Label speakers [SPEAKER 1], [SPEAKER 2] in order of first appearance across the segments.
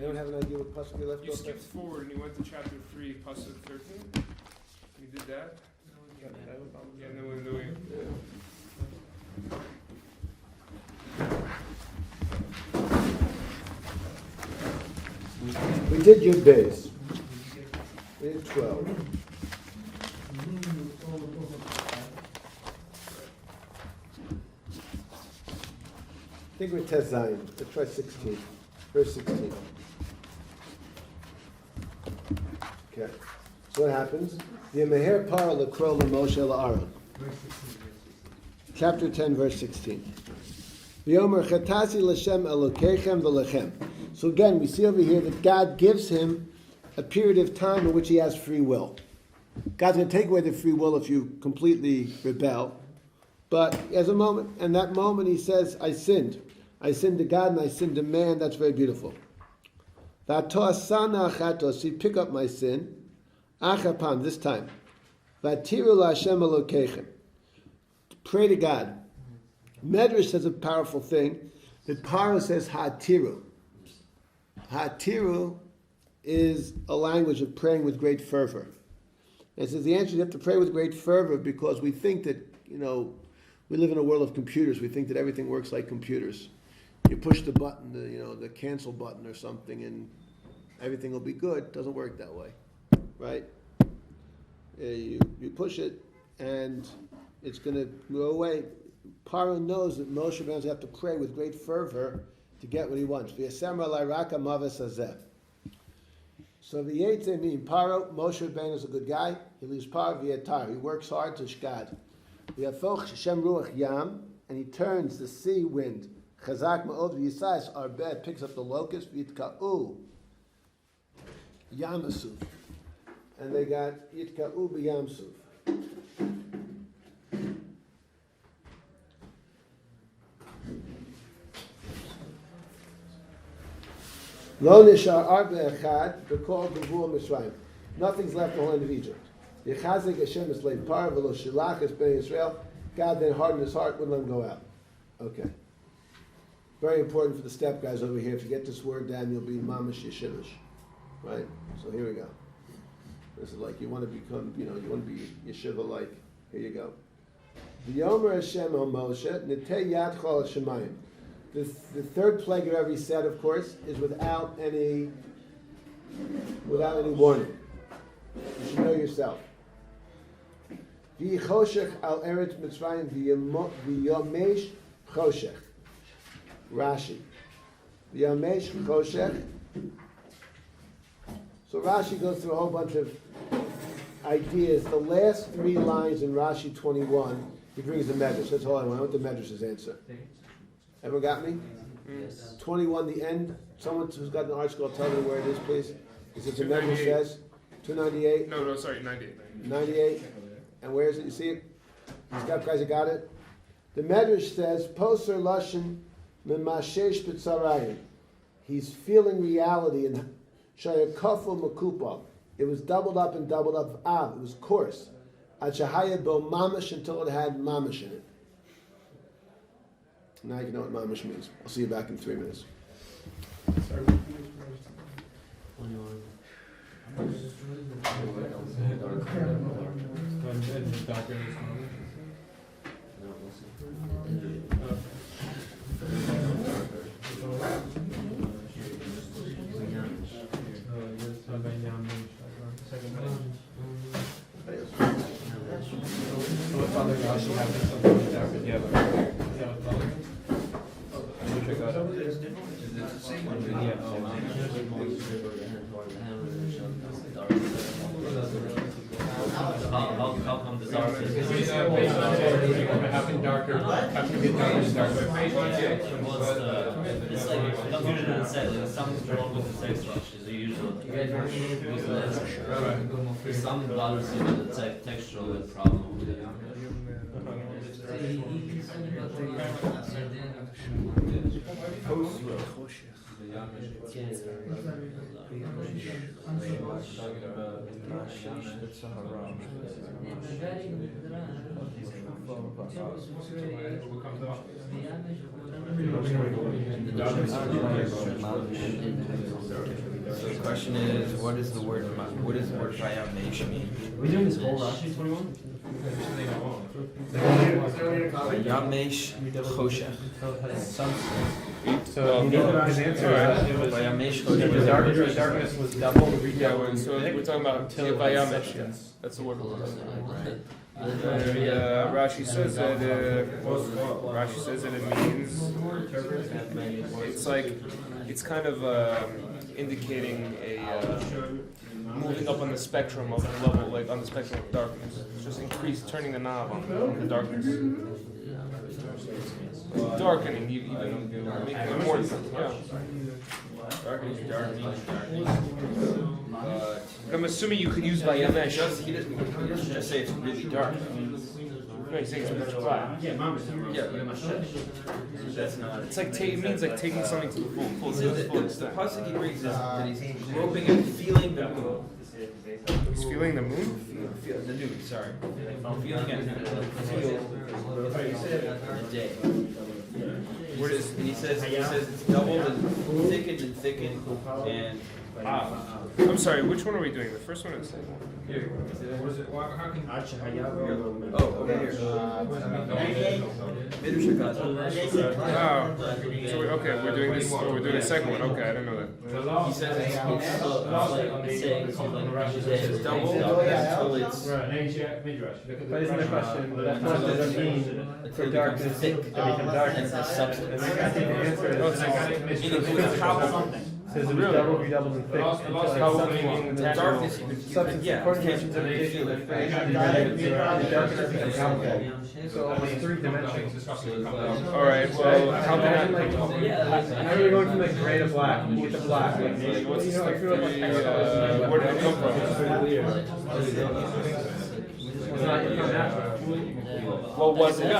[SPEAKER 1] Anyone have an idea what pasuk we left
[SPEAKER 2] You
[SPEAKER 1] off?
[SPEAKER 2] skipped forward and you went to chapter 3, pasuk 13. You did that? Yeah, and then we
[SPEAKER 1] We did your base. We did 12. I think we're Tez Zayin. Let's try 16. Verse 16. Okay. So what happens? Yemeher para l'kro l'Moshe l'Aaron. Chapter 10, verse 16. V'yomer chatasi l'Shem Elokeichem v'lechem. So again, we see over here that God gives him a period of time in which he has free will. God's going to take away the free will if you completely rebel. But he has a moment, and that moment he says, I sinned. I sinned to God and I sinned to man. That's very beautiful. V'atoasana achatos, he pick up my sin. Achapam, this time. V'atiru l'Hashem Elokeichem. Pray to God. Medrash says a powerful thing that Paro says ha'atiru. Ha'atiru is a language of praying with great fervor. And it says the answer is you have to pray with great fervor because we think that, we live in a world of computers. We think that everything works like computers. You push the button, the cancel button or something, and everything will be good. It doesn't work that way, right? You push it, and it's going to go away. Paro knows that Moshe Rabbeinu have to pray with great fervor to get what he wants. So the Yetze mean Paro, Moshe Rabbeinu is a good guy. He leaves Paro v'yatar. He works hard to shkad. V'yafoch Shem Ruach Yam, and he turns the sea wind. Chazak Ma'od v'yisais Arbeh picks up the locust v'yitka'u Yamasuf, and they got Yitka'u b'Yamsuf. Lo nishar arba echad b'kol gevul Mitzrayim. Nothing's left in the land of Egypt. Yechazik Hashem es lev par v'lo shilach es bnei Yisrael. God then hardened his heart, wouldn't let him go out. Okay. Very important for the step guys over here. If you get this word down, you'll be mamash yeshivish. Right? So here we go. This is like you want to become, you want to be yeshiva like. Here you go. V'yomer Hashem o Moshe netei yad chol hashemayim. The third plague of every set, of course, is without any warning. You should know yourself. V'choshech al eretz Mitzrayim v'yomesh choshech. Rashi. V'yomesh choshech. So Rashi goes through a whole bunch of ideas. The last 3 lines in Rashi 21, he brings the Medrash. That's all I want. I want the Medrash's answer. Everyone got me? Yes. 21, the end. Someone who's got an art school, tell me where it is, please. Is it the Medrash says? 298?
[SPEAKER 2] No, sorry, 98.
[SPEAKER 1] 98. And where is it? You see it? These guys that got it? The Medrash says, Poser Lashon Memashesh B'tzarayim. He's feeling reality in Shayakafo Makupa. It was doubled up and doubled up. It was coarse. Achahaya Bo Mamash until it had Mamash in it. Now you know what mamish means. I'll see you back in 3 minutes.
[SPEAKER 3] How come the dark is
[SPEAKER 2] Having darker, having get darker.
[SPEAKER 3] it's like confusion in the set, like something's wrong with the text structure, the usual. Some brothers see that the textual problem with it.
[SPEAKER 4] So the question is, what does the word Vayamesh mean?
[SPEAKER 3] Are we doing this whole Rashi 21?
[SPEAKER 4] Vayamesh Choshech.
[SPEAKER 2] So
[SPEAKER 5] His answer is
[SPEAKER 4] Vayamesh
[SPEAKER 5] the
[SPEAKER 4] Choshech.
[SPEAKER 5] darkness was double,
[SPEAKER 2] yeah,
[SPEAKER 5] redoubled.
[SPEAKER 2] so we're talking about Vayamesh. Yes, that's the word. And Rashi says that it means it's like it's kind of indicating a moving up on the spectrum of the level, like on the spectrum of darkness. It's just turning the knob on the darkness, darkening, even making it more. Yeah.
[SPEAKER 4] Darkening, darkening.
[SPEAKER 2] I'm assuming you could use Vayamesh.
[SPEAKER 4] He doesn't just say it's really dark.
[SPEAKER 2] No, he's saying it's black.
[SPEAKER 4] Yeah, that's not.
[SPEAKER 2] It's like it means like taking something to the full
[SPEAKER 4] The
[SPEAKER 2] extent.
[SPEAKER 4] pasuk he brings is that he's groping and feeling the moon.
[SPEAKER 2] He's feeling the moon.
[SPEAKER 4] Feel the nude, sorry. Feeling and the day.
[SPEAKER 2] Where does
[SPEAKER 4] And he says it's doubled and thickened and
[SPEAKER 2] I'm sorry, which one are we doing? The first one or the second one?
[SPEAKER 4] oh, over here. Midrash Haggadah.
[SPEAKER 2] Oh, so we're doing this. Oh, we're doing the second one. Okay, I didn't know that.
[SPEAKER 4] He says it's
[SPEAKER 3] It's
[SPEAKER 4] doubled until it's
[SPEAKER 5] But isn't the question, what does it mean for darkness to become darkness? And I think the answer is, says it was double, redoubled, and thick until it's substance.
[SPEAKER 4] darkness.
[SPEAKER 5] Substance,
[SPEAKER 4] Yeah,
[SPEAKER 5] according to interpretation of the phrase, the darkness becomes palpable. So almost three dimensions.
[SPEAKER 2] All right. Well, how can I?
[SPEAKER 5] How are we going from like gray to black, to black? Like,
[SPEAKER 2] What's
[SPEAKER 5] you
[SPEAKER 2] this
[SPEAKER 5] know, I
[SPEAKER 2] like?
[SPEAKER 5] feel like
[SPEAKER 2] Where did it come from?
[SPEAKER 5] it's not yet natural.
[SPEAKER 2] What was it?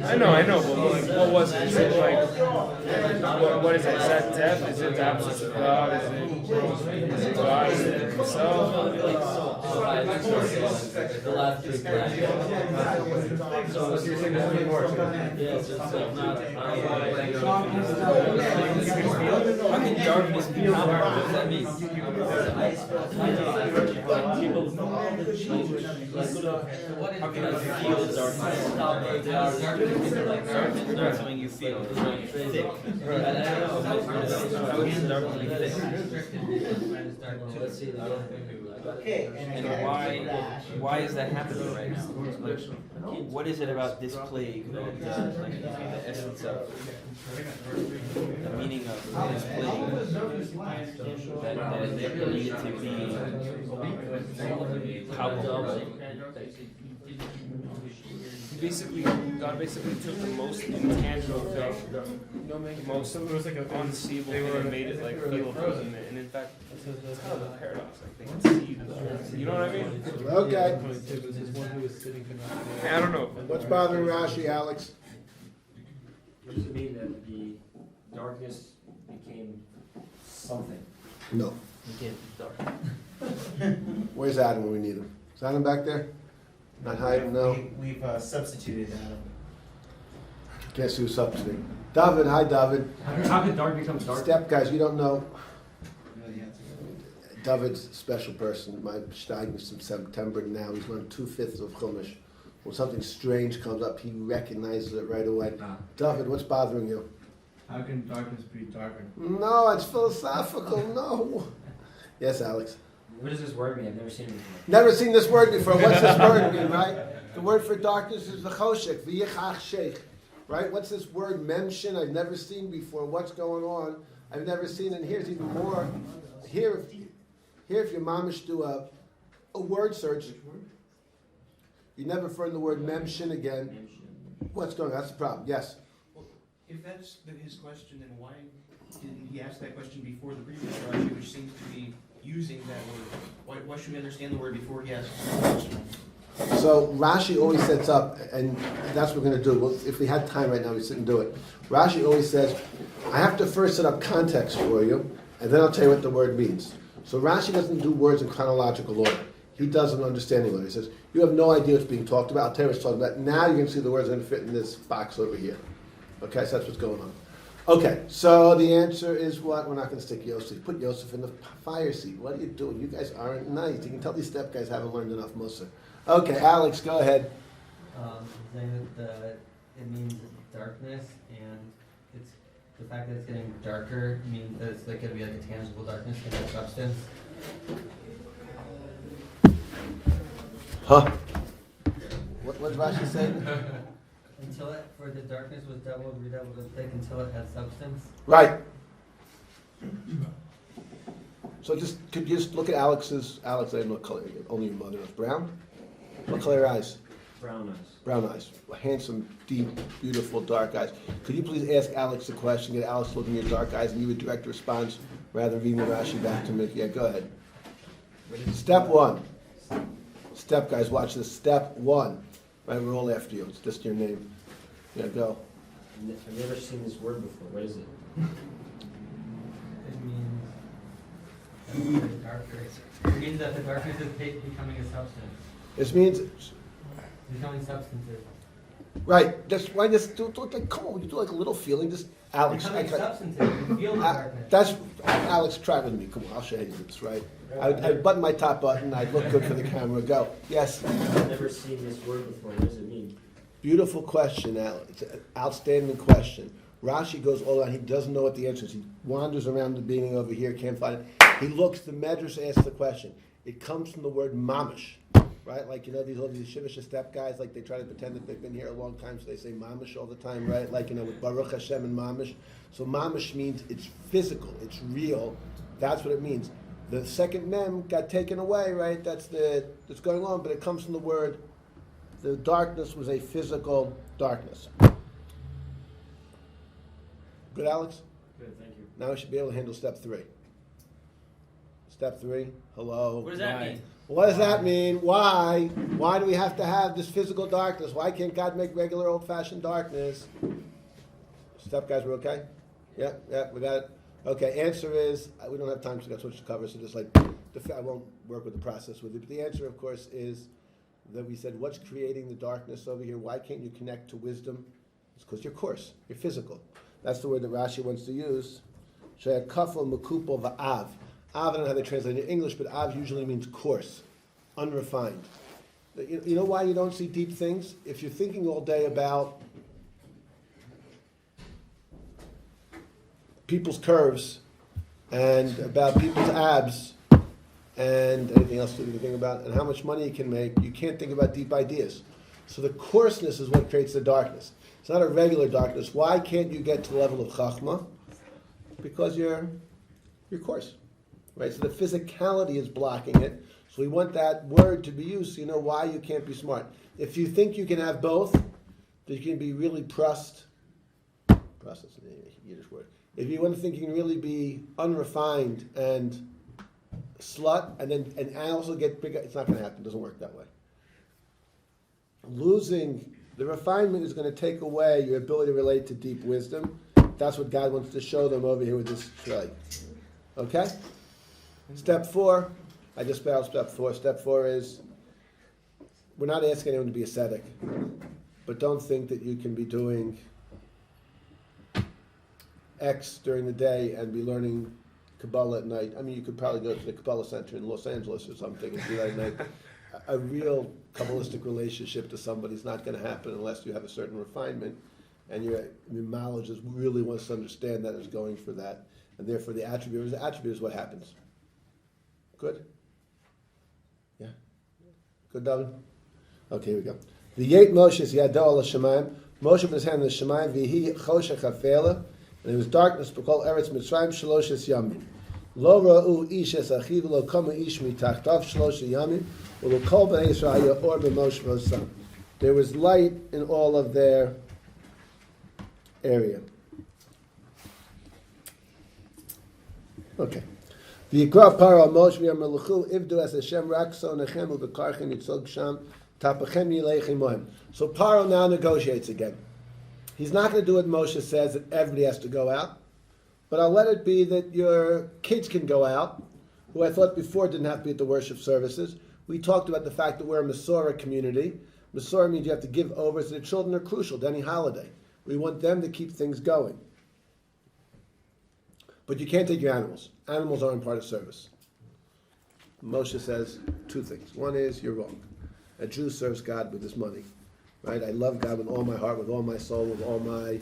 [SPEAKER 2] I know, but like, what was it? Is it like, what is it? Is that death? Is it the absence of God? Is it God? Is it himself?
[SPEAKER 3] The last three
[SPEAKER 5] So you're saying there's something more to it.
[SPEAKER 4] How can darkness be palpable? What does that mean? How can you feel the darkness? Darkness, something you feel. It's like thick. How is darkness thick? And why is that happening right now? Like, what is it about this plague that is like the essence of the meaning of this plague that needed to be palpable?
[SPEAKER 2] God basically took the most intangible thing, the most unseeable thing, and made it like feelable. And in fact, it's kind of a paradox. Like they can see the, you know what I mean?
[SPEAKER 1] Okay.
[SPEAKER 2] I don't know.
[SPEAKER 1] What's bothering Rashi, Alex?
[SPEAKER 6] Does it mean that the darkness became something?
[SPEAKER 1] No.
[SPEAKER 3] You can't be dark.
[SPEAKER 1] Where's Adam when we need him? Is Adam back there? Not hiding? No.
[SPEAKER 7] We've substituted Adam.
[SPEAKER 1] Guess who's substituting? David. Hi, David.
[SPEAKER 6] How can dark become dark?
[SPEAKER 1] Step, guys. You don't know. David's a special person. My steiging is from September now. He's learned 2/5 of Chumash. When something strange comes up, he recognizes it right away. David, what's bothering you?
[SPEAKER 7] How can darkness be darker?
[SPEAKER 1] No, it's philosophical. No. Yes, Alex.
[SPEAKER 6] What does this word mean? I've never seen it before.
[SPEAKER 1] Never seen this word before. What's this word mean, right? The word for darkness is the choshek, v'yichach sheikh, right? What's this word memshin? I've never seen before. What's going on? I've never seen it. And here's even more. Here, if your mamish do a word search, you never find the word memshin again. What's going on? That's the problem. Yes.
[SPEAKER 8] Well, if that's his question, then why didn't he ask that question before the previous Rashi, which seems to be using that word? Why should we understand the word before he asks the question?
[SPEAKER 1] So Rashi always sets up, and that's what we're going to do. Well, if we had time right now, we'd sit and do it. Rashi always says, I have to first set up context for you, and then I'll tell you what the word means. So Rashi doesn't do words in chronological order. He does an understanding order. He says, you have no idea what's being talked about. I'll tell you what's talking about. Now you can see the words are going to fit in this box over here. Okay, so that's what's going on. Okay, so the answer is what? We're not going to stick Yosef. Put Yosef in the fire seat. What are you doing? You guys aren't nice. You can tell these step guys haven't learned enough Musa. Okay, Alex, go ahead.
[SPEAKER 4] Saying that it means darkness, and it's the fact that it's getting darker means that it's like going to be like a tangible darkness in a substance.
[SPEAKER 1] Huh? What did Rashi say?
[SPEAKER 4] Until it, for the darkness was doubled, redoubled, and thick until it had substance.
[SPEAKER 1] Right. So could you just look at Alex's, Alex, I don't know what color, only your mother knows. Brown? What color are your eyes?
[SPEAKER 6] Brown eyes.
[SPEAKER 1] Brown eyes. Handsome, deep, beautiful, dark eyes. Could you please ask Alex the question, get Alex to look in your dark eyes, and you would direct a response rather than reading the Rashi back to me? Yeah, go ahead. Step one. Step, guys, watch this. Step one. Right, we're all after you. It's just your name. Yeah, go.
[SPEAKER 6] I've never seen this word before. What is it?
[SPEAKER 4] It means that it's darker. It means that the darkness is becoming a substance.
[SPEAKER 1] This means,
[SPEAKER 4] Becoming substantive.
[SPEAKER 1] right, just, why just do it like, come on, you do like a little feeling, just, Alex.
[SPEAKER 4] Becoming substantive. You feel the darkness.
[SPEAKER 1] That's, Alex, try it with me. Come on, I'll show you this, right? I'd button my top button, I'd look good for the camera. Go. Yes?
[SPEAKER 6] I've never seen this word before. What does it mean?
[SPEAKER 1] Beautiful question, Alex. Outstanding question. Rashi goes all around. He doesn't know what the answer is. He wanders around the beginning over here, can't find it. He looks, the Medrash asks the question. It comes from the word mamish, right? Like, you know, all these Yeshiva step guys, like they try to pretend that they've been here a long time, so they say mamish all the time, right? Like, you know, with Baruch Hashem and mamish. So mamish means it's physical, it's real. That's what it means. The second mem got taken away, right? That's going on, but it comes from the word. The darkness was a physical darkness. Good, Alex?
[SPEAKER 6] Good, thank you.
[SPEAKER 1] Now we should be able to handle step 3. Step 3, hello.
[SPEAKER 4] What does that mean?
[SPEAKER 1] What does that mean? Why? Why do we have to have this physical darkness? Why can't God make regular old-fashioned darkness? Step guys, we're okay? Yeah, we got it. Okay, answer is, we don't have time to switch the cover, so just like, I won't work with the process with you, but the answer, of course, is that we said, what's creating the darkness over here? Why can't you connect to wisdom? It's because you're coarse, you're physical. That's the word that Rashi wants to use. She'akafel mekupol va'av. Av, I don't know how they translate it in English, but av usually means coarse, unrefined. You know why you don't see deep things? If you're thinking all day about people's curves and about people's abs and anything else you can think about and how much money you can make, you can't think about deep ideas. So the coarseness is what creates the darkness. It's not a regular darkness. Why can't you get to the level of chachma? Because you're coarse, right? So the physicality is blocking it. So we want that word to be used so you know why you can't be smart. If you think you can have both, that you can be really prust is a Yiddish word. If you want to think you can really be unrefined and slut, and also get bigger, it's not going to happen. It doesn't work that way. Losing the refinement is going to take away your ability to relate to deep wisdom. That's what God wants to show them over here with this shrei. Okay? Step 4. I just spelled step 4. Step 4 is, we're not asking anyone to be ascetic, but don't think that you can be doing X during the day and be learning Kabbalah at night. I mean, you could probably go to the Kabbalah Center in Los Angeles or something and do that at night. A real Kabbalistic relationship to somebody is not going to happen unless you have a certain refinement and your mimologist really wants to understand that is going for that. And therefore the attribute is what happens. Good? Yeah? Good, David? Okay, here we go. V'yet Moshe yado al Shemayim. Moshe put his hand on the Shemayim. V'hi choshech hafela. And it was darkness. B'kol eretz Mitzrayim shaloshes yamim. Lo ra'u ish es achiv lo kama ish mitachtav shaloshes yamim. U'lo b'nei Yisrael ha'or b'Moshe v'osam. There was light in all of their area. Okay. V'yikra paro Moshe v'yamelchu ivdu es Hashem rak so nechem u'v'karchen yitzog sham tapachem yileichim mohem. So Paro now negotiates again. He's not going to do what Moshe says, that everybody has to go out. But I'll let it be that your kids can go out, who I thought before didn't have to be at the worship services. We talked about the fact that we're a Masorah community. Masorah means you have to give over, so the children are crucial to any holiday. We want them to keep things going. But you can't take your animals. Animals aren't part of service. Moshe says two things. One is, you're wrong. A Jew serves God with his money. Right? I love God with all my heart, with all my soul, with all my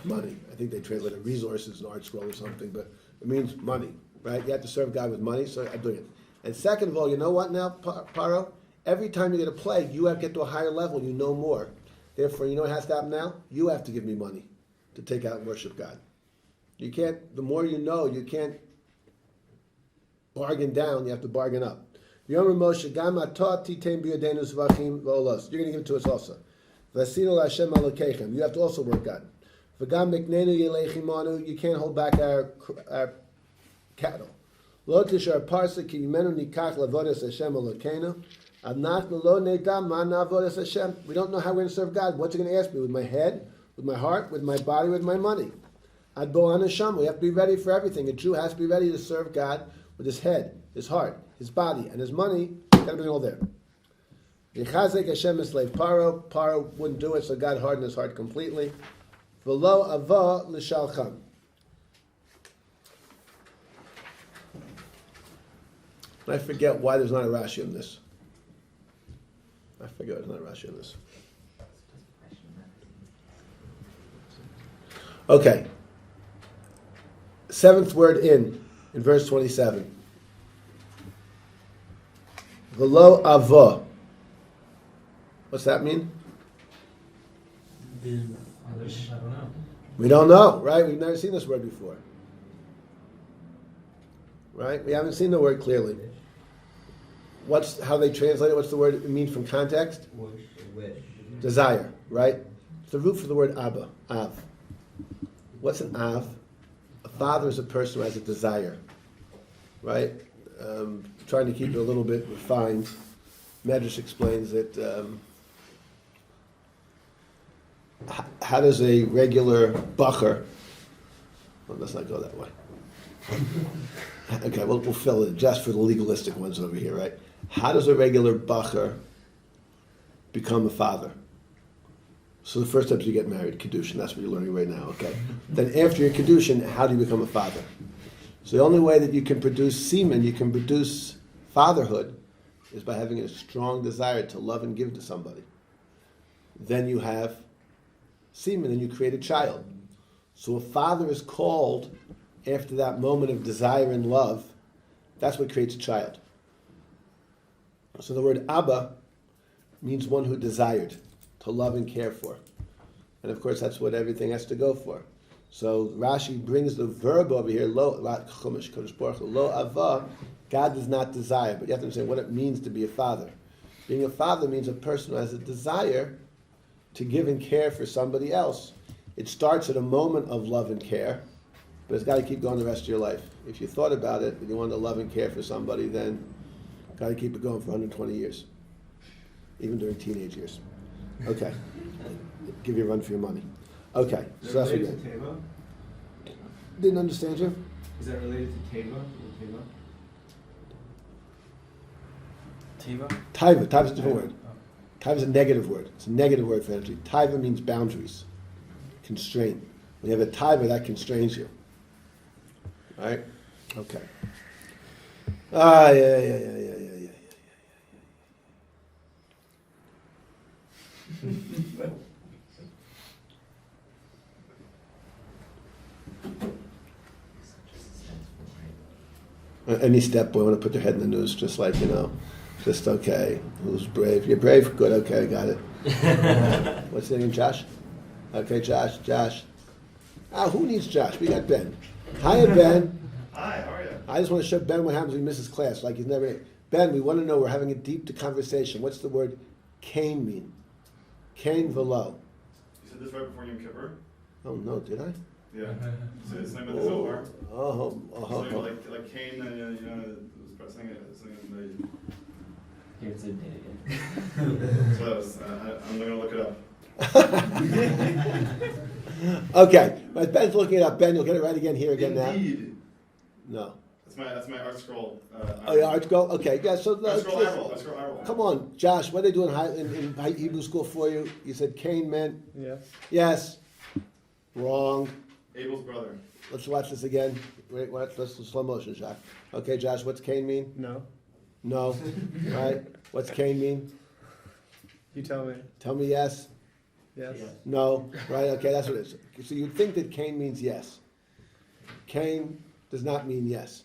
[SPEAKER 1] money. I think they translated resources in Art Scroll or something, but it means money. Right? You have to serve God with money, so I'm doing it. And second of all, you know what now, Paro? Every time you get a plague, you have to get to a higher level, you know more. Therefore, you know what has to happen now? You have to give me money to take out and worship God. You can't, the more you know, you can't bargain down, you have to bargain up. You're going to give it to us also. You have to also work God. You can't hold back our cattle. We don't know how we're going to serve God. What's He going to ask me? With my head, with my heart, with my body, with my money. We have to be ready for everything. A Jew has to be ready to serve God with his head, his heart, his body, and his money. Got to bring it all there. Paro wouldn't do it, so God hardened his heart completely. V'lo ava l'shalcham. I forget why there's not a Rashi on this. I forget there's not a Rashi on this. Okay. Seventh word in verse 27. V'lo ava. What's that mean? We don't know, right? We've never seen this word before. Right? We haven't seen the word clearly. What's how they translate it? What's the word mean from context? Desire, right? It's the root for the word Abba, Av. What's an Av? A father is a person who has a desire, right? Trying to keep it a little bit refined. Medrash explains that how does a regular bacher, well, let's not go that way. Okay, we'll fill it just for the legalistic ones over here, right? How does a regular bacher become a father? So the first step is you get married, Kedushin, that's what you're learning right now, okay? Then after your Kedushin, how do you become a father? So the only way that you can produce semen, you can produce fatherhood, is by having a strong desire to love and give to somebody. Then you have semen, and you create a child. So a father is called after that moment of desire and love. That's what creates a child. So the word Abba means one who desired to love and care for. And of course that's what everything has to go for. So Rashi brings the verb over here, lo ava, God does not desire, but you have to understand what it means to be a father. Being a father means a person who has a desire to give and care for somebody else. It starts at a moment of love and care, but it's got to keep going the rest of your life. If you thought about it and you wanted to love and care for somebody, then got to keep it going for 120 years, even during teenage years. Okay, give you a run for your money. Okay, so that's what you
[SPEAKER 5] related to Teva?
[SPEAKER 1] didn't understand you.
[SPEAKER 5] Is that related to Teva?
[SPEAKER 4] Tiva?
[SPEAKER 1] Taiva is a different word. Taiva is a negative word. It's a negative word for energy. Taiva means boundaries, constraint. When you have a taiva, that constrains you. All right? Okay. Yeah. Any step boy want to put their head in the news, just like, just okay. Who's brave? You're brave? Good, okay, I got it. What's the name, Josh? Okay, Josh. Who needs Josh? We got Ben. Hiya, Ben.
[SPEAKER 7] Hi, how are you?
[SPEAKER 1] I just want to show Ben what happens when he misses class, like he's never... Ben, we want to know, we're having a deep conversation. What's the word Cain mean? Cain v'lo.
[SPEAKER 9] You said this right before Yom Kippur?
[SPEAKER 1] Oh, no, did I?
[SPEAKER 9] Yeah. So it's not about the Zohar.
[SPEAKER 1] Oh.
[SPEAKER 9] So like Cain, was pressing it.
[SPEAKER 3] Here's the date again.
[SPEAKER 9] So I'm going to look it up.
[SPEAKER 1] Okay, but Ben's looking it up. Ben, you'll get it right again here again
[SPEAKER 9] Indeed.
[SPEAKER 1] now. No.
[SPEAKER 9] That's my art scroll.
[SPEAKER 1] Yeah, art scroll? Okay, yeah, so...
[SPEAKER 9] Art scroll eye roll.
[SPEAKER 1] Come on, Josh, what are they doing in Hebrew school for you? You said Cain meant...
[SPEAKER 5] Yes.
[SPEAKER 1] Yes. Wrong.
[SPEAKER 9] Abel's brother.
[SPEAKER 1] Let's watch this again. Wait, let's do slow motion, Josh. Okay, Josh, what's Cain mean?
[SPEAKER 5] No.
[SPEAKER 1] No. Right? What's Cain mean?
[SPEAKER 5] You tell me.
[SPEAKER 1] Tell me yes.
[SPEAKER 5] Yes.
[SPEAKER 1] No. Right? Okay, that's what it is. So you'd think that Cain means yes. Cain does not mean yes.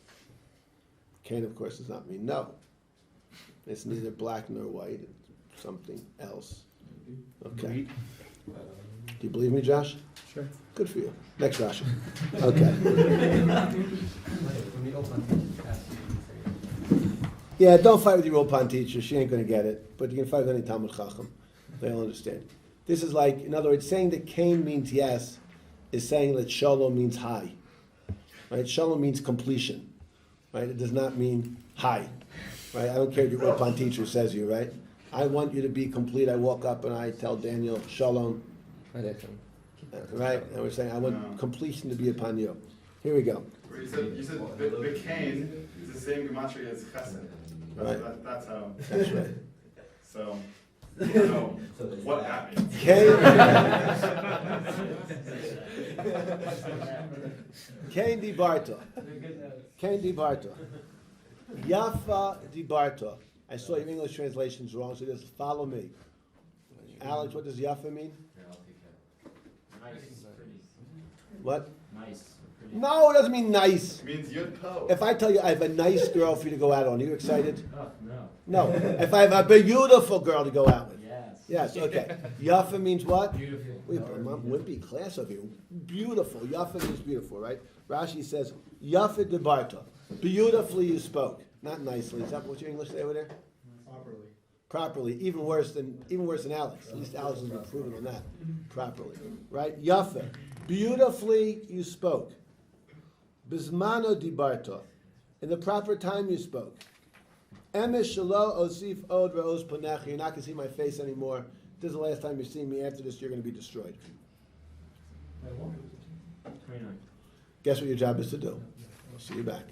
[SPEAKER 1] Cain, of course, does not mean no. It's neither black nor white. It's something else. Okay. Do you believe me, Josh?
[SPEAKER 5] Sure.
[SPEAKER 1] Good for you. Next Rashi. Okay. Yeah, don't fight with your Ulpan teacher. She ain't going to get it. But you can fight with any Talmud Chacham. They'll understand. This is like, in other words, saying that Cain means yes is saying that Shalom means high. Right? Shalom means completion. Right? It does not mean high. Right? I don't care if your Ulpan teacher says you, right? I want you to be complete. I walk up and I tell Daniel, Shalom. Right? And we're saying, I want completion to be upon you. Here we go.
[SPEAKER 9] You said the Cain is the same gematria as Chesed.
[SPEAKER 1] Right.
[SPEAKER 9] That's how.
[SPEAKER 1] That's right.
[SPEAKER 9] So, I don't know what that means.
[SPEAKER 1] Cain di Barta. Cain di Barta. Yafa di Barta. I saw your English translation's wrong, so just follow me. Alex, what does Yafa mean? What?
[SPEAKER 6] Nice.
[SPEAKER 1] No, it doesn't mean nice.
[SPEAKER 9] It means Yud Po.
[SPEAKER 1] If I tell you I have a nice girl for you to go out on, are you excited?
[SPEAKER 6] Oh, no.
[SPEAKER 1] No. If I have a beautiful girl to go out with.
[SPEAKER 6] Yes.
[SPEAKER 1] Yes, okay. Yafa means what?
[SPEAKER 6] Beautiful.
[SPEAKER 1] We have a wimpy class of you. Beautiful. Yafa means beautiful, right? Rashi says, Yafa de Barta. Beautifully you spoke. Not nicely. Is that what your English say over there?
[SPEAKER 7] Properly.
[SPEAKER 1] Properly. Even worse than Alex. At least Alex has been proven on that. Properly. Right? Yafa. Beautifully you spoke. Bismano di Barta. In the proper time you spoke. Emesh shalo osif od ra'os panecha. You're not going to see my face anymore. This is the last time you're seeing me. After this, you're going to be destroyed.
[SPEAKER 6] 29.
[SPEAKER 1] Guess what your job is to do? I'll see you back.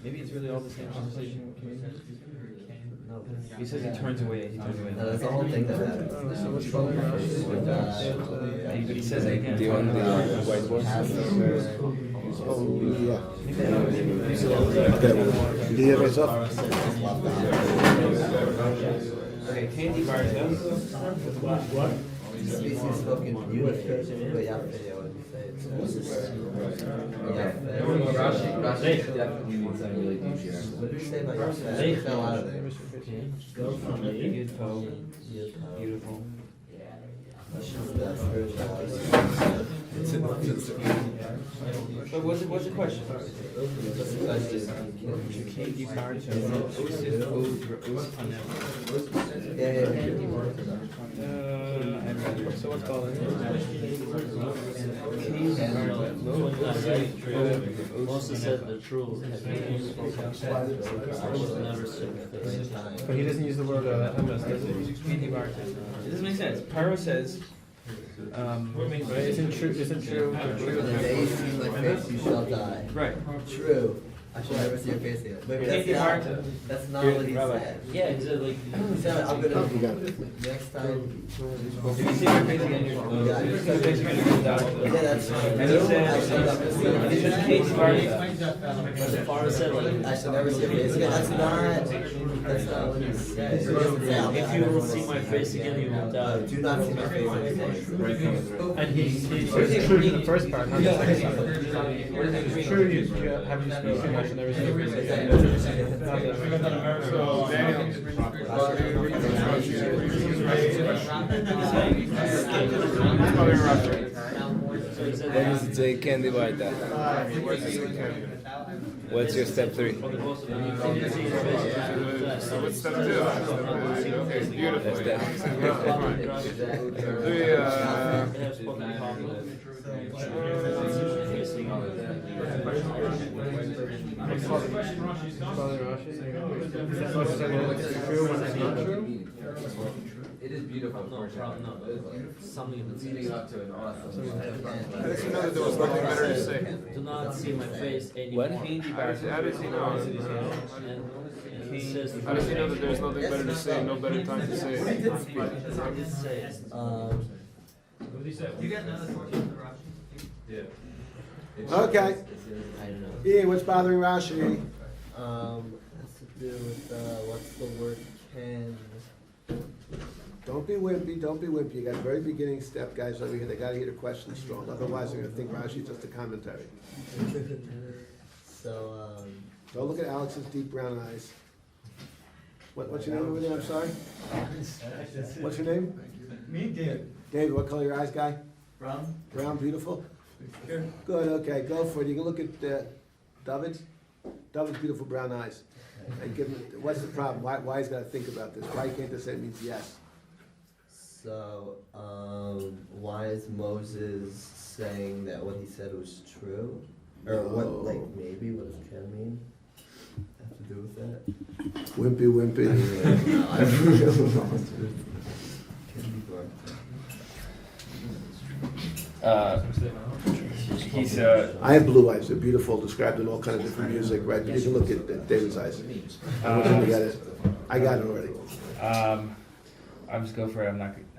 [SPEAKER 4] Maybe it's really all the same conversation. He says he turns away.
[SPEAKER 7] No, that's the whole thing that happens.
[SPEAKER 4] But he says it again.
[SPEAKER 10] Do you want the whiteboard?
[SPEAKER 1] Oh, yeah. Okay. Did you hear myself?
[SPEAKER 4] Okay, Candy Barta.
[SPEAKER 7] What? Species spoken beautifully, but Yaffe, I wouldn't say it's
[SPEAKER 10] Rashi definitely means I'm really deep here.
[SPEAKER 7] What did you say about Yaffe? It fell out of there.
[SPEAKER 6] Go from the
[SPEAKER 4] Beautiful. Beautiful. But what's the question? Candy Barta. So what's called
[SPEAKER 3] Moses said the truth.
[SPEAKER 5] But he doesn't use the word MS, does he?
[SPEAKER 4] It doesn't make sense. Pyro says,
[SPEAKER 5] Isn't true?
[SPEAKER 7] In the day you see my face, you shall die.
[SPEAKER 4] right.
[SPEAKER 7] True. I shall never see your face again. Maybe
[SPEAKER 4] Candy Barta.
[SPEAKER 7] that's not what he
[SPEAKER 4] Rabbi.
[SPEAKER 7] said.
[SPEAKER 3] Yeah, he said like.
[SPEAKER 7] He said, I'm
[SPEAKER 1] You got
[SPEAKER 7] gonna,
[SPEAKER 1] it.
[SPEAKER 7] next time.
[SPEAKER 4] If you see my face again, you're
[SPEAKER 7] Yeah,
[SPEAKER 4] if you see my face again, you're gonna die.
[SPEAKER 7] yeah, that's fine.
[SPEAKER 4] And he says, he says Candy Barta.
[SPEAKER 3] The father said like.
[SPEAKER 7] I shall never see your face again. That's not what he said.
[SPEAKER 3] If you will see my face again, you will die.
[SPEAKER 7] Do not see my face again.
[SPEAKER 5] And he says true to the first part, not the second part. It's true, you have you speak too much and never see your face again.
[SPEAKER 10] What does it say? Candy Barta. What's your step 3?
[SPEAKER 2] So what's step 2? Okay, beautiful.
[SPEAKER 3] missing
[SPEAKER 5] Father Rashi? Is that supposed to say that it's true when it's not true?
[SPEAKER 10] It is beautiful.
[SPEAKER 3] No, probably not. Something in the
[SPEAKER 10] Leading up to an awesome.
[SPEAKER 2] How does he know that there was nothing better to say?
[SPEAKER 3] Do not see my face anymore.
[SPEAKER 2] How does he know?
[SPEAKER 3] And he says.
[SPEAKER 2] How does he know that there's nothing better to say, no better time to say it?
[SPEAKER 3] What did it say?
[SPEAKER 8] You got another question for Rashi?
[SPEAKER 10] Yeah.
[SPEAKER 1] Okay.
[SPEAKER 7] I don't know.
[SPEAKER 1] Ian, what's bothering Rashi?
[SPEAKER 7] Has to do with, what's the word can?
[SPEAKER 1] Don't be wimpy, don't be wimpy. You got a very beginning step, guys over here. They gotta hear the question strong. Otherwise, they're gonna think Rashi's just a commentary.
[SPEAKER 7] So,
[SPEAKER 1] Don't look at Alex's deep brown eyes. What's your name over there? I'm sorry? What's your name?
[SPEAKER 5] Me, David.
[SPEAKER 1] David, what color your eyes, guy?
[SPEAKER 5] Brown?
[SPEAKER 1] Brown, beautiful?
[SPEAKER 5] Sure.
[SPEAKER 1] Good, okay, go for it. You can look at David's. David's beautiful brown eyes. And give him, what's the problem? Why he's gotta think about this? Why can't they say it means yes?
[SPEAKER 7] so, why is Moses saying that what he said was true? Or what,
[SPEAKER 1] No.
[SPEAKER 7] like, maybe, what does can mean? Have to do with that?
[SPEAKER 1] Wimpy, wimpy.
[SPEAKER 7] No, I don't know. Can be dark.
[SPEAKER 4] He's
[SPEAKER 1] I have blue eyes. They're beautiful, described in all kind of different music, right? You can look at David's eyes. I want him to get it. I got it already.
[SPEAKER 4] I'll just go for it.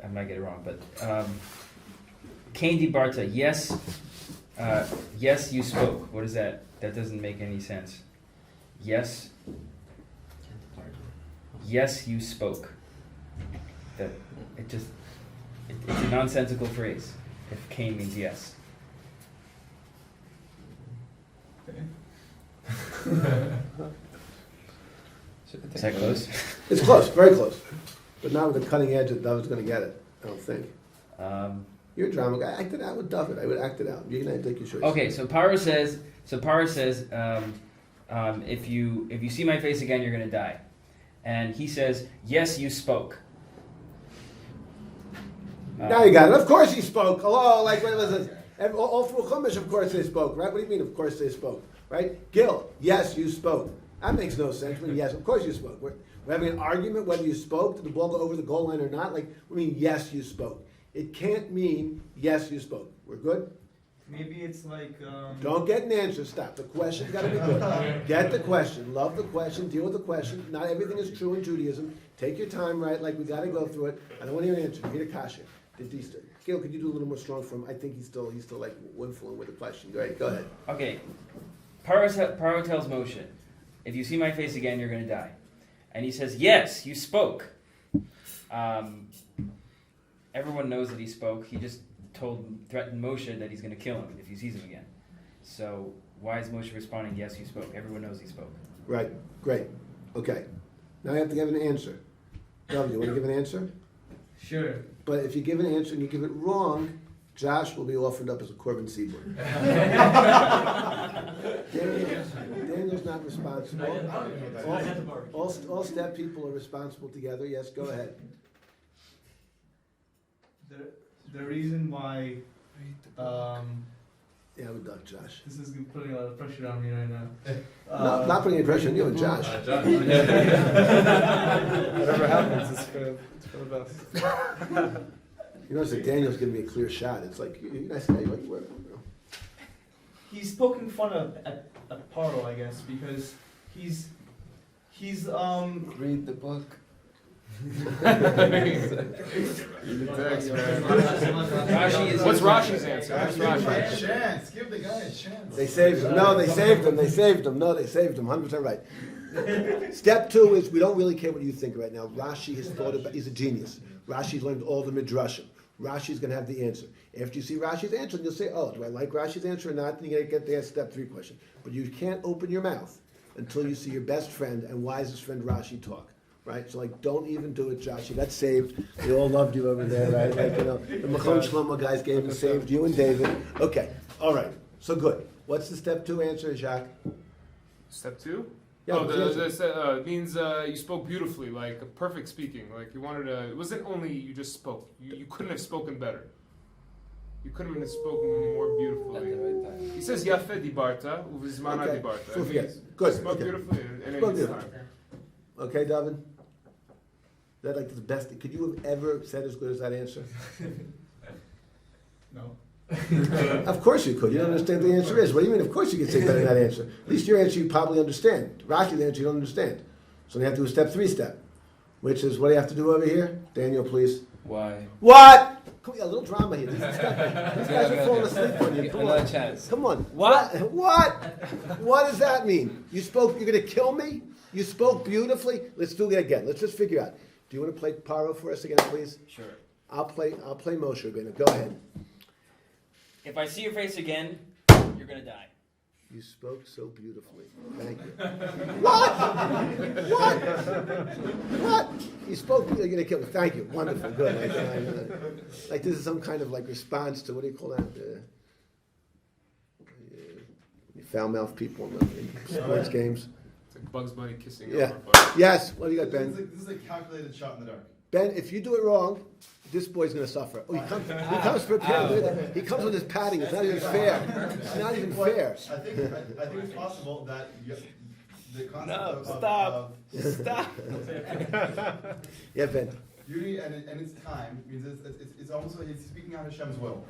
[SPEAKER 4] I might get it wrong, but Candy Barta, yes, yes, you spoke. What is that? That doesn't make any sense. Yes, yes, you spoke. That it's a nonsensical phrase. If Cain means yes. Is that close?
[SPEAKER 1] It's close, very close. But not with the cutting edge that David's gonna get it, I don't think. You're a drama guy. Act it out with David. I would act it out. You're gonna take your choice.
[SPEAKER 4] Okay, so Paro says. If you see my face again, you're gonna die, and he says, yes, you spoke.
[SPEAKER 1] Now you got it. Of course he spoke. Hello, like what was this? All through Chumash, of course they spoke, right? What do you mean? Of course they spoke, right? Gil, yes, you spoke. That makes no sense. I mean, yes, of course you spoke. We're having an argument whether you spoke. Did the ball go over the goal line or not? Like, I mean, yes, you spoke. It can't mean yes, you spoke. We're good.
[SPEAKER 5] Maybe it's like,
[SPEAKER 1] Don't get an answer. Stop. The question's got to be good. Get the question. Love the question. Deal with the question. Not everything is true in Judaism. Take your time, right? Like we got to go through it. I don't want to hear an answer. Hear the kasha. Gail, could you do a little more strong for him? I think he's still like wimpling with the question. Go ahead.
[SPEAKER 4] Okay, Paro tells Moshe, if you see my face again, you're going to die. And he says, yes, you spoke. Everyone knows that he spoke. He just threatened Moshe that he's going to kill him if he sees him again. So why is Moshe responding, yes, you spoke? Everyone knows he spoke.
[SPEAKER 1] Right. Great. Okay. Now you have to give an answer. W, you want to give an answer?
[SPEAKER 5] sure.
[SPEAKER 1] But if you give an answer and you give it wrong, Josh will be offered up as a Corbin Seaborn. Daniel's not responsible. All step people are responsible together. Yes, go ahead.
[SPEAKER 5] The reason why,
[SPEAKER 1] Yeah, we're done, Josh.
[SPEAKER 5] this is putting a lot of pressure on me right now.
[SPEAKER 1] No, not putting any pressure on you and Josh.
[SPEAKER 5] Whatever happens, it's for the best.
[SPEAKER 1] You notice that Daniel's giving me a clear shot. It's like, you're a nice guy. You work.
[SPEAKER 5] He's poking fun at Paro, I guess, because he's
[SPEAKER 10] Read the book.
[SPEAKER 2] What's Rashi's answer? What's Rashi's?
[SPEAKER 9] Chance, give the guy a chance.
[SPEAKER 1] They saved him. No, they saved him. They saved him. No, they saved him. 100% right. Step 2 is we don't really care what you think right now. Rashi has thought about. He's a genius. Rashi's learned all the midrashim. Rashi's going to have the answer. After you see Rashi's answer, you'll say, "Oh, do I like Rashi's answer or not?" Then you get the step 3 question. But you can't open your mouth until you see your best friend and wisest friend Rashi talk. Right? So like, don't even do it, Josh. You got saved. They all loved you over there, right? Like, you know, the Machon Shlomo guys gave and saved you and David. Okay. All right. So good. What's the step 2 answer, Jacques?
[SPEAKER 2] Step 2?
[SPEAKER 1] Yeah,
[SPEAKER 2] Oh,
[SPEAKER 1] what's the answer?
[SPEAKER 2] it means you spoke beautifully, like perfect speaking. Like you wanted to. It wasn't only you just spoke. You couldn't have spoken better. You couldn't have spoken more beautifully. He says Yafe dibarta, uvizmana
[SPEAKER 1] Okay.
[SPEAKER 2] dibarta.
[SPEAKER 1] So
[SPEAKER 2] It
[SPEAKER 1] forget
[SPEAKER 2] means
[SPEAKER 1] it. Good.
[SPEAKER 2] Spoke
[SPEAKER 1] Okay.
[SPEAKER 2] beautifully and
[SPEAKER 1] Spoke
[SPEAKER 2] any
[SPEAKER 1] beautifully.
[SPEAKER 2] time.
[SPEAKER 1] Okay, David? Is that like the best? Could you have ever said as good as that answer?
[SPEAKER 9] No.
[SPEAKER 1] Of course you could. You don't understand what the answer is. What do you mean? Of course you could say better than that answer. At least your answer you probably understand. Rashi's answer you don't understand. So you have to do a step 3 step, which is what do you have to do over here? Daniel, please.
[SPEAKER 4] Why?
[SPEAKER 1] What? Come on, a little drama here. These guys are falling asleep on you. Come
[SPEAKER 4] Another
[SPEAKER 1] on.
[SPEAKER 4] chance.
[SPEAKER 1] Come on.
[SPEAKER 4] What?
[SPEAKER 1] What? What does that mean? You spoke, you're going to kill me? You spoke beautifully? Let's do it again. Let's just figure out. Do you want to play Paro for us again, please?
[SPEAKER 4] Sure.
[SPEAKER 1] I'll play Moshe Rabbeinu. Go ahead.
[SPEAKER 4] If I see your face again, you're gonna die.
[SPEAKER 1] You spoke so beautifully. Thank you. What? What? What? You spoke. You're going to kill me. Thank you. Wonderful. Good. Like this is some kind of like response to what do you call that? Foul mouth people in sports games.
[SPEAKER 2] It's like Bugs Bunny kissing
[SPEAKER 1] Yeah.
[SPEAKER 2] Elmer Fudd.
[SPEAKER 1] Yes. What do you got, Ben?
[SPEAKER 9] This is a calculated shot in the dark.
[SPEAKER 1] Ben, if you do it wrong, this boy's going to suffer. Oh, he comes prepared. Look at that. He comes with his padding. It's not even fair. It's not even fair.
[SPEAKER 9] I think it's possible that the concept
[SPEAKER 4] No,
[SPEAKER 9] of
[SPEAKER 4] Stop.
[SPEAKER 1] Yeah, Ben.
[SPEAKER 9] beauty and its time means it's almost like he's speaking out Hashem's will.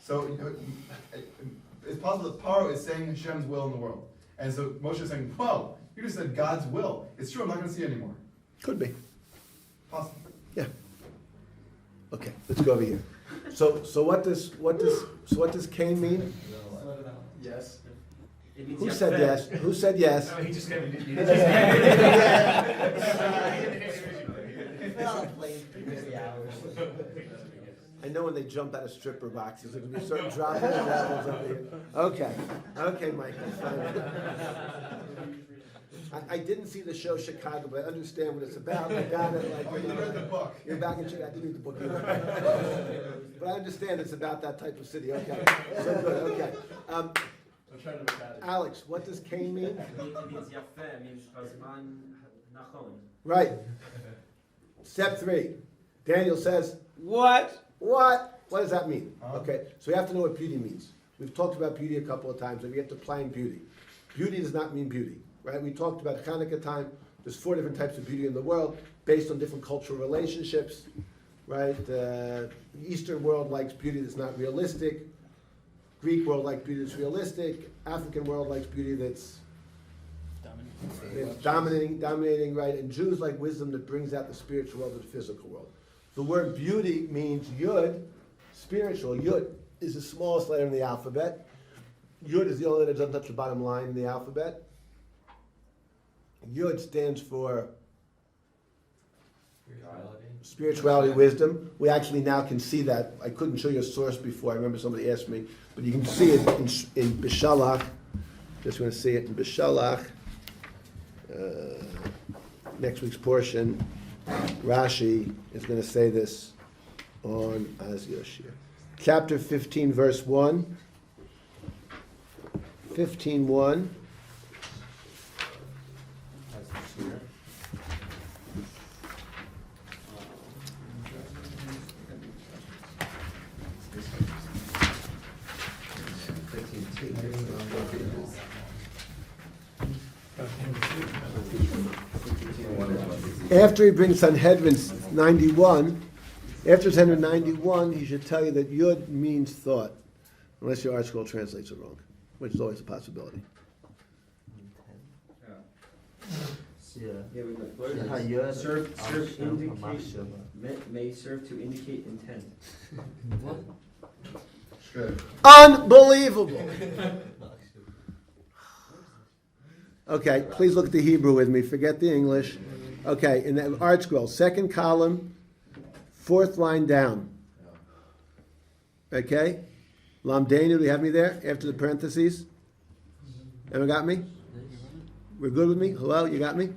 [SPEAKER 9] So it's possible that Paro is saying Hashem's will in the world. And so Moshe is saying, well, you just said God's will. It's true, I'm not going to see it anymore.
[SPEAKER 1] Could be.
[SPEAKER 9] Possible.
[SPEAKER 1] Yeah. Okay, let's go over here. So what does Cain mean?
[SPEAKER 9] Yes.
[SPEAKER 1] Who said yes? Who said yes?
[SPEAKER 5] he just gave me.
[SPEAKER 1] I know when they jump out of stripper boxes, there's gonna be certain dropping levels over here. Okay, Michael. Fine. I didn't see the show Chicago, but I understand what it's about. I got it. Like,
[SPEAKER 9] Oh, you read the book.
[SPEAKER 1] You're back in Chicago. I didn't read the book either. But I understand it's about that type of city. Okay. So good. Okay. Alex, what does Cain mean?
[SPEAKER 6] It means Yafeh, means Hazman Nachon.
[SPEAKER 1] Right. Step 3. Daniel says,
[SPEAKER 4] What?
[SPEAKER 1] what? What does that mean? Okay, so we have to know what beauty means. We've talked about beauty a couple of times, and we get to applying beauty. Beauty does not mean beauty, right? We talked about Hanukkah time. There's 4 different types of beauty in the world, based on different cultural relationships, right? The Eastern world likes beauty that's not realistic. Greek world likes beauty that's realistic. African world likes beauty that's dominating, right? And Jews like wisdom that brings out the spiritual world to the physical world. The word beauty means yud, spiritual. Yud is the smallest letter in the alphabet. Yud is the only letter that doesn't touch the bottom line in the alphabet. Yud stands for spirituality, wisdom. We actually now can see that. I couldn't show you a source before. I remember somebody asked me, but you can see it in Bishalach. Just want to see it in Bishalach. Next week's portion, Rashi is going to say this on Az Yoshir. Chapter 15, verse 1. 15:1. After he brings Sanhedrin 91, after Sanhedrin 91, he should tell you that Yud means thought, unless your art scroll translates it wrong, which is always a possibility.
[SPEAKER 6] May serve to indicate intent.
[SPEAKER 1] Unbelievable! Okay, please look at the Hebrew with me. Forget the English. Okay, in the art scroll, second column, 4th line down. Okay? Lamdenu, do you have me there after the parentheses? Everyone got me? We're good with me? Hello, you got me?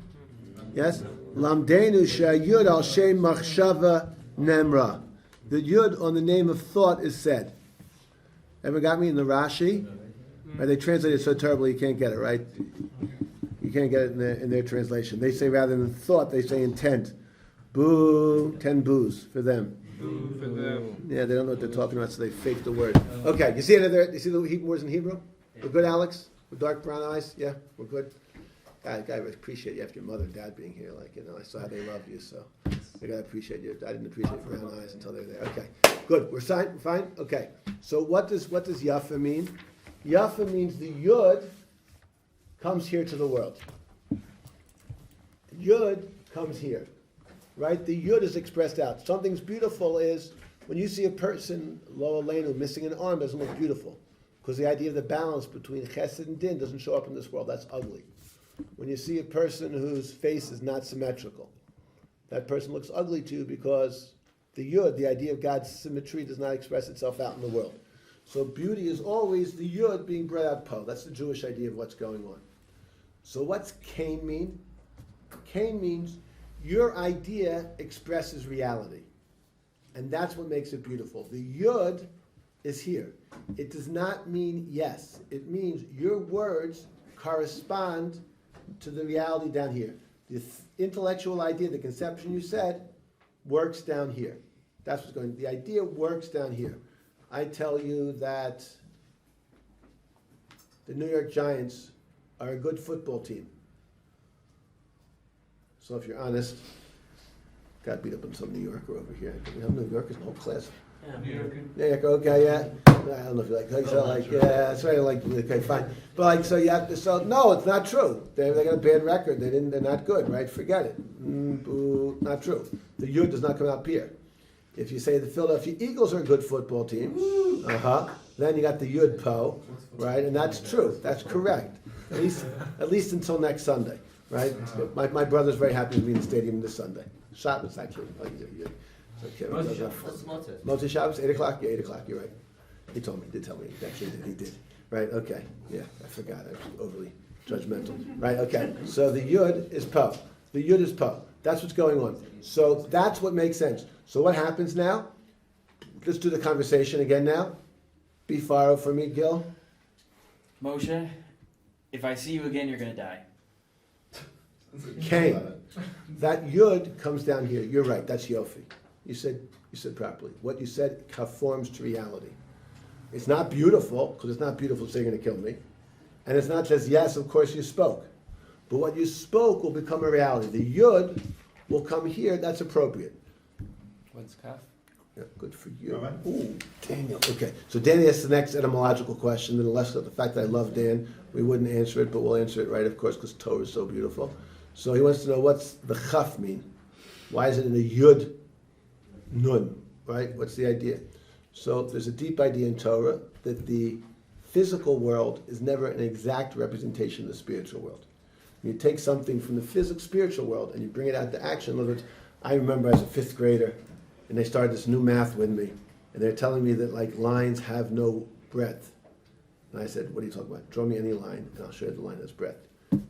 [SPEAKER 1] Yes? Lamdenu shayud al shem machshava nemra. The yud on the name of thought is said. Everyone got me in the Rashi? Right, they translate it so terribly you can't get it, right? You can't get it in their translation. They say rather than thought, they say intent. Boo, 10 boos for them.
[SPEAKER 2] Boo for them.
[SPEAKER 1] Yeah, they don't know what they're talking about, so they fake the word. Okay, you see another? You see the Hebrew words in Hebrew? We're good, Alex. With dark brown eyes. Yeah, we're good. I appreciate you after your mother and dad being here. Like, you know, I saw how they love you, so I gotta appreciate you. I didn't appreciate brown eyes until they were there. Okay, good. We're fine. Fine. Okay. So what does Yafa mean? Yafa means the Yud comes here to the world. The Yud comes here, right? The Yud is expressed out. Something's beautiful is when you see a person, Lo Aleinu, missing an arm, doesn't look beautiful. Because the idea of the balance between chesed and din doesn't show up in this world. That's ugly. When you see a person whose face is not symmetrical, that person looks ugly to you because the yud, the idea of God's symmetry, does not express itself out in the world. So beauty is always the yud being brought out po. That's the Jewish idea of what's going on. So what's kain mean? Kain means your idea expresses reality. And that's what makes it beautiful. The yud is here. It does not mean yes. It means your words correspond to the reality down here. The intellectual idea, the conception you said, works down here. That's what's going on. The idea works down here. I tell you that the New York Giants are a good football team. So if you're honest, got beat up on some New Yorker over here. We have New Yorkers in the whole class. Yeah, okay, yeah. I don't know if you like, yeah, that's right, okay, fine. But like, so you have to, so no, it's not true. They got a bad record. They're not good, right? Forget it. Boo, not true. The yud does not come out here. If you say the Philadelphia Eagles are a good football team, then you got the yud po, right? And that's true. That's correct. At least until next Sunday, right? My brother's very happy to be in the stadium this Sunday. Shabbos, actually. Okay, Motzi Shabbos, 8 o'clock? Yeah, 8 o'clock, you're right. He told me, he did tell me, actually he did. Right, okay, yeah, I forgot, I was overly judgmental. Right, okay, so the Yud is Po. The Yud is Po. That's what's going on. So that's what makes sense. So what happens now? Let's do the conversation again now. Be faro for me, Gil.
[SPEAKER 4] Moshe, if I see you again, you're going to die.
[SPEAKER 1] Cain. That Yud comes down here. You're right, that's Yofi. You said properly. What you said conforms to reality. It's not beautiful, because it's not beautiful to say you're going to kill me. And it's not just, yes, of course you spoke. But what you spoke will become a reality. The yud will come here, that's appropriate.
[SPEAKER 2] When's kaf?
[SPEAKER 1] Yeah, good for you. Ooh, Daniel. Okay, so Danny asks the next etymological question, and less of the fact that I love Dan, we wouldn't answer it, but we'll answer it right, of course, because Torah is so beautiful. So he wants to know, what's the chaf mean? Why is it in the yud? Nun, right? What's the idea? So there's a deep idea in Torah that the physical world is never an exact representation of the spiritual world. You take something from the spiritual world and you bring it out to action. In other words, I remember as a 5th grader, and they started this new math with me, and they're telling me that like lines have no breadth. And I said, what are you talking about? Draw me any line, and I'll show you the line that's breadth.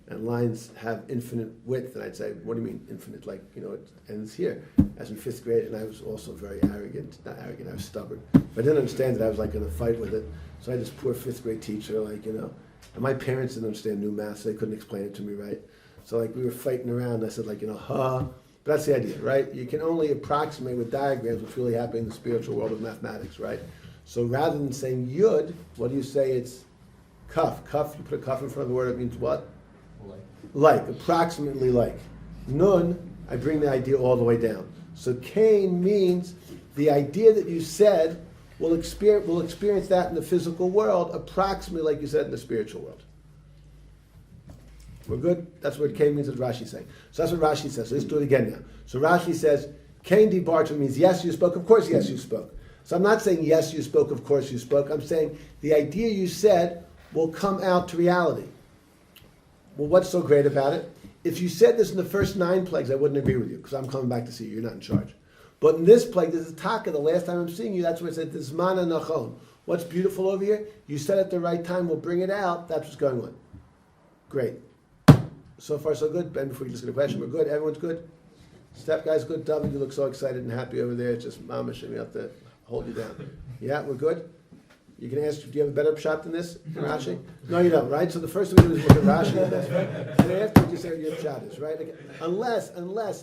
[SPEAKER 1] And lines have infinite width, and I'd say, what do you mean infinite? Like, you know, it ends here. As in 5th grade, and I was also very arrogant. Not arrogant, I was stubborn. If I didn't understand it, I was like in a fight with it. So I had this poor 5th grade teacher, like, you know, and my parents didn't understand new math, so they couldn't explain it to me, right? So like we were fighting around, I said like, you know, but that's the idea, right? You can only approximate with diagrams what's really happening in the spiritual world of mathematics, right? So rather than saying yud, what do you say? It's kaf. Kaf, you put a kaf in front of the word, it means what? Like, approximately like. Nun, I bring the idea all the way down. So Cain means the idea that you said will experience that in the physical world approximately like you said in the spiritual world. We're good? That's what Cain means, as Rashi saying. So that's what Rashi says. So let's do it again now. So Rashi says, Cain dibarta means yes, you spoke. Of course, yes, you spoke. So I'm not saying yes, you spoke, of course, you spoke. I'm saying the idea you said will come out to reality. Well, what's so great about it? If you said this in the first 9 plagues, I wouldn't agree with you, because I'm coming back to see you. You're not in charge. But in this plague, this is taka. The last time I'm seeing you, that's what it said, this mana nachon. What's beautiful over here? You said at the right time, we'll bring it out. That's what's going on. Great. So far, so good. Ben, before you just get a question, we're good. Everyone's good? Step guy's good. David, you look so excited and happy over there. It's just mama should be out to hold you down. Yeah, we're good? You can ask, do you have a better shot than this, Rashi? No, you don't, right? So the first thing we do is look at Rashi. And then after you say what your shot is, right? Like, unless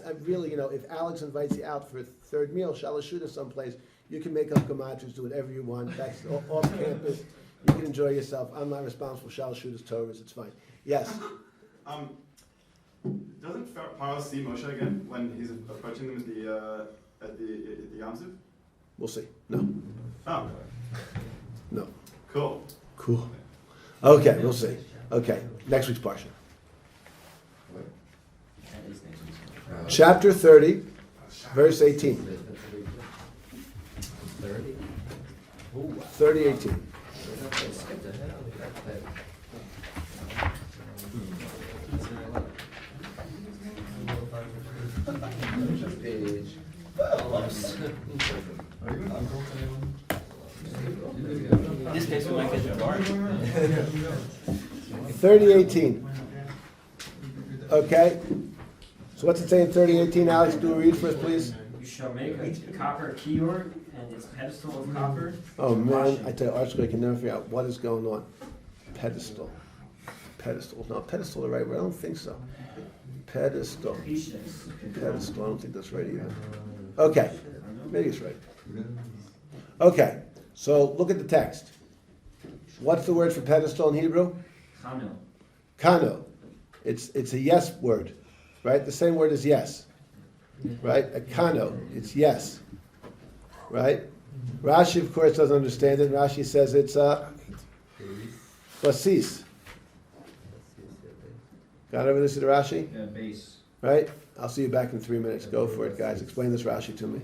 [SPEAKER 1] I really, you know, if Alex invites you out for a third meal, shalashuda someplace, You can make up gematras, do whatever you want. That's off campus. You can enjoy yourself. I'm not responsible for Shal Shooters Torahs. It's fine. Yes.
[SPEAKER 9] Doesn't Paro see Moshe again when he's approaching them at the Yam Suf?
[SPEAKER 1] We'll see. No.
[SPEAKER 9] Oh,
[SPEAKER 1] No.
[SPEAKER 9] cool.
[SPEAKER 1] Cool. Okay, we'll see. Okay, next week's parsha. Chapter 30, verse 18.
[SPEAKER 7] 30?
[SPEAKER 1] 30, 18.
[SPEAKER 7] Skipped ahead.
[SPEAKER 10] Page.
[SPEAKER 4] In this case, we might get the bar.
[SPEAKER 1] 30:18. Okay. So what's it say in 30:18? Alex, do a read for us, please.
[SPEAKER 6] You shall make a copper keyboard and its pedestal of copper.
[SPEAKER 1] Oh man, I tell you, art school, I can never figure out what is going on. Pedestal. Pedestal. No, pedestal the right word? I don't think so. Pedestal. Pedestal. I don't think that's right either. Okay. Maybe it's right. Okay. So look at the text. What's the word for pedestal in Hebrew?
[SPEAKER 6] Kano.
[SPEAKER 1] Kano. It's a yes word, right? The same word as yes, right? A kano. It's yes, right? Rashi, of course, doesn't understand it. Rashi says it's a basis. Got over this to Rashi?
[SPEAKER 6] Yeah, base.
[SPEAKER 1] Right? I'll see you back in 3 minutes. Go for it, guys. Explain this Rashi to me.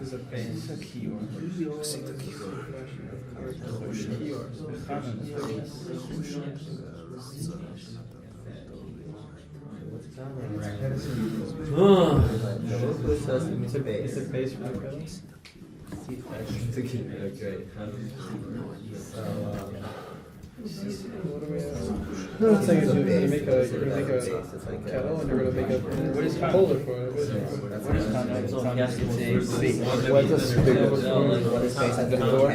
[SPEAKER 5] It's a base. It's a keyword.
[SPEAKER 7] It's a base.
[SPEAKER 5] It's a base for the pedal.
[SPEAKER 7] It's a keyword. Okay.
[SPEAKER 5] No, I'm saying is you're gonna make a kettle and you're gonna make a holder for it.
[SPEAKER 4] So he has to say C.
[SPEAKER 1] What does
[SPEAKER 7] What is based on the door?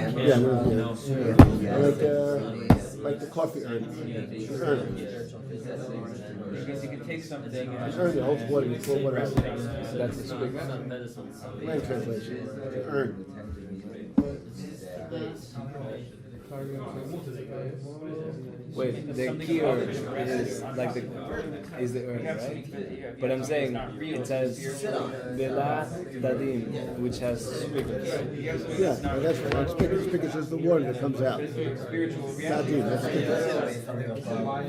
[SPEAKER 1] like the coffee urn.
[SPEAKER 4] Because you can take something and
[SPEAKER 1] Urn that holds water before water has to
[SPEAKER 4] so that's the
[SPEAKER 1] Plain translation. Urn.
[SPEAKER 10] Wait, the keyword is like the urn, right? But I'm saying it says Vela Dadim, which has speakers.
[SPEAKER 1] Yeah, that's right. Speakers is the water that comes out. Dadim, that's speakers.
[SPEAKER 7] Something above.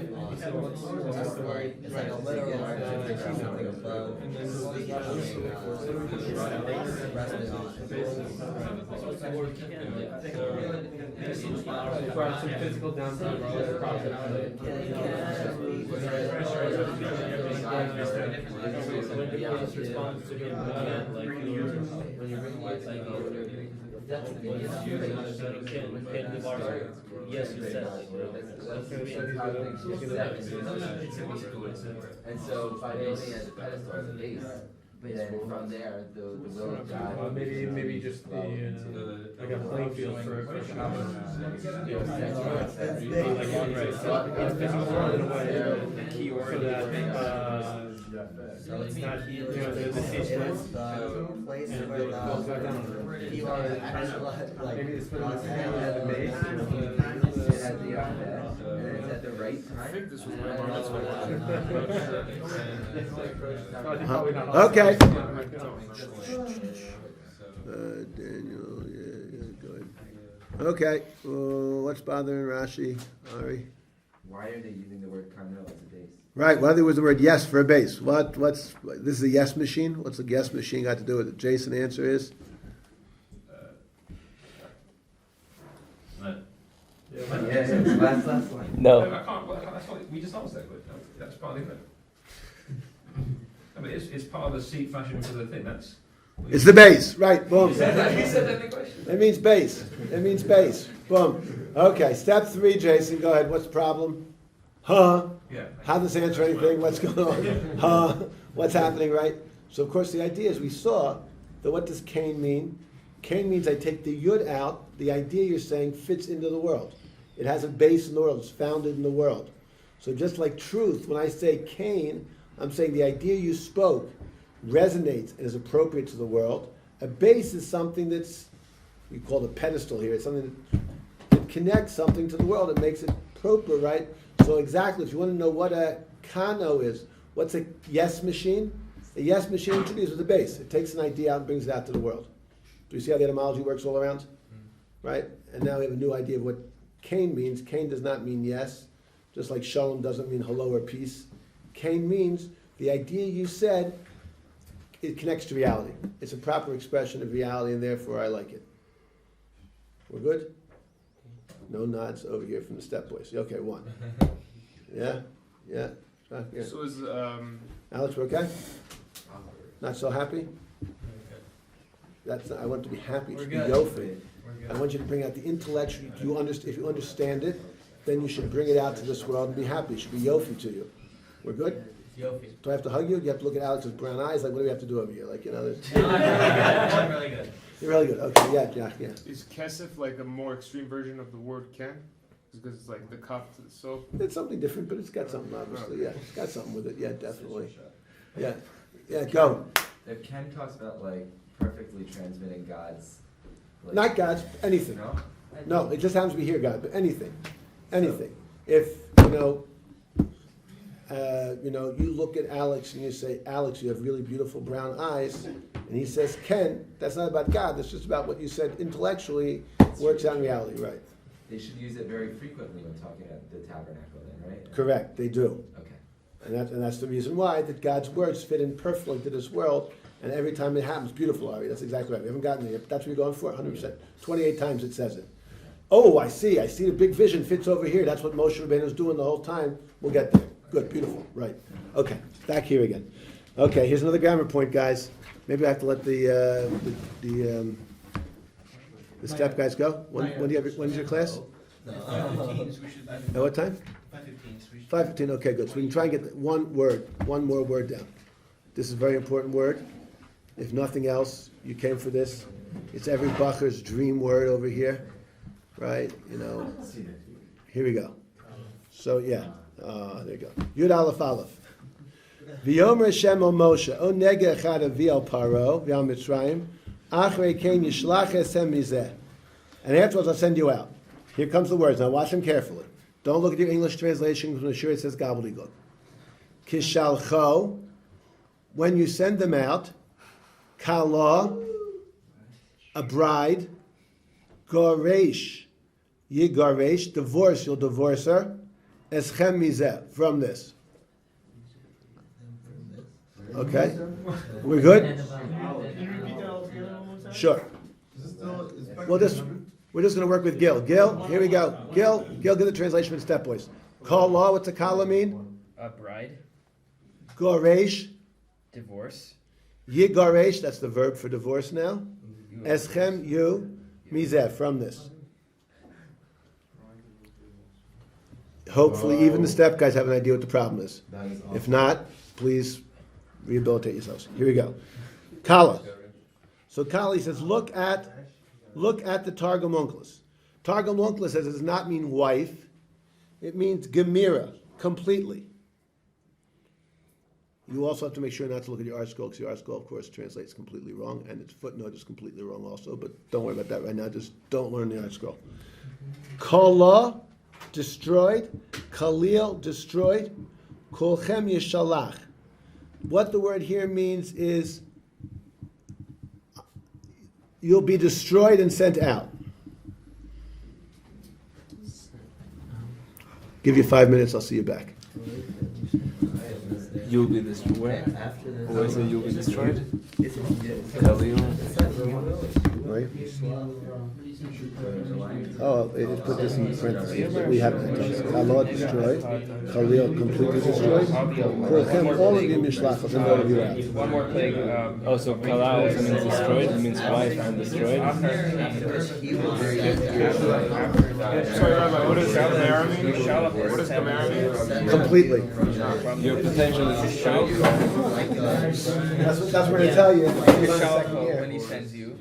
[SPEAKER 7] It's like a literal something above. Resting on.
[SPEAKER 5] For some physical downside,
[SPEAKER 4] yes, you said.
[SPEAKER 10] And so by building as a pedestal as a base, then from there the will of God.
[SPEAKER 5] maybe just the like a playing field for shopping. It's physical in a way, so that so it's not the
[SPEAKER 7] It's the place where the you are actually like
[SPEAKER 5] maybe it's put at the base.
[SPEAKER 10] It had the and it's at the right time.
[SPEAKER 2] I think this was my bar mitzvah.
[SPEAKER 1] Okay. Daniel, yeah, go ahead. Okay, what's bothering Rashi, Ari?
[SPEAKER 10] Why are they using the word Kano as a base?
[SPEAKER 1] Right, well, there was the word yes for a base. What's this is a yes machine? What's a yes machine got to do with it? Jason, answer is?
[SPEAKER 10] Last line.
[SPEAKER 4] No.
[SPEAKER 6] I can't, that's what, we just answered that question. That's part of it. I mean, it's part of the seat fashion because of the thing, that's.
[SPEAKER 1] It's the base, right, boom.
[SPEAKER 6] He said that in the question.
[SPEAKER 1] It means base. It means base. Boom. Okay, step 3, Jason, go ahead. What's the problem? Huh?
[SPEAKER 6] Yeah.
[SPEAKER 1] How does this answer anything? What's going on? Huh? What's happening, right? So, of course, the idea is we saw that what does Cain mean? Cain means I take the yud out. The idea you're saying fits into the world. It has a base in the world. It's founded in the world. So just like truth, when I say Cain, I'm saying the idea you spoke resonates and is appropriate to the world. A base is something that's, we call it a pedestal here, it's something that connects something to the world, it makes it proper, right? So exactly, if you want to know what a kano is, what's a yes machine? A yes machine introduces with a base. It takes an idea out and brings it out to the world. Do you see how the etymology works all around? Right? And now we have a new idea of what Cain means. Cain does not mean yes, just like shalom doesn't mean hello or peace. Cain means the idea you said, it connects to reality. It's a proper expression of reality, and therefore I like it. We're good? No nods over here from the step boys. Okay, one. Yeah? Yeah? Yeah.
[SPEAKER 2] So is
[SPEAKER 1] Alex, we're okay? Not so happy? I want to be happy, to be yofi. I want you to bring out the intellectual. If you understand it, then you should bring it out to this world and be happy. It should be yofi to you. We're good?
[SPEAKER 3] Yofi.
[SPEAKER 1] Do I have to hug you? Do you have to look at Alex's brown eyes? Like, what do we have to do over here? Like, there's...
[SPEAKER 3] I'm really good.
[SPEAKER 1] You're really good. Okay, yeah.
[SPEAKER 2] Is kesef like a more extreme version of the word ken? Because it's like the kaf to the sof.
[SPEAKER 1] It's something different, but it's got something, obviously. Yeah, it's got something with it. Yeah, definitely. Yeah, go.
[SPEAKER 11] If Ken talks about like perfectly transmitting God's, like,
[SPEAKER 1] Not God's, anything.
[SPEAKER 11] no,
[SPEAKER 1] No, it just happens to be here, God, but anything. If, you look at Alex and you say, Alex, you have really beautiful brown eyes, and he says, Ken, that's not about God, that's just about what you said intellectually works out in reality, right?
[SPEAKER 11] they should use it very frequently when talking at the tabernacle, then, right?
[SPEAKER 1] Correct, they do.
[SPEAKER 11] Okay.
[SPEAKER 1] And that's the reason why that God's words fit in perfectly to this world, and every time it happens, beautiful, Ari, that's exactly right. We haven't gotten there yet, but that's what you're going for, 100%. 28 times it says it. Oh, I see the big vision fits over here. That's what Moshe Rabbeinu is doing the whole time. We'll get there. Good, beautiful, right. Okay, back here again. Okay, here's another grammar point, guys. Maybe I have to let the step guys go. When is your class?
[SPEAKER 8] 5:15, so we should.
[SPEAKER 1] At what time?
[SPEAKER 8] 5:15.
[SPEAKER 1] 5:15, okay, good. So we can try and get one more word down. This is a very important word. If nothing else, you came for this. It's every bacher's dream word over here, right? Here we go. So, yeah, there you go. Yud Aleph Aleph. V'yomer Hashem o Moshe, o nega echad avi al Paro, v'al Mitzrayim, achrei kein yishlach esem mizeh. And afterwards I'll send you out. Here comes the words. Now watch them carefully. Don't look at your English translation because I'm sure it says gobbledygook. Kishalcho, when you send them out, kala, a bride, goresh, yigaresh, divorce, you'll divorce her, eschem mizeh, from this. Okay? We're good? Sure. We're just going to work with Gil. Gil, here we go. Gil, get the translation with step boys. Kal law, what's a kala mean?
[SPEAKER 4] A bride.
[SPEAKER 1] Goresh.
[SPEAKER 4] Divorce.
[SPEAKER 1] Yigaresh, that's the verb for divorce now. Eschem, you. Mizeh, from this. Hopefully even the step guys have an idea what the problem is. If not, please rehabilitate yourselves. Here we go. Kala. So Kala, he says, look at the Targum Onkelos. Targum Onkelos says it does not mean wife. It means gemira, completely. You also have to make sure not to look at your art scroll, because your art scroll, of course, translates completely wrong, and its footnote is completely wrong also, but don't worry about that right now. Just don't learn the art scroll. Kala, destroyed. Khalil, destroyed. Kolchem yeshalach. What the word here means is you'll be destroyed and sent out. Give you 5 minutes, I'll see you back.
[SPEAKER 10] You'll be destroyed. Where is it? You'll be destroyed. Khalil.
[SPEAKER 1] Right? Oh, it put this in parentheses. We have it. Khalil destroyed. Khalil completely destroyed. Kolchem, all of you mishlachos, and all of you out.
[SPEAKER 2] One more thing.
[SPEAKER 10] Also, Kala also means destroyed. It means wife and destroyed.
[SPEAKER 2] Sorry, Rabbi, what does Gamera mean? What does Gamera mean?
[SPEAKER 1] Completely.
[SPEAKER 10] Your potential is destroyed.
[SPEAKER 1] That's what I tell you.
[SPEAKER 4] When he sends you.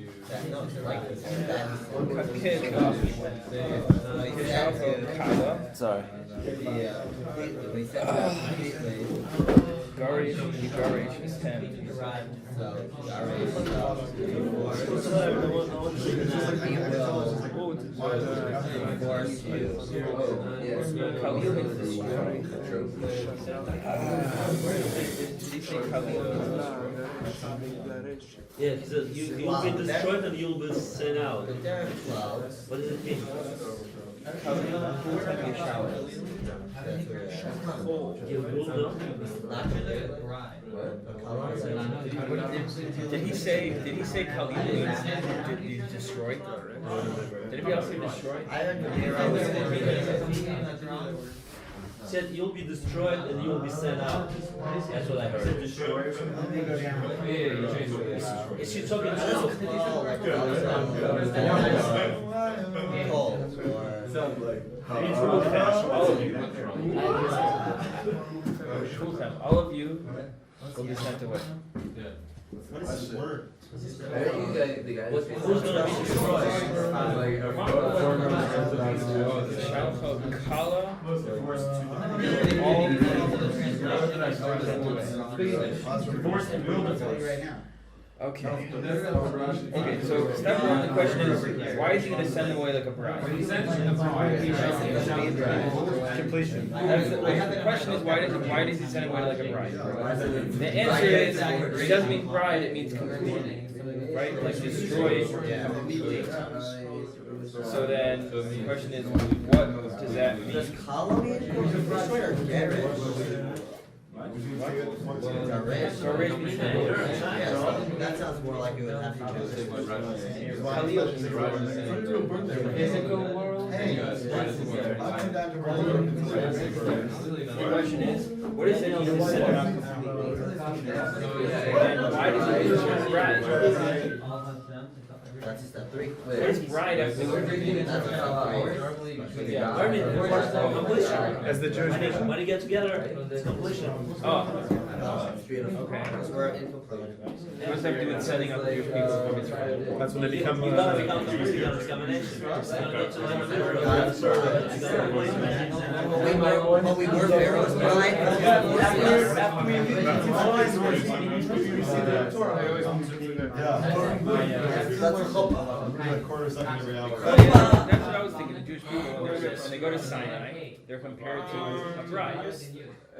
[SPEAKER 10] Sorry. Garish is 10.
[SPEAKER 7] So,
[SPEAKER 3] Yeah, he says you'll be destroyed and you'll be sent out.
[SPEAKER 7] but there are clouds.
[SPEAKER 3] What does it mean? You ruled them.
[SPEAKER 4] Did he say Khalil means you destroyed? Did anybody else say destroyed?
[SPEAKER 7] I heard
[SPEAKER 3] Said you'll be destroyed and you'll be sent out. That's what I heard. Said destroyed. Is she talking truth?
[SPEAKER 4] All of you will be sent away.
[SPEAKER 9] What is this word?
[SPEAKER 11] I think the guy
[SPEAKER 3] Who's gonna be destroyed?
[SPEAKER 4] Kala. Okay. Okay, so step one, the question is, why is he going to send them away like a bride?
[SPEAKER 5] Completion.
[SPEAKER 4] The question is, why does he send them away like a bride? The answer is, it doesn't mean bride, it means complete. Right? Like destroyed completely. So then, the question is, what does that mean?
[SPEAKER 7] Does colony destroyed or Garrett?
[SPEAKER 4] Garish means
[SPEAKER 7] That sounds more like it would have to do with
[SPEAKER 4] physical world. The question is, what does it mean to set it up completely? And why does it mean to bride?
[SPEAKER 7] That's step 3.
[SPEAKER 4] What does bride have to do?
[SPEAKER 7] That's step 4.
[SPEAKER 3] Completion.
[SPEAKER 5] As the Jewish mission.
[SPEAKER 3] When you get together, it's completion.
[SPEAKER 4] Oh,
[SPEAKER 7] Okay. We're in conclusion.
[SPEAKER 4] what does that have to do with setting up the Jewish people from Israel?
[SPEAKER 5] That's when they become.
[SPEAKER 3] You gotta become the examination. You gotta go to
[SPEAKER 7] But we were Pharaoh's bride. That's a hope.
[SPEAKER 9] Quarter second every hour.
[SPEAKER 4] That's what I was thinking. The Jewish people, when they go to Sinai, they're compared to a bride.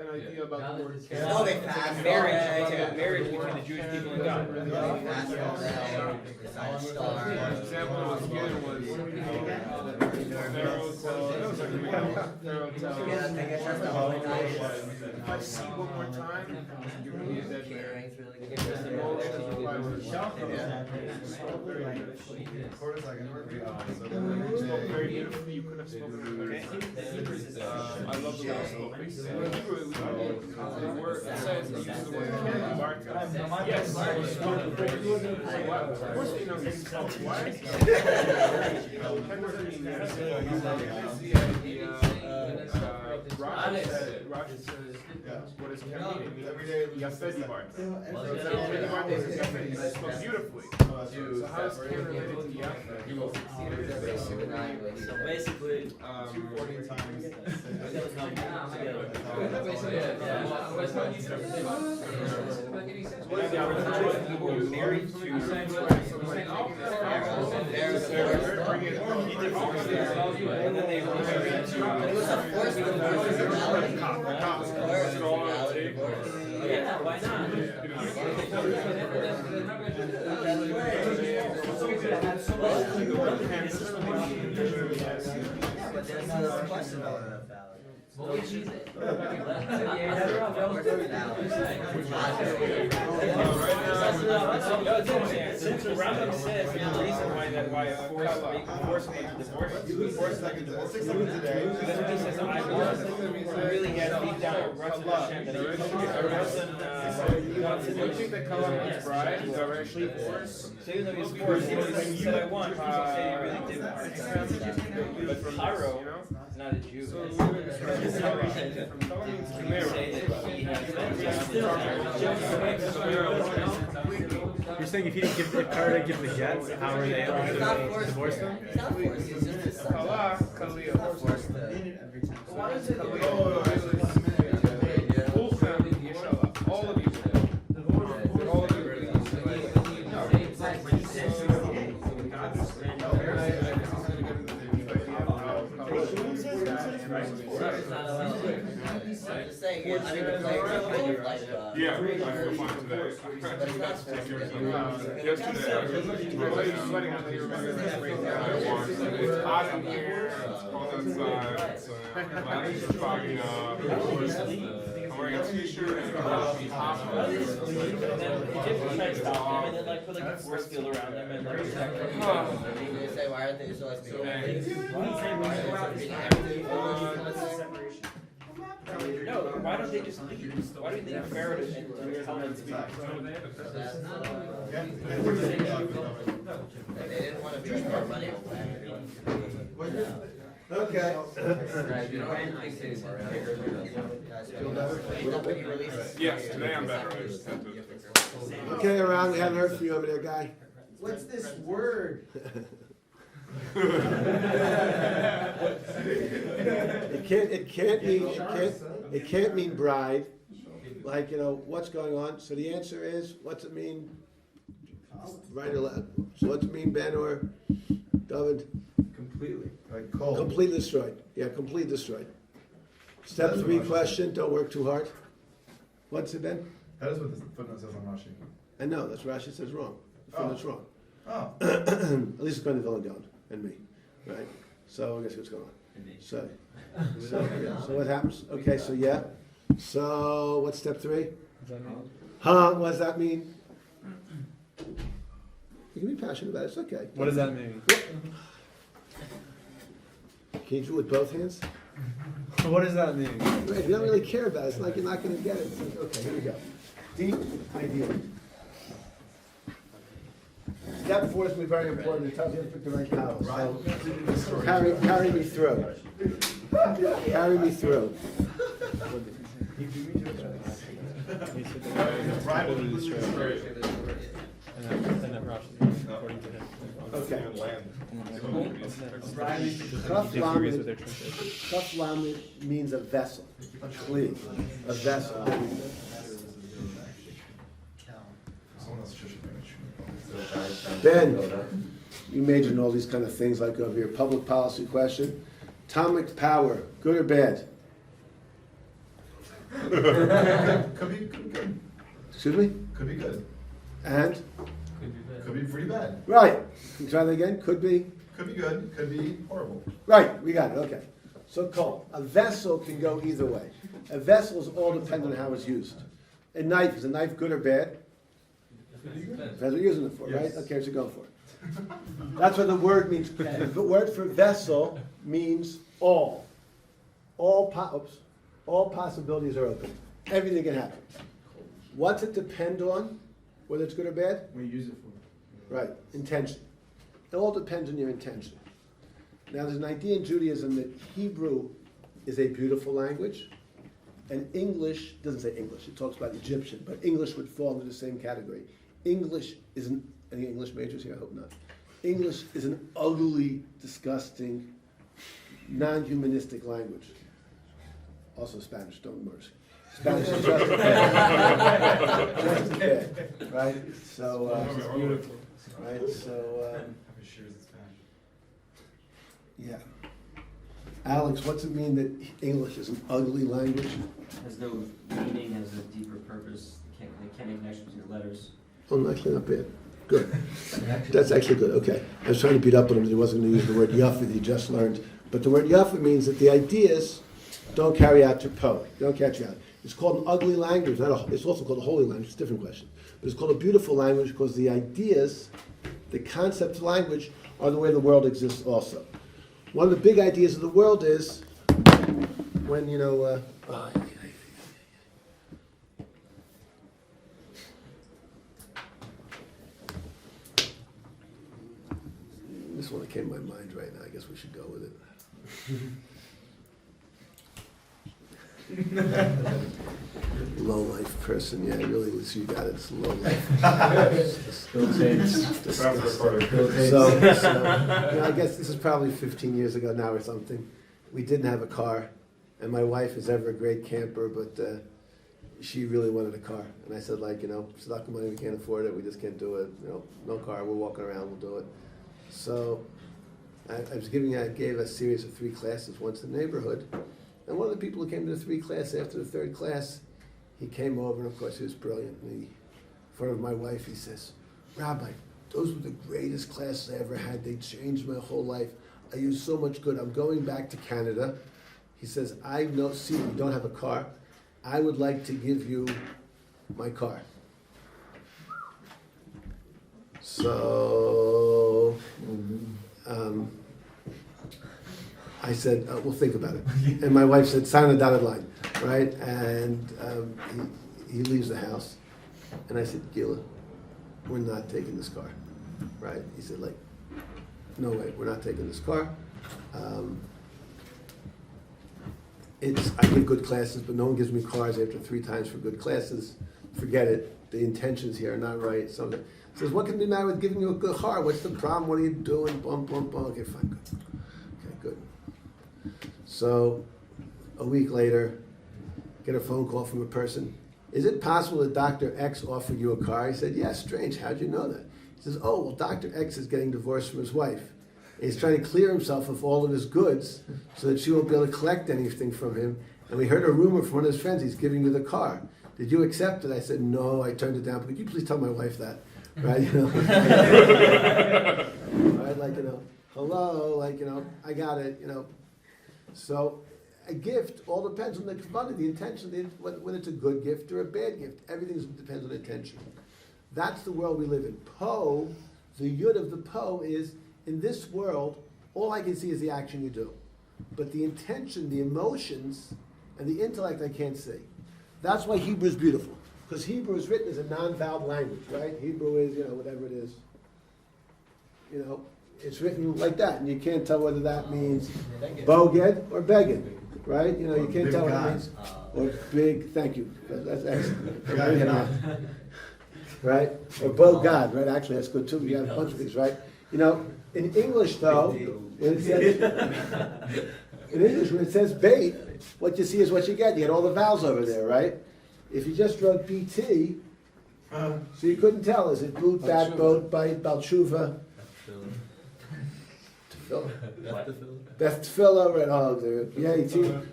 [SPEAKER 1] An idea about the word
[SPEAKER 7] No, they fast.
[SPEAKER 4] Marriage between the Jewish people and God.
[SPEAKER 7] They fast all day. They sign a star.
[SPEAKER 1] The example I was given was Pharaoh tells
[SPEAKER 7] Yeah, I guess that's the holy night.
[SPEAKER 1] if I see one more time, you're gonna be a dead man.
[SPEAKER 9] Quarter second every hour. So
[SPEAKER 1] You spoke very beautifully. You could have spoken better. I love the way you spoke. The word it says you use the word Marta. Yes. Of course you know this is called why? Rashi says, what is Ken meaning?
[SPEAKER 9] Every day
[SPEAKER 1] Yafedi Marta. Spoke beautifully. So how is Ken related to Yafedi?
[SPEAKER 3] So basically,
[SPEAKER 9] 240 times.
[SPEAKER 4] Married to and then they were married to.
[SPEAKER 3] yeah, why not?
[SPEAKER 7] But there's another question about it.
[SPEAKER 3] What would you say?
[SPEAKER 4] Since the Rambam says the reason why divorce
[SPEAKER 9] That's what he says.
[SPEAKER 4] I really get beat down with Ratzon Hashem that
[SPEAKER 1] You think that Kala means bride? Directly divorce?
[SPEAKER 4] so even though he's forced, he said I want, he say he really did want. But Paro is not a Jew.
[SPEAKER 5] You're saying if he didn't give, if Kara didn't give the get, how are they able
[SPEAKER 7] It's not
[SPEAKER 5] to
[SPEAKER 7] forced.
[SPEAKER 5] divorce them?
[SPEAKER 7] It's not forced. It's just a son.
[SPEAKER 1] Kala, Khalil.
[SPEAKER 7] It's not forced to.
[SPEAKER 1] Why is it Khalil? All
[SPEAKER 12] Yeah, I feel fine today. Yesterday, I was sweating out here. It's hot in here, it's cold outside, it's latches are fogging up. I'm wearing a t-shirt and a top.
[SPEAKER 4] And then like put like a force field around them and like
[SPEAKER 7] They say, why aren't the Israelites being
[SPEAKER 4] no, why don't they just leave? Why don't they ferret it and tell them to be?
[SPEAKER 7] They didn't want to be more money away.
[SPEAKER 1] Okay.
[SPEAKER 12] Yes, today I'm better. I just had to.
[SPEAKER 1] Okay, around, we haven't heard from you over there, guy.
[SPEAKER 8] What's this word?
[SPEAKER 1] It can't mean bride. Like, what's going on? So the answer is, what's it mean? Right or left? So what's it mean, Ben or David?
[SPEAKER 9] Completely. Like cold.
[SPEAKER 1] Completely destroyed. Yeah, completely destroyed. Step 3 question, don't work too hard. What's it, Ben?
[SPEAKER 9] That is what the footnote says on Rashi.
[SPEAKER 1] I know, that's what Rashi says wrong. The footnote's wrong.
[SPEAKER 9] Oh.
[SPEAKER 1] At least it's going to Villan Gaon and me, right? So I guess what's going on. So what happens? Okay, so yeah. So what's step 3? What does that mean? You can be passionate about it, it's okay.
[SPEAKER 5] What does that mean?
[SPEAKER 1] Can you do it with both hands?
[SPEAKER 5] What does that mean?
[SPEAKER 1] If you don't really care about it, it's like you're not going to get it. It's like, okay, here we go. Deep idea. Step 4 is going to be very important. It tells you to pick the right towel. So carry me through. Carry me through. Okay. Chaf lamed means a vessel, a kli, a vessel. Ben, you majored in all these kind of things like over here. Public policy question. Atomic power, good or bad?
[SPEAKER 9] Could be good.
[SPEAKER 1] Excuse me?
[SPEAKER 9] Could be good.
[SPEAKER 1] And?
[SPEAKER 9] Could be pretty bad.
[SPEAKER 1] Right. Can you try that again? Could be?
[SPEAKER 9] Could be good. Could be horrible.
[SPEAKER 1] Right, we got it, okay. So cool. A vessel can go either way. A vessel is all dependent on how it's used. A knife, is a knife good or bad? Depends what you're using it for, right?
[SPEAKER 9] Yes.
[SPEAKER 1] Okay, what you're going for. That's what the word means. The word for vessel means all. All possibilities are open. Everything can happen. What's it depend on? Whether it's good or bad?
[SPEAKER 9] What you use it for.
[SPEAKER 1] Right, intention. It all depends on your intention. Now, there's an idea in Judaism that Hebrew is a beautiful language, and English, doesn't say English, it talks about Egyptian, but English would fall into the same category. English is any English majors here? I hope not. English is an ugly, disgusting, non-humanistic language. Also Spanish, don't mercy. Spanish is just as bad. Just as bad, right? So,
[SPEAKER 5] beautiful.
[SPEAKER 1] Right, so, yeah. Alex, what's it mean that English is an ugly language?
[SPEAKER 13] Has no meaning, has a deeper purpose, they can't make connections with your letters.
[SPEAKER 1] Oh, actually not bad. Good. That's actually good, okay. I was trying to beat up on him that he wasn't going to use the word yaffa that he just learned. But the word yaffa means that the ideas don't carry out your poet. They don't catch you out. It's called an ugly language. It's also called a holy language. It's a different question. But it's called a beautiful language because the ideas, the concepts of language, are the way the world exists also. One of the big ideas of the world is when, this one that came to my mind right now. I guess we should go with it. Low life person, yeah, really, you got it. It's low life. So, I guess this is probably 15 years ago now or something. We didn't have a car, and my wife is ever a great camper, but she really wanted a car. And I said, it's not the money, we can't afford it, we just can't do it. No car, we're walking around, we'll do it. So I gave a series of 3 classes once in the neighborhood. And one of the people who came to the 3 class after the 3rd class, he came over, and of course he was brilliant. And in front of my wife, he says, Rabbi, those were the greatest classes I ever had. They changed my whole life. I used so much good. I'm going back to Canada. He says, I know, see, you don't have a car. I would like to give you my car. So, I said, we'll think about it. And my wife said, sign on a dotted line, right? And he leaves the house. And I said, Gila, we're not taking this car, right? He said, like, no way, we're not taking this car. I give good classes, but no one gives me cars after 3 times for good classes. Forget it. The intentions here are not right. Something says, what can be matter with giving you a good car? What's the problem? What are you doing? Bum, bum, bum. Okay, fine, good. Okay, good. So, a week later, get a phone call from a person. Is it possible that Dr. X offered you a car? He said, yeah, strange. How'd you know that? He says, oh, well, Dr. X is getting divorced from his wife. And he's trying to clear himself of all of his goods so that she won't be able to collect anything from him. And we heard a rumor from one of his friends, he's giving you the car. Did you accept it? I said, no, I turned it down. But could you please tell my wife that? Right? You know? Right? Like, you know, hello, like, you know, I got it, you know. So a gift all depends on the kavanah, the intention, whether it's a good gift or a bad gift. Everything depends on the intention. That's the world we live in. Po, the yud of the po is, in this world, all I can see is the action you do. But the intention, the emotions, and the intellect I can't see. That's why Hebrew is beautiful. Because Hebrew is written as a non-vowel language, right? Hebrew is, you know, whatever it is. You know, it's written like that, and you can't tell whether that means boged or beged, right? You know, you can't tell what it means. Or big, thank you. That's excellent. Right? Or bogad, right? Actually, that's good too. You have a bunch of these, right? You know, in English though, when it says, in English when it says bait, what you see is what you get. You get all the vowels over there, right? If you just wrote BT, so you couldn't tell, is it boot, bat, boat, bite, balshuva? Beth Tefillah, right? Oh,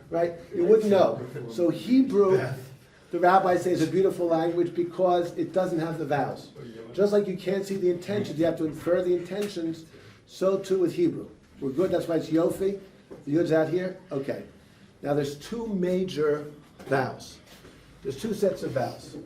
[SPEAKER 1] right? You wouldn't know. So Hebrew, the rabbis say, is a beautiful language because it doesn't have the vowels. Just like you can't see the intentions, you have to infer the intentions. So too with Hebrew. We're good. That's why it's Yofi. The yud's out here. Okay. Now there's 2 major vowels. There's 2 sets of vowels.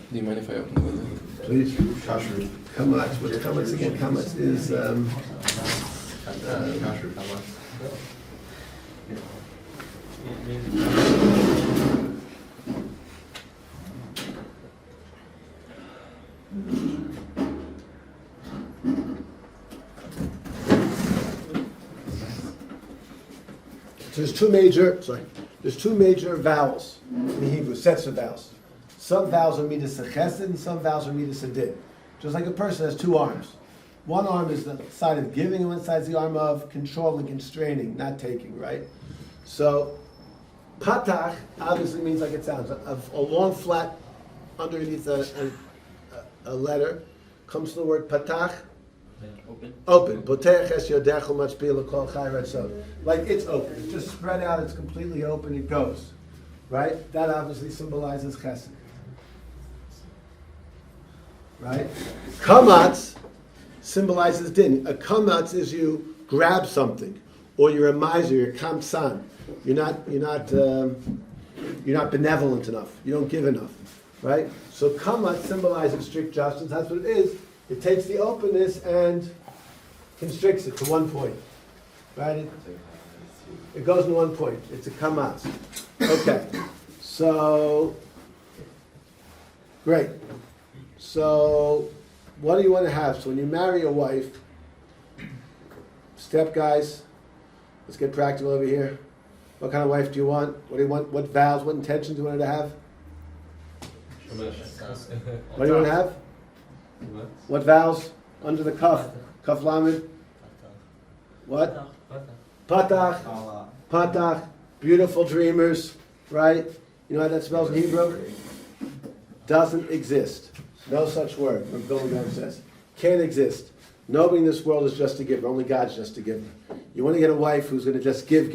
[SPEAKER 2] Do you mind if I open the window?
[SPEAKER 1] Please. Kamatz. What's kamatz again? Kamatz is there's two major vowels in Hebrew, sets of vowels. Some vowels are midas chesed and some vowels are midas din. Just like a person has 2 arms. One arm is the side of giving and one side is the arm of controlling, constraining, not taking, right? So, patach obviously means like it sounds. A long flat underneath a letter comes to the word patach. Open. Like it's open. It's just spread out. It's completely open. It goes. Right? That obviously symbolizes chesed. Right? Kamatz symbolizes din. A kamatz is you grab something, or you're a miser. You're kamsan. You're not benevolent enough. You don't give enough. Right? So kamatz symbolizes strict justice. That's what it is. It takes the openness and constricts it to one point. Right? It goes to one point. It's a kamatz. Okay. So, great. So, what do you want to have? So when you marry a wife, step guys, let's get practical over here. What kind of wife do you want? What do you want? What vows, what intentions do you want her to have? What do you want to have? What vows? Under the kaf. Kaf lamed. What? Patach. Patach. Beautiful dreamers. Right? You know how that spells in Hebrew? Doesn't exist. No such word. What Golden says. Can't exist. Nobody in this world is just a giver. Only God's just a giver. You want to get a wife who's going to just give,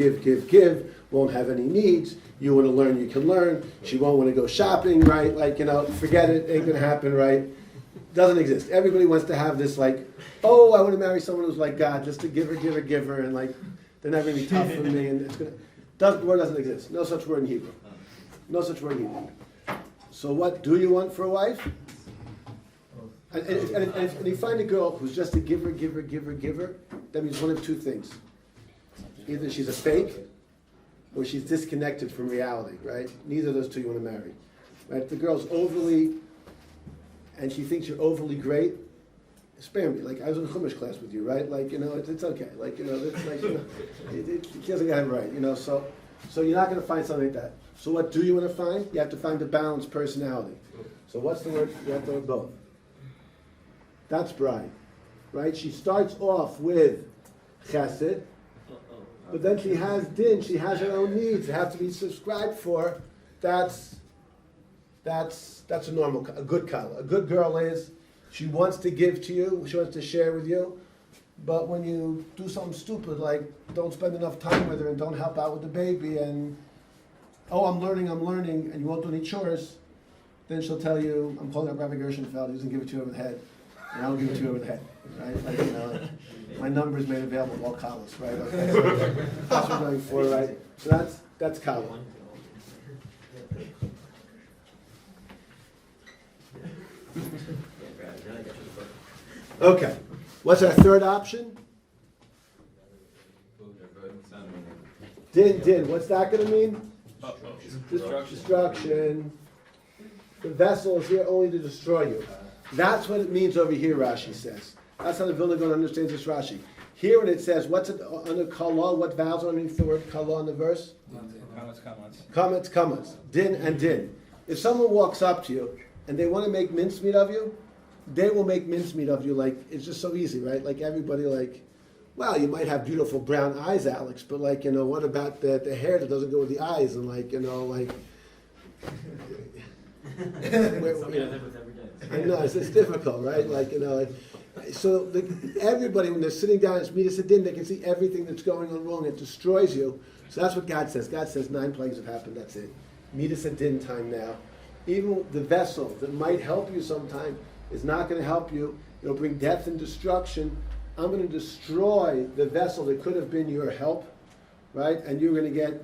[SPEAKER 1] won't have any needs. You want to learn, you can learn. She won't want to go shopping, right? Like, forget it, ain't going to happen, right? Doesn't exist. Everybody wants to have this, like, oh, I want to marry someone who's like God, just a giver, and like, they're not going to be tough for me, and it's going to... The word doesn't exist. No such word in Hebrew. No such word in Hebrew. So what do you want for a wife? And you find a girl who's just a giver, that means one of two things. Either she's a fake, or she's disconnected from reality, right? Neither of those two you want to marry. Right? If the girl's overly, and she thinks you're overly great, spare me. Like, I was in Chumash class with you, right? Like, it's okay. Like, it's like, it doesn't get it right, so you're not going to find something like that. So what do you want to find? You have to find a balanced personality. So what's the word? You have to have both. That's bride, right? She starts off with chesed, but then she has din, she has her own needs, they have to be subscribed for. That's a good kala. A good girl is, she wants to give to you, she wants to share with you, but when you do something stupid, like don't spend enough time with her and don't help out with the baby, and oh, I'm learning, and you won't do any chores, then she'll tell you, I'm calling up Rabbi Gershenfeld, he doesn't give it to you over the head, and I'll give it to you over the head, right? Like, my number is made available to all collars, right? Okay, so that's what we're going for, right? So that's kala. Okay, what's our third option? Din. What's that going to mean? Destruction. The vessel is here only to destroy you. That's what it means over here, Rashi says. That's how the Vilna Gaon understands this Rashi. Here when it says, what's it under kala, what vowels are underneath the word kala in the verse? Kamas. Din and din. If someone walks up to you and they want to make mincemeat of you, they will make mincemeat of you. Like, it's just so easy, right? Like, everybody, like, well, you might have beautiful brown eyes, Alex, but like, what about the hair that doesn't go with the eyes? And like, like... I know, it's difficult, right? Like, so everybody, when they're sitting down, it's Midas Adin, they can see everything that's going on wrong. It destroys you. So that's what God says. God says 9 plagues have happened, that's it. Midas Adin time now. Even the vessel that might help you sometime is not going to help you. It'll bring death and destruction. I'm going to destroy the vessel that could have been your help, right? And you're going to get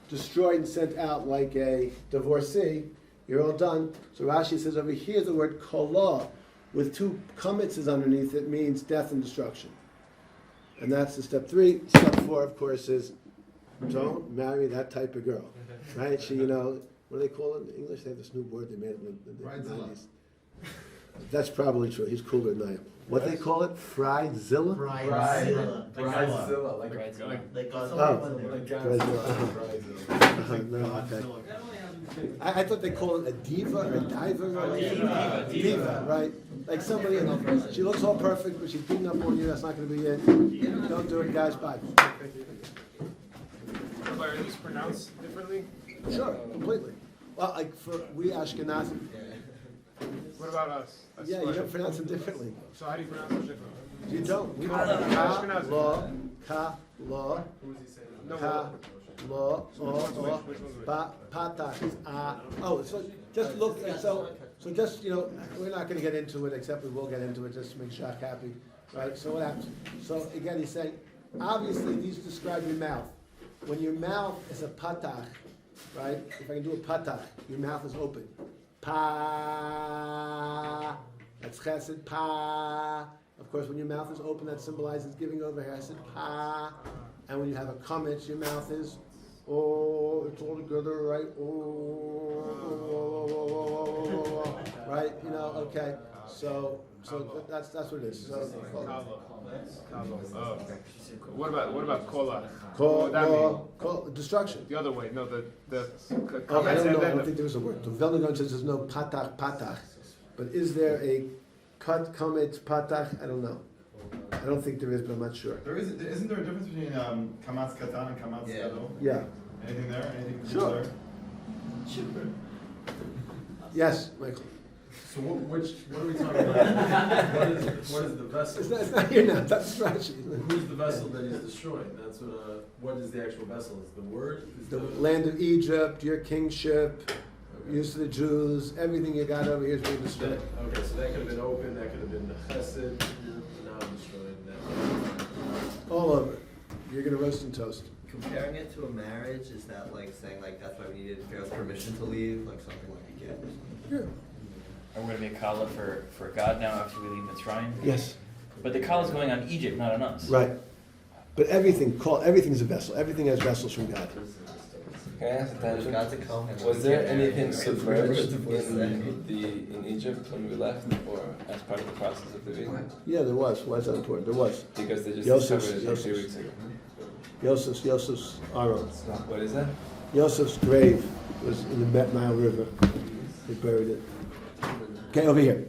[SPEAKER 1] destroyed and sent out like a divorcee. You're all done. So Rashi says over here the word kala with 2 comets underneath it means death and destruction. And that's the step 3. Step 4, of course, is don't marry that type of girl, right? She, what do they call it in English? They have this new word they made in the 90s. That's probably true. He's cooler than I am. What they call it? Bridezilla?
[SPEAKER 11] Bridezilla. Like
[SPEAKER 1] no, okay. I thought they called it a diva or a diva. Diva, right? Like somebody, she looks all perfect, but she's beating up on you. That's not going to be it. Don't do it, guys. Bye.
[SPEAKER 2] Are these pronounced differently?
[SPEAKER 1] Sure, completely. Well, like we Ashkenazi.
[SPEAKER 2] What about us?
[SPEAKER 1] Yeah, you don't pronounce them differently.
[SPEAKER 2] So how do you pronounce them differently?
[SPEAKER 1] You don't. We don't. Ka, law, patach. Oh, so just look. So just we're not going to get into it, except we will get into it just to make Shach happy, right? So what happens? So again, he's saying, obviously these describe your mouth. When your mouth is a patach, right? If I can do a patach, your mouth is open. Pa. That's chesed. Pa. Of course, when your mouth is open, that symbolizes giving over chesed. Pa. And when you have a comment, your mouth is, oh, it's all together, right? Oh, right? Okay. So that's what it is. So,
[SPEAKER 2] What about kola?
[SPEAKER 1] Destruction.
[SPEAKER 2] The other way. No, the
[SPEAKER 1] I don't think there's a word. The Vilna Gaon says there's no patach. But is there a kamet patach? I don't know. I don't think there is, but I'm not sure.
[SPEAKER 9] Isn't there a difference between kamatz katan and kamatz gadol?
[SPEAKER 1] Yeah.
[SPEAKER 9] Anything there? Anything
[SPEAKER 1] sure.
[SPEAKER 9] There?
[SPEAKER 1] Yes, Michael.
[SPEAKER 14] So what are we talking about? What is the vessel?
[SPEAKER 1] It's not here now, that's Rashi.
[SPEAKER 14] Who's the vessel that he's destroying? That's what is the actual vessel? Is the word? Is
[SPEAKER 1] The land of Egypt, your kingship, use of the Jews, everything you got over here is being destroyed.
[SPEAKER 14] Okay, so that could have been open, that could have been the chesed, now destroyed.
[SPEAKER 1] All over. You're gonna roast and toast.
[SPEAKER 7] Comparing it to a marriage, is that like saying like that's why we needed Pharaoh's permission to leave, like something like a gift or something?
[SPEAKER 1] Yeah.
[SPEAKER 4] Are we gonna be a kala for God now after we leave Mitzrayim?
[SPEAKER 1] Yes.
[SPEAKER 4] But the kala is going on Egypt, not on us.
[SPEAKER 1] Right. But everything's a vessel. Everything has vessels from God.
[SPEAKER 10] Can I ask a tangent?
[SPEAKER 7] God's a Kohen.
[SPEAKER 10] Was there anything submerged in Egypt when we left, or as part of the process of living?
[SPEAKER 1] Yeah, there was. Why is that important? There was.
[SPEAKER 10] Because they just
[SPEAKER 1] Yosef's,
[SPEAKER 10] discovered it a few weeks ago.
[SPEAKER 1] Yosef's Aron.
[SPEAKER 10] What is that?
[SPEAKER 1] Yosef's grave was in the Nile River. They buried it. Okay, over here.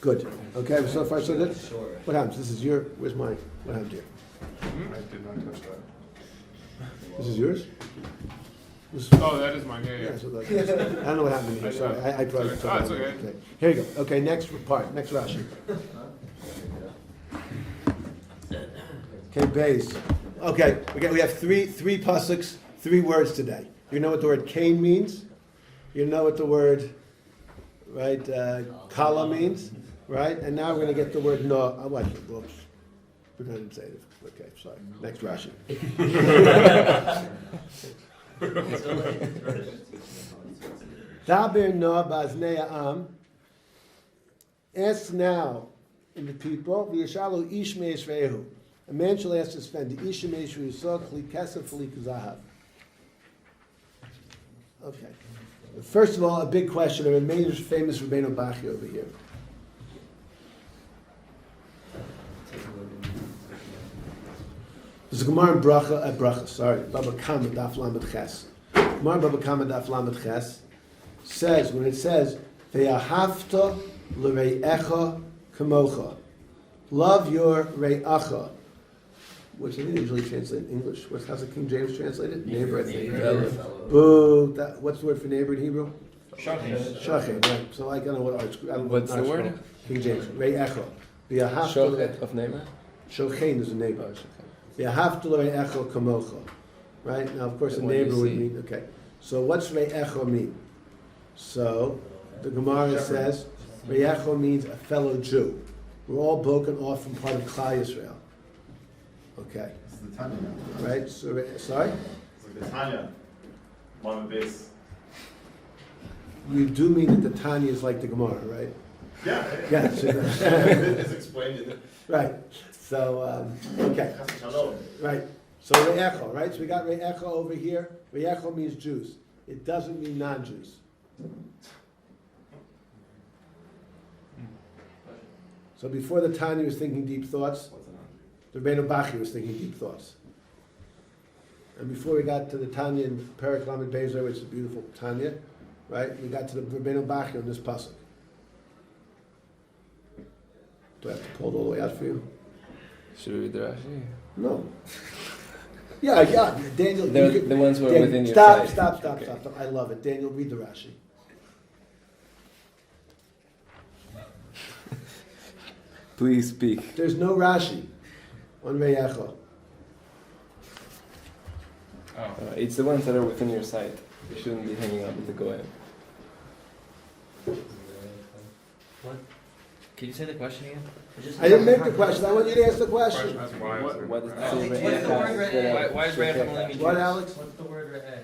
[SPEAKER 1] Good. Okay, so far so good? What happens? This is where's mine? What happened here?
[SPEAKER 12] I did not touch that.
[SPEAKER 1] This is yours?
[SPEAKER 12] Oh, that is mine, yeah.
[SPEAKER 1] So I don't know what happened here, sorry. I probably took
[SPEAKER 12] it's
[SPEAKER 1] that one.
[SPEAKER 12] okay.
[SPEAKER 1] Here you go. Okay, next part, next Rashi. Okay, base. Okay, we have three pasuk, 3 words today. You know what the word Cain means? You know what the word, right, kala means? Right? And now we're going to get the word no. Oh, what? Whoops. We're going to say it. Okay, sorry. Next Rashi. Daber no baznei am. Ask now in the people, v'yishalu ish me'eshrehu. A man shall ask his friend, the ish me'eshrehu yisod chli kesef chli zahav. Okay. First of all, a big question. There remains famous Rabbeinu Bachya over here. There's a Gemara in Bracha, Baba Kama Daf Lamed Ches. Gemara Baba Kama Daf Lamed Ches says, when it says, Ve'ahavta l'rei'echa kamocha. Love your rei'acha. Which I think they usually translate in English. How's the King James translated? Neighbor, I think. Boo. What's the word for neighbor in Hebrew?
[SPEAKER 4] Shachem.
[SPEAKER 1] Shachem, right. So I don't know what arts.
[SPEAKER 10] What's the word?
[SPEAKER 1] King James. Rei'echa.
[SPEAKER 10] Shochet of neighbor?
[SPEAKER 1] Shochein is a neighbor. Ve'ahavta l'rei'echa kamocha. Right? Now, of course, a neighbor would mean, okay. So what's rei'echa mean? So, the Gemara says, rei'echa means a fellow Jew. We're all broken off from part of Klal Yisrael. Okay.
[SPEAKER 9] This is the Tanya now.
[SPEAKER 1] Right? So, sorry?
[SPEAKER 9] It's like the Tanya. One base.
[SPEAKER 1] You do mean that the Tanya is like the Gemara, right?
[SPEAKER 9] Yeah.
[SPEAKER 1] Yeah. So
[SPEAKER 9] it's explained in it.
[SPEAKER 1] right. So, okay. Right. So Re'echo, right? So we got Re'echo over here. Re'echo means Jews. It doesn't mean non-Jews. So before the Tanya was thinking deep thoughts, the Rebbeinu Bachya was thinking deep thoughts. And before we got to the Tanya in Perek Lamed Bezer, which is a beautiful Tanya, right? We got to the Rebbeinu Bachya in this pasuk. Do I have to pull it all the way out for you?
[SPEAKER 10] Should we read the Rashi?
[SPEAKER 1] No. Yeah, Daniel.
[SPEAKER 10] The ones who are within your
[SPEAKER 1] sight.
[SPEAKER 10] sight.
[SPEAKER 1] Stop. I love it. Daniel, read the Rashi.
[SPEAKER 10] Please speak.
[SPEAKER 1] There's no Rashi on Re'echo.
[SPEAKER 10] It's the ones that are within your sight. You shouldn't be hanging out with the Goyim.
[SPEAKER 4] What? Can you say the question again?
[SPEAKER 1] I didn't make the question. I want you to ask the question.
[SPEAKER 10] What is
[SPEAKER 4] Why is Re'eh only mean
[SPEAKER 1] What,
[SPEAKER 4] Jews?
[SPEAKER 1] Alex?
[SPEAKER 13] What's the word re'eh?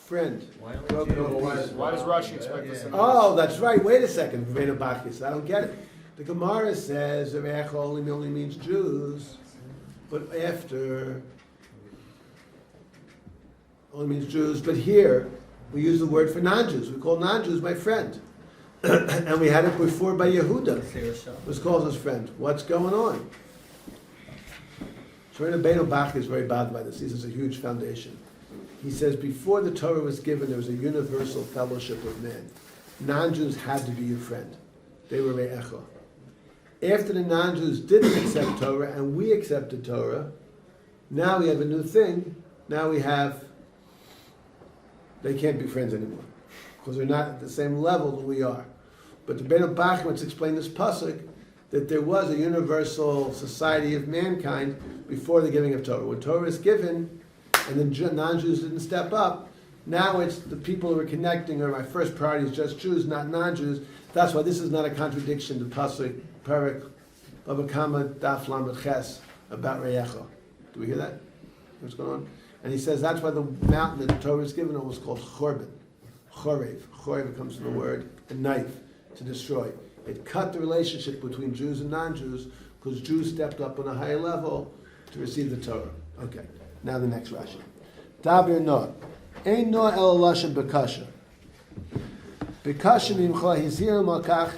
[SPEAKER 1] Friend.
[SPEAKER 13] Why only
[SPEAKER 1] Broken
[SPEAKER 13] Jews?
[SPEAKER 1] over pieces.
[SPEAKER 12] Why does Rashi expect us to know?
[SPEAKER 1] Oh, that's right. Wait a second, Rebbeinu Bachya. I don't get it. The Gemara says that Re'echo only means Jews, but after only means Jews. But here we use the word for non-Jews. We call non-Jews my friend, and we had it before by Yehuda. Was called his friend. What's going on? So Rebbeinu Bachya is very bothered by this. He says it's a huge foundation. He says before the Torah was given, there was a universal fellowship of men. Non-Jews had to be your friend. They were Re'echo. After the non-Jews didn't accept Torah and we accepted Torah, now we have a new thing. Now they can't be friends anymore because they're not at the same level that we are. But the Beit Bachman's explained this pasuk that there was a universal society of mankind before the giving of Torah. When Torah is given, and the non-Jews didn't step up, now it's the people who are connecting, or my first priority is just Jews, not non-Jews. That's why this is not a contradiction to pasuk Perek Bava Kama Daf Lamed Ches about Reyecha. Do we hear that? What's going on? And he says that's why the mountain that the Torah is given was called Chorban. Chorev. Chorev comes from the word a knife, to destroy. It cut the relationship between Jews and non-Jews because Jews stepped up on a higher level to receive the Torah. Okay, now the next Rashi. Dabir Noah. Ein Noah el Lashem Bekasha. Bekasha mimcha hizir makach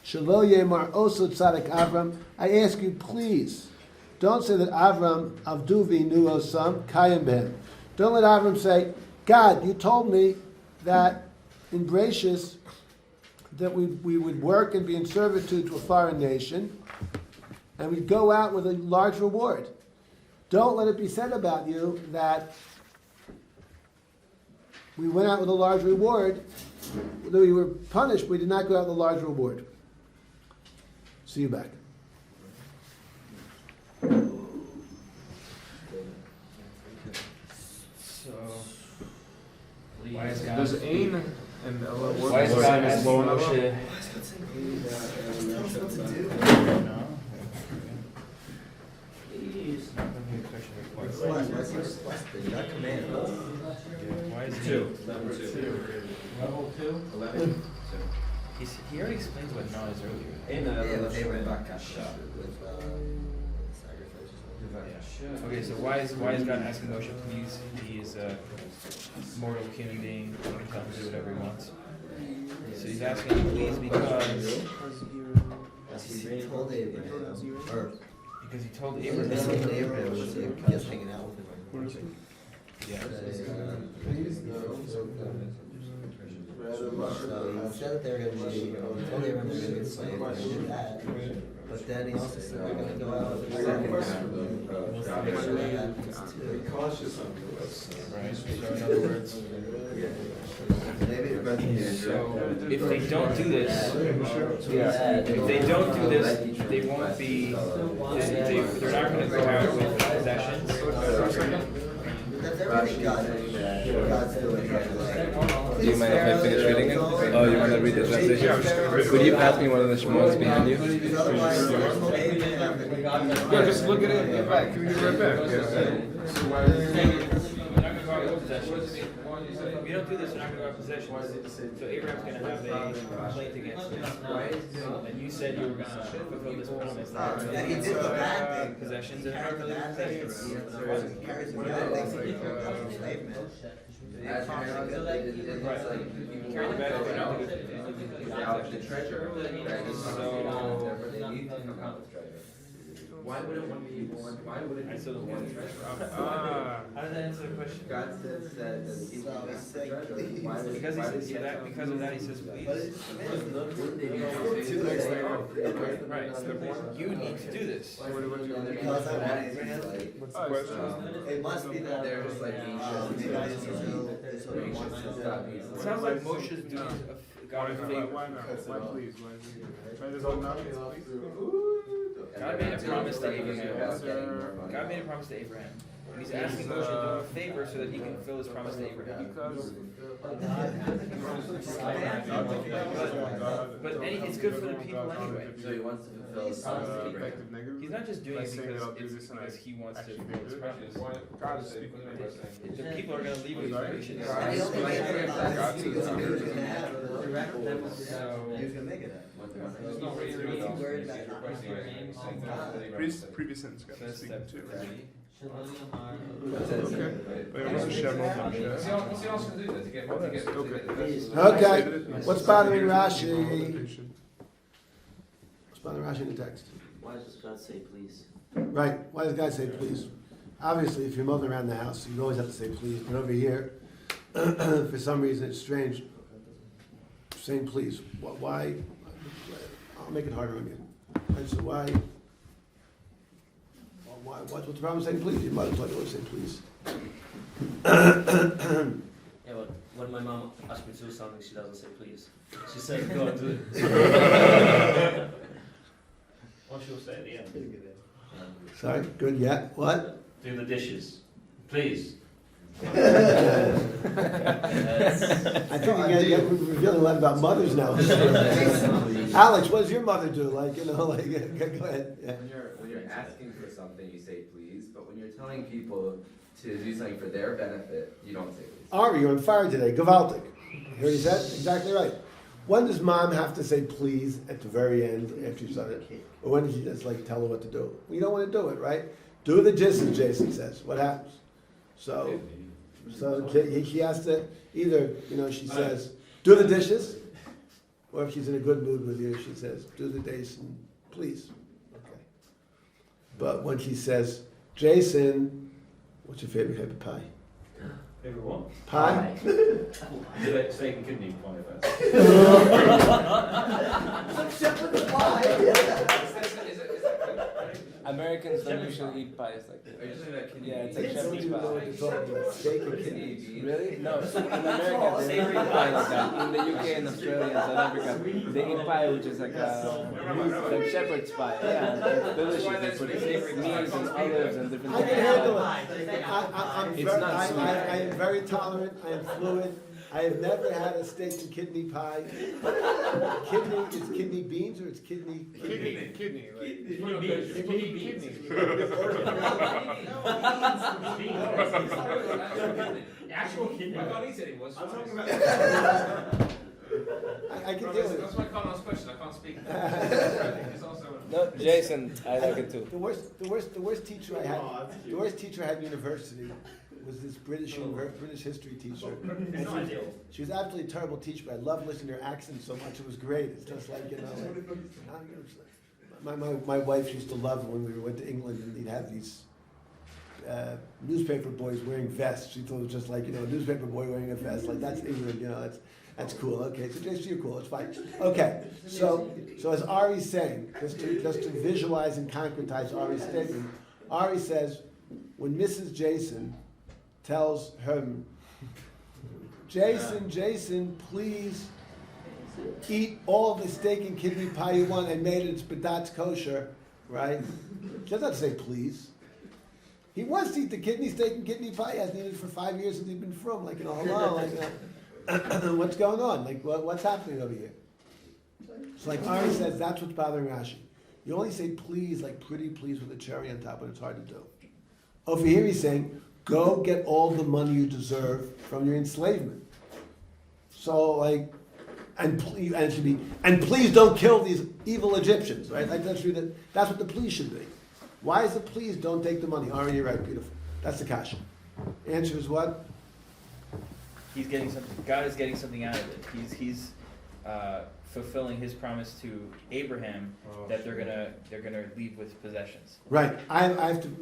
[SPEAKER 1] shelo yemar oso tzadik Avram. I ask you, please, don't say that Avram Avduvi knew Osam Kayim Ben. Don't let Avram say, God, you told me that in Bereshis that we would work and be in servitude to a foreign nation, and we'd go out with a large reward. Don't let it be said about you that we went out with a large reward, that we were punished, we did not go out with a large reward. See you back.
[SPEAKER 2] So,
[SPEAKER 4] Why is God?
[SPEAKER 12] Does Ain and Ella work?
[SPEAKER 4] Why is God asking Moshe?
[SPEAKER 7] Why
[SPEAKER 4] is
[SPEAKER 6] Two.
[SPEAKER 4] Level 2?
[SPEAKER 6] 11.
[SPEAKER 4] He already explains what Noah is earlier. Okay, so why is God asking Moshe, please? He is a mortal human being. He can tell him to do whatever he wants. So he's asking him, please, because
[SPEAKER 7] he told Abraham, or
[SPEAKER 4] because he told
[SPEAKER 7] he
[SPEAKER 4] Abraham.
[SPEAKER 7] told Abraham was just hanging out with him.
[SPEAKER 4] Yeah.
[SPEAKER 7] So he said that they're going to be, he told Abraham they're going to be slaves, and they did that. But then he also said they're going to go out with a second time. We'll see whether that happens too.
[SPEAKER 14] Be cautious on this.
[SPEAKER 4] Right. So in other words, so if they don't do this, if they don't do this, they won't be. They're not going to go out with possessions.
[SPEAKER 7] That's everything God's doing.
[SPEAKER 10] Do you mind if I finish reading it? Oh, you want to read the translation? Could you pass me one of the Shemos behind you?
[SPEAKER 12] Yeah, just look at it and get back. Can we get right back?
[SPEAKER 4] If you don't do this, you're not going to have possessions. So Abraham's going to have a complaint against you. And you said you were going to fulfill this promise.
[SPEAKER 7] That he did the bad thing.
[SPEAKER 4] Possessions and
[SPEAKER 7] Carried the bad things. He carries the bad things that he fulfilled enslavement.
[SPEAKER 11] Right.
[SPEAKER 4] Carry the bad things, not the good things.
[SPEAKER 11] Without the treasure,
[SPEAKER 13] Why would it want to be born? Why would it be
[SPEAKER 4] So the one treasure.
[SPEAKER 2] How does that answer the question?
[SPEAKER 11] God says that he got the treasure. Why would
[SPEAKER 4] Because
[SPEAKER 11] why
[SPEAKER 4] he
[SPEAKER 11] would
[SPEAKER 4] says
[SPEAKER 11] he have
[SPEAKER 4] that. Because of that, he says, please. Right. You need to do this.
[SPEAKER 7] Because I want Abraham.
[SPEAKER 1] What's the question?
[SPEAKER 7] It must be that
[SPEAKER 11] They're just like
[SPEAKER 7] maybe I just don't
[SPEAKER 4] It sounds like Moshe's doing God a favor.
[SPEAKER 12] Why not? Why please? Why does all not please?
[SPEAKER 4] God made a promise to Abraham. God made a promise to Abraham. And he's asking Moshe to do him a favor so that he can fulfill his promise to Abraham. But it's good for the people anyway.
[SPEAKER 11] So he wants to fulfill his promise to Abraham.
[SPEAKER 4] He's not just doing it because he wants to fulfill his promise.
[SPEAKER 12] God is speaking by saying.
[SPEAKER 4] The people are going to leave his creation.
[SPEAKER 12] Previous sentence got to speak too.
[SPEAKER 11] Okay.
[SPEAKER 1] Okay, what's bothering Rashi? What's bothering Rashi in the text?
[SPEAKER 13] Why does God say please?
[SPEAKER 1] Right, why does God say please? Obviously, if you're mowing around the house, you always have to say please, but over here, for some reason, it's strange saying please. Why? I'll make it harder on you. Right, so what's the problem saying please? You might as well always say please.
[SPEAKER 13] Yeah, but what
[SPEAKER 3] when my mom asks me to do something, she doesn't say please. She says go and do it. What she'll say at the end.
[SPEAKER 1] Sorry, good, yeah, what?
[SPEAKER 3] Do the dishes, please.
[SPEAKER 1] I think you're revealing a lot about mothers now. Alex, what does your mother do? Like, go ahead. Yeah.
[SPEAKER 11] When you're asking for something, you say please, but when you're telling people to do something for their benefit, you don't say please.
[SPEAKER 1] Ari, you're on fire today. Gewaltig. Hear what he said? Exactly right. When does mom have to say please at the very end after you've done it? Or when does she just tell her what to do? You don't want to do it, right? Do the dishes, Jason says. What happens? So he has to either, she says, do the dishes, or if she's in a good mood with you, she says, do the Jason, please. Okay. But when she says, Jason, what's your favorite type of pie?
[SPEAKER 3] Favorite what?
[SPEAKER 1] Pie?
[SPEAKER 3] Steak and kidney pie first.
[SPEAKER 10] Americans don't usually eat pies like that.
[SPEAKER 11] Are you saying that kidney?
[SPEAKER 10] Yeah, it's like
[SPEAKER 1] I don't
[SPEAKER 10] shepherd's
[SPEAKER 1] even know what
[SPEAKER 10] pie.
[SPEAKER 1] you're talking about. Steak and kidney.
[SPEAKER 10] Really? No, in America they eat pie like that. In the UK and Australia and South Africa, they eat pie which is like shepherd's pie. Yeah, it's delicious. They put meats and olives and different
[SPEAKER 1] I
[SPEAKER 10] things.
[SPEAKER 1] can handle it.
[SPEAKER 10] It's not sweet.
[SPEAKER 1] I am very tolerant. I am fluid. I have never had a steak and kidney pie. Kidney is kidney beans or it's kidney?
[SPEAKER 12] Kidney.
[SPEAKER 3] Actual kidney.
[SPEAKER 6] I can't eat it anymore.
[SPEAKER 1] I can deal with it.
[SPEAKER 6] That's why I can't ask questions. I can't speak. It's also
[SPEAKER 10] No, Jason, I like it too.
[SPEAKER 1] The worst teacher I had in university was this British history teacher. And she was absolutely a terrible teacher, but I loved listening to her accent so much. It was great. It's just my wife used to love when we went to England and they'd have these newspaper boys wearing vests. She thought it was just a newspaper boy wearing a vest. Like, that's England, that's cool. Okay, so Jason, you're cool. It's fine. Okay, so as Ari's saying, just to visualize and concretize Ari's statement, Ari says, when Mrs. Jason tells him, Jason, please eat all the steak and kidney pie you want. I made it. It's Badat's kosher, right? She doesn't have to say please. He wants to eat the steak and kidney pie. He hasn't eaten it for 5 years since he's been from. Hello, what's going on? What's happening over here? So Ari says, that's what's bothering Rashi. You only say please, pretty please with a cherry on top when it's hard to do. Over here he's saying, go get all the money you deserve from your enslavement. So and please don't kill these evil Egyptians, right? That's what the please should be. Why is the please don't take the money? Ari, you're right, beautiful. That's the kasha. Answer is what?
[SPEAKER 4] He's getting something. God is getting something out of it. He's fulfilling His promise to Abraham that they're gonna leave with possessions.
[SPEAKER 1] Right.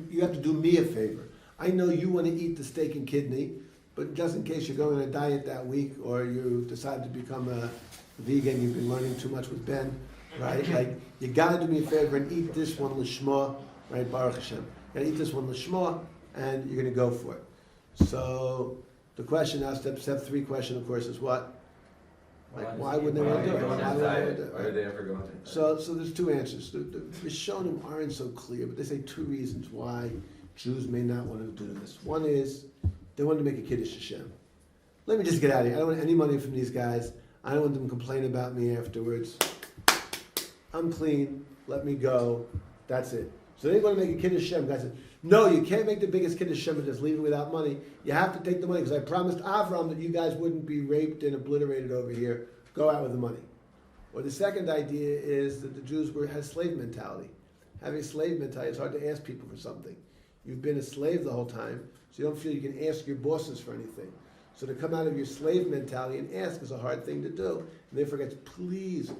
[SPEAKER 1] You have to do me a favor. I know you want to eat the steak and kidney, but just in case you're going on a diet that week or you decide to become a vegan, you've been learning too much with Ben, right? You got to do me a favor and eat this one l'shma, right? Baruch Hashem. You got to eat this one l'shma, and you're going to go for it. So the question now, step 3 question, of course, is what? Why wouldn't they want to do it?
[SPEAKER 11] Why would they ever go into it?
[SPEAKER 1] So there's 2 answers. The Rishonim aren't so clear, but they say 2 reasons why Jews may not want to do this. One is they want to make a Kiddush Hashem. Let me just get out of here. I don't want any money from these guys. I don't want them to complain about me afterwards. I'm clean. Let me go. That's it. So they want to make a Kiddush Hashem. Guy said, no, you can't make the biggest Kiddush Hashem and just leave it without money. You have to take the money because I promised Avram that you guys wouldn't be raped and obliterated over here. Go out with the money. Or the second idea is that the Jews had slave mentality. Having a slave mentality, it's hard to ask people for something. You've been a slave the whole time, so you don't feel you can ask your bosses for anything. So to come out of your slave mentality and ask is a hard thing to do. And therefore, guys, please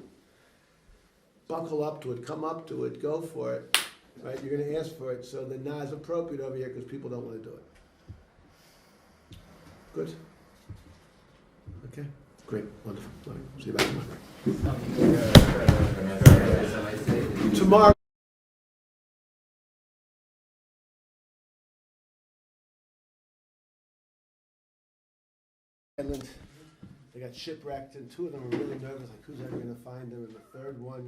[SPEAKER 1] buckle up to it, come up to it, go for it. Right? You're going to ask for it, so the na is appropriate over here because people don't want to do it. Good. Okay. Great. Wonderful. All right. See you back tomorrow. Tomorrow. Island. they got shipwrecked, and two of them were really nervous, like who's ever going to find them? And the third one,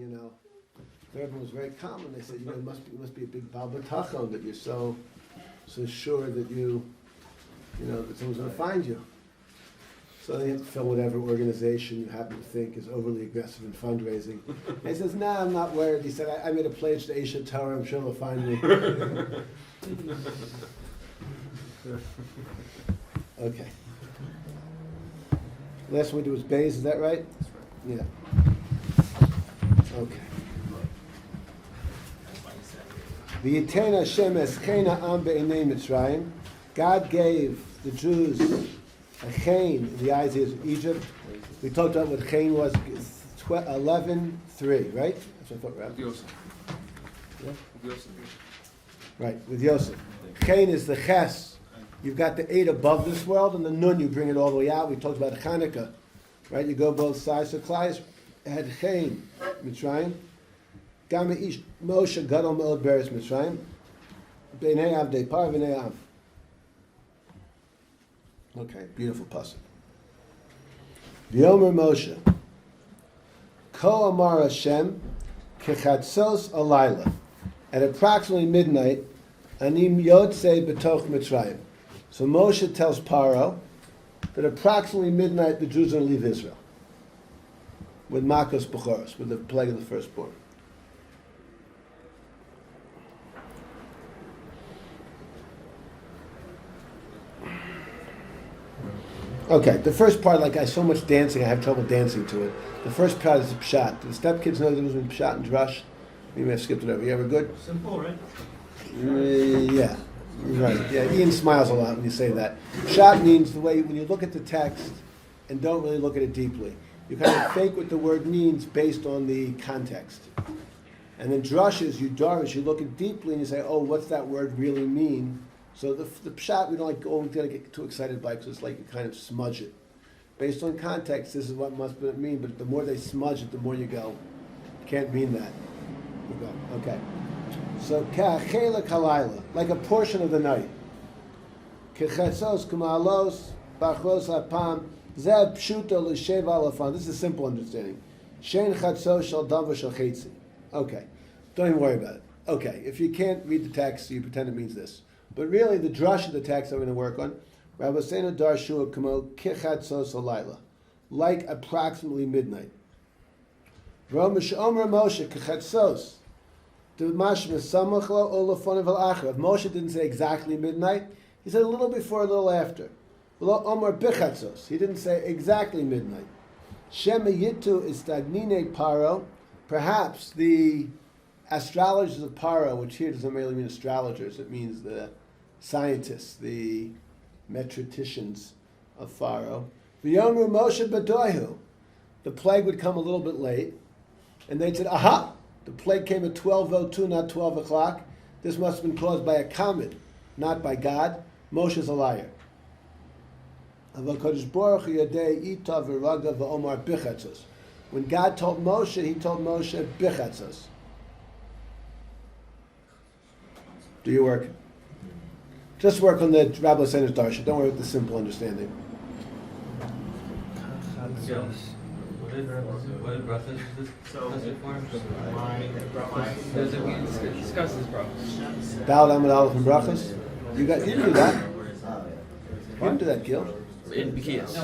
[SPEAKER 1] third one was very calm, and they said, it must be a big bal b'tachon that you're so sure that that someone's going to find you. So they have to fill whatever organization you happen to think is overly aggressive in fundraising. And he says, "Nah, I'm not worried." He said, "I made a pledge to Aisha Torah. I'm sure they'll find me." Okay. Last one we do was Bays. Is that right? Yeah. Okay. V'yitein Hashem eschena am be'enei Mitzrayim. God gave the Jews a chen in the eyes of Egypt. We talked about what chen was, 11:3, right? That's what I thought, right?
[SPEAKER 2] Yosef.
[SPEAKER 1] Yeah?
[SPEAKER 2] Yosef.
[SPEAKER 1] Right, with Yosef. Chen is the ches. You've got the 8 above this world, and the nun, you bring it all the way out. We talked about Hanukkah, right? You go both sides. So Klai had chen, Mitzrayim. Gam ish Moshe gadol me'od beres Mitzrayim. B'nei avdei par v'nei av. Okay, beautiful pasuk. V'yomer Moshe, Ko amar Hashem, kechatzos alayla. At approximately midnight, anim yotzei betoch Mitzrayim. So Moshe tells Paro that approximately midnight the Jews are going to leave Israel with Makos Bechoros, with the plague of the firstborn. Okay, the first part, like I so much dancing, I have trouble dancing to it. The first part is Pshat. Do the stepkids know there was Pshat and Drush? You may have skipped it over. You ever good?
[SPEAKER 3] Simple, right?
[SPEAKER 1] Yeah, right. Yeah, Ian smiles a lot when you say that. Pshat means the way, when you look at the text and don't really look at it deeply. You kind of think what the word means based on the context. And then Drush is, you darish, you look at it deeply and you say, oh, what's that word really mean? So the pshat we don't get too excited by because it's like you kind of smudge it. Based on context, this is what must mean, but the more they smudge it, the more you go, can't mean that. You go, okay. So ka'achela kalayla, like a portion of the night. Kechetzos kumalos bachos hapam zeh pshuto l'shev alafan. This is a simple understanding. Shein chatzos shel dam v'shel chetzi. Okay, don't even worry about it. Okay, if you can't read the text, you pretend it means this. But really, the drush of the text I'm going to work on, Rabbeinu darshu kamo kichatzos alayla, like approximately midnight. Romish Omer Moshe kichatzos, Moshe didn't say exactly midnight. He said a little before, a little after. Omer bichatzos. He didn't say exactly midnight. Shema yitu istagnine paro. Perhaps the astrologers of Paro, which here doesn't really mean astrologers, it means the scientists, the metricians of Pharaoh. V'yomer Moshe b'doihu. The plague would come a little bit late, and they said, aha, the plague came at 12:02, not 12 o'clock. This must have been caused by a comet, not by God. Moshe's a liar. When God told Moshe, he told Moshe, bichatzos. Do your work. Just work on the Rabbi Seiner's Darsha. Don't worry with the simple understanding.
[SPEAKER 3] What did brachas
[SPEAKER 2] Discuss this, bro.
[SPEAKER 1] Dal Amud Aleph and brachas. You didn't do that. You didn't do that, Gil.
[SPEAKER 4] In Bikiyas.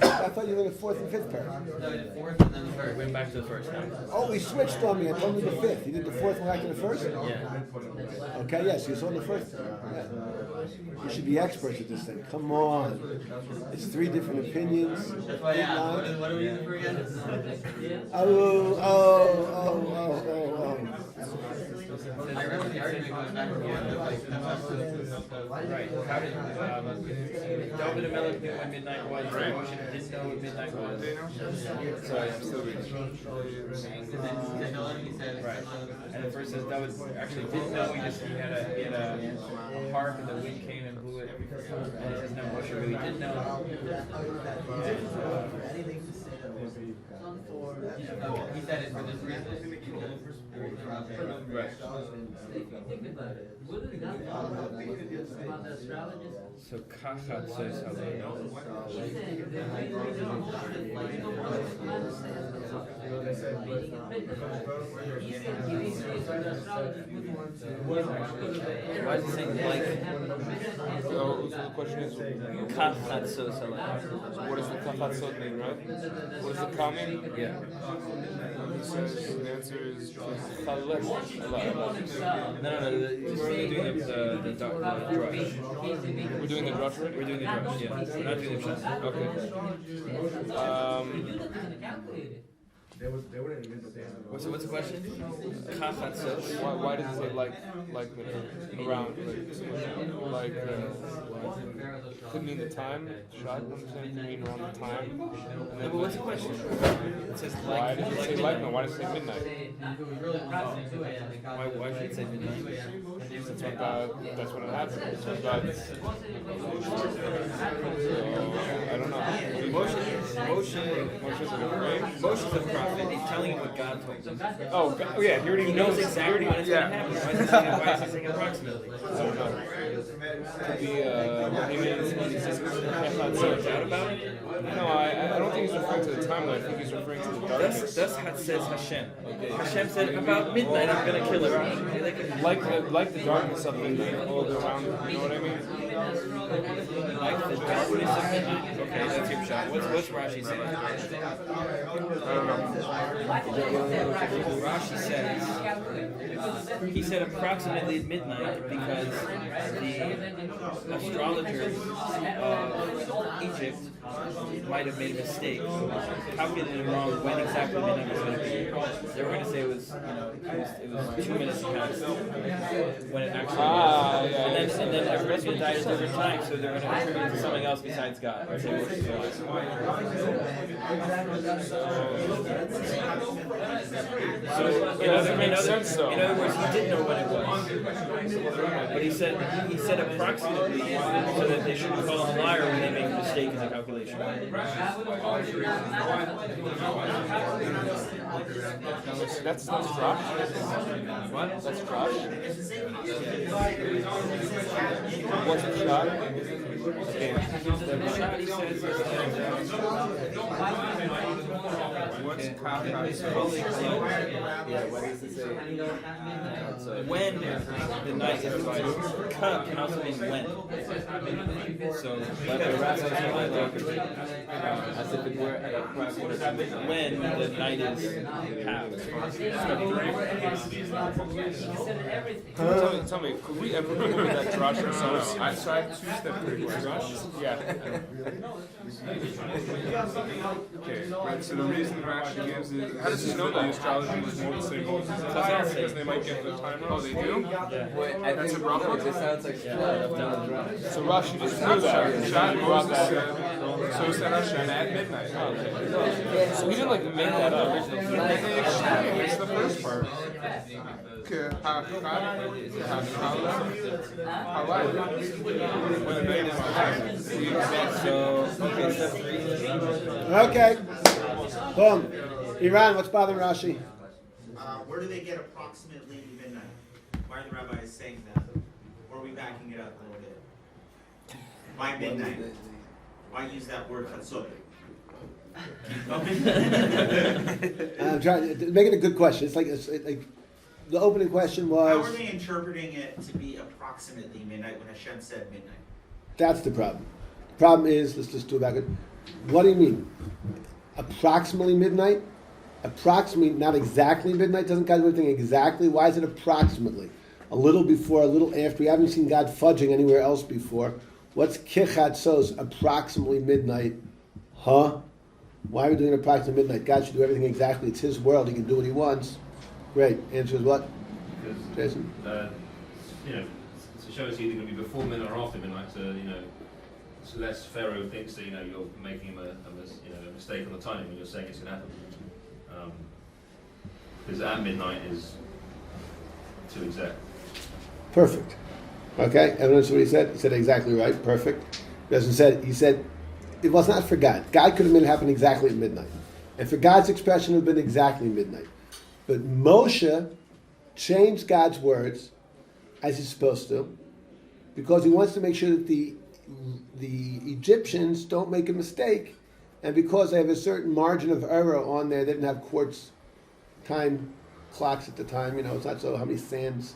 [SPEAKER 1] I thought you were in the 4th and 5th parak.
[SPEAKER 3] No, we did 4th and then the 3rd.
[SPEAKER 4] Went back to the first now.
[SPEAKER 1] Oh, we switched on me. I told you the 5th. You did the 4th and back to the 1st?
[SPEAKER 4] Yeah.
[SPEAKER 1] Okay, yes, you saw the 1st. Yeah. You should be experts at this thing. Come on. It's 3 different opinions.
[SPEAKER 3] That's why, yeah. What are we using for again?
[SPEAKER 1] Oh.
[SPEAKER 3] I remember the argument going back and forth.
[SPEAKER 4] Right. How did David and Melech knew when midnight was? Moshe didn't know when midnight was.
[SPEAKER 12] Sorry, I'm still reading.
[SPEAKER 4] Right. And the first says David actually didn't know. He had a harp and the wind came and blew it. And he says no, Moshe really did know.
[SPEAKER 3] He said it for this reason.
[SPEAKER 4] So Kachat says why is it saying like?
[SPEAKER 2] So the question is,
[SPEAKER 4] Kachat so
[SPEAKER 2] what does the kachatzot mean, right? What does the ka mean?
[SPEAKER 4] Yeah.
[SPEAKER 2] He says the answer is chalesh.
[SPEAKER 4] No, we're doing the drush.
[SPEAKER 2] We're doing the drush already?
[SPEAKER 4] We're doing the drush, yeah. We're not doing the pshat.
[SPEAKER 2] Okay.
[SPEAKER 4] What's the question? Kachat so.
[SPEAKER 2] Why does it say like around like could mean the time? Shot. I'm saying could mean around the time.
[SPEAKER 4] But what's the question? It says like.
[SPEAKER 2] Why does it say like? No, why does it say midnight?
[SPEAKER 4] Why should it say midnight?
[SPEAKER 2] That's when it happened. So I don't know.
[SPEAKER 4] Moshe's a prophet. He's telling him what God told him.
[SPEAKER 2] Oh yeah, he already
[SPEAKER 4] knows exactly when it's going to happen. Why is he saying approximately?
[SPEAKER 2] I don't know. Could be
[SPEAKER 4] so doubt about it?
[SPEAKER 2] No, I don't think he's referring to the time though. I think he's referring to the darkness.
[SPEAKER 4] That's how it says Hashem. Hashem said about midnight I'm going to kill her.
[SPEAKER 2] Like the darkness of midnight all around. You know what I mean?
[SPEAKER 4] Like the darkness of midnight. Okay, that's your shot. What's Rashi saying?
[SPEAKER 2] I don't know.
[SPEAKER 4] Rashi says he said approximately at midnight because the astrologers of Egypt might have made a mistake, calculated wrong when exactly midnight was going to be. They were going to say it was 2 minutes past when it actually was. And then everybody's going to die at a different time, so they're going to attribute it to something else besides God. So in other words, he didn't know when it was. But he said approximately so that they shouldn't call him a liar when they make a mistake in the calculation.
[SPEAKER 2] That's Josh. What? That's Josh. What's the shot? Okay.
[SPEAKER 4] The shot he says is
[SPEAKER 12] what's
[SPEAKER 10] yeah, what does it say?
[SPEAKER 4] when the night is divided. Ka can also mean when. So,
[SPEAKER 10] But the rest is as if it were at approximately
[SPEAKER 4] when the night is halved.
[SPEAKER 2] Tell me, could we ever remember that Josh ourselves? I tried two-step pretty much. Yeah.
[SPEAKER 12] Okay, right, so the reason Rashi gives is, how does he know that the astrologers won't say Moses is a liar because they might get the time wrong? Oh, they do?
[SPEAKER 10] I
[SPEAKER 12] That's a
[SPEAKER 10] think
[SPEAKER 12] brachot?
[SPEAKER 10] this sounds like
[SPEAKER 2] So Rashi just knew that.
[SPEAKER 12] Shot Moses said, so said Hashem at midnight.
[SPEAKER 2] So he didn't like make that up.
[SPEAKER 12] It's the first part. When the night is
[SPEAKER 1] Okay. Boom. Iran, what's bothering Rashi?
[SPEAKER 8] Where do they get approximately midnight? Why are the rabbis saying that? Or are we backing it up a little bit? Why midnight? Why use that word chatzot?
[SPEAKER 1] I'm trying to make it a good question. It's like the opening question
[SPEAKER 8] How
[SPEAKER 1] was.
[SPEAKER 8] are they interpreting it to be approximately midnight when Hashem said midnight?
[SPEAKER 1] That's the problem. The problem is, let's just do it back. What do you mean? Approximately midnight? Approximately, not exactly midnight? Doesn't God do everything exactly? Why is it approximately? A little before, a little after. We haven't seen God fudging anywhere else before. What's Kichatzos, approximately midnight? Huh? Why are we doing approximately midnight? God should do everything exactly. It's His world. He can do what He wants. Great. Answer is what? Jason?
[SPEAKER 6] So show us either going to be before midnight or after midnight. So so less Pharaoh thinks that you're making a mistake on the timing when you're saying it's going to happen. Because at midnight is too exact.
[SPEAKER 1] Perfect. Okay, evidence of what he said. He said exactly right. Perfect. He said it was not for God. God could have made it happen exactly at midnight. And for God's expression, it would have been exactly midnight. But Moshe change God's words as he's supposed to, because he wants to make sure that the Egyptians don't make a mistake, and because they have a certain margin of error on there, they didn't have quartz time clocks at the time. It's not so how many sands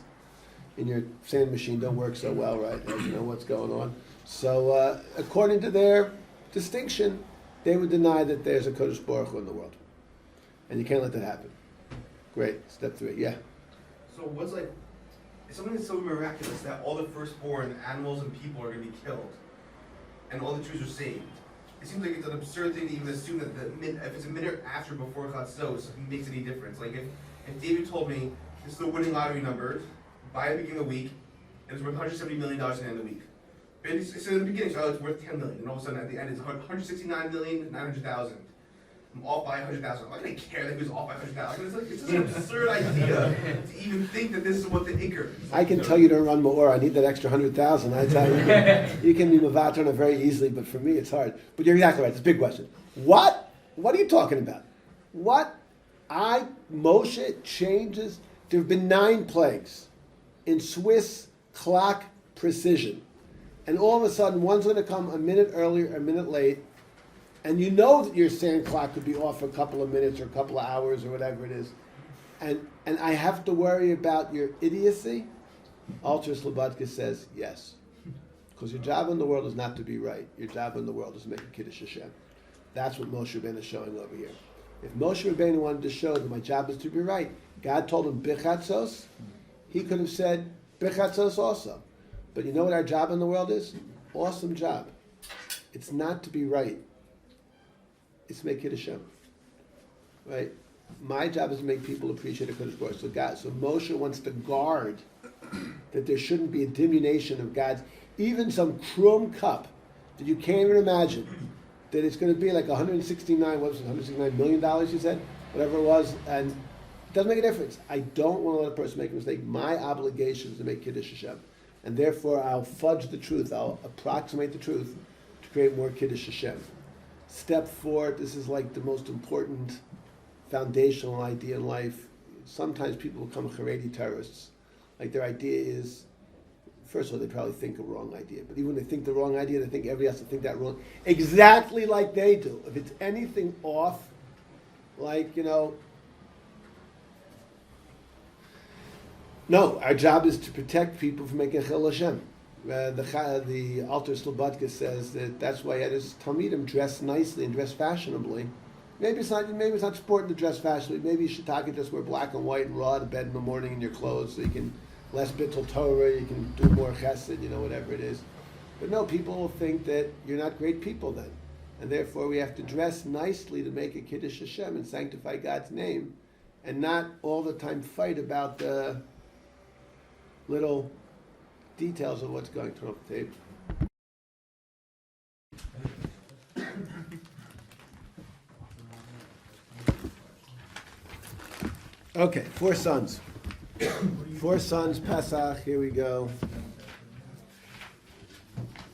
[SPEAKER 1] in your sand machine don't work so well, right? You know what's going on. So according to their distinction, they would deny that there's a Kodesh Baruch Hu in the world, and you can't let that happen. Great. Step 3. Yeah.
[SPEAKER 15] So what's like, something that's so miraculous that all the firstborn animals and people are going to be killed, and all the Jews are saved. It seems like it's an absurd thing to even assume that if it's a minute after before Chatzos, it makes any difference. Like if David told me this is the winning lottery number by the beginning of the week, and it's worth $170 million at the end of the week. But it's in the beginning, so it's worth $10 million, and all of a sudden at the end it's $169,900,000. I'm off by 100,000. I'm not gonna care that he was off by 100,000. It's just an absurd idea to even think that this is what the Iker.
[SPEAKER 1] I can tell you to run Ma'or. I need that extra 100,000. I tell you, you can be Mavatar on it very easily, but for me it's hard. But you're exactly right. It's a big question. What? What are you talking about? What? Moshe changes. There have been 9 plagues in Swiss clock precision, and all of a sudden one's going to come a minute earlier, a minute late. And you know that your sand clock could be off for a couple of minutes or a couple of hours or whatever it is. And I have to worry about your idiocy? Alter Slobodka says yes. Because your job in the world is not to be right. Your job in the world is to make a Kiddush Hashem. That's what Moshe Rabbeinu is showing over here. If Moshe Rabbeinu wanted to show that my job is to be right, God told him Bichatzos, he could have said Bichatzos also. But you know what our job in the world is? Awesome job. It's not to be right. It's to make Kiddush Hashem, right? My job is to make people appreciate a Kodesh Baruch Hu. So Moshe wants to guard that there shouldn't be a diminution of God's, even some chrome cup that you can't even imagine, that it's going to be like $169 million, you said? Whatever it was, and it doesn't make a difference. I don't want to let a person make a mistake. My obligation is to make Kiddush Hashem. And therefore I'll fudge the truth, I'll approximate the truth to create more Kiddush Hashem. Step 4, this is like the most important foundational idea in life. Sometimes people become Haredi terrorists. Like their idea is, first of all, they probably think a wrong idea. But even when they think the wrong idea, they think everybody has to think that wrong. Exactly like they do. If it's anything off, like, no, our job is to protect people from making Chil Hashem. The Alter Slobodka says that's why he had his Talmidim dress nicely and dress fashionably. Maybe it's not important to dress fashionably. Maybe you should just wear black and white and raw to bed in the morning in your clothes, so you can less bittul Torah, you can do more chesed, whatever it is. But no, people will think that you're not great people then, and therefore we have to dress nicely to make a Kiddush Hashem and sanctify God's name, and not all the time fight about the little details of what's going through the table. Okay, 4 sons. 4 sons, Pesach, here we go.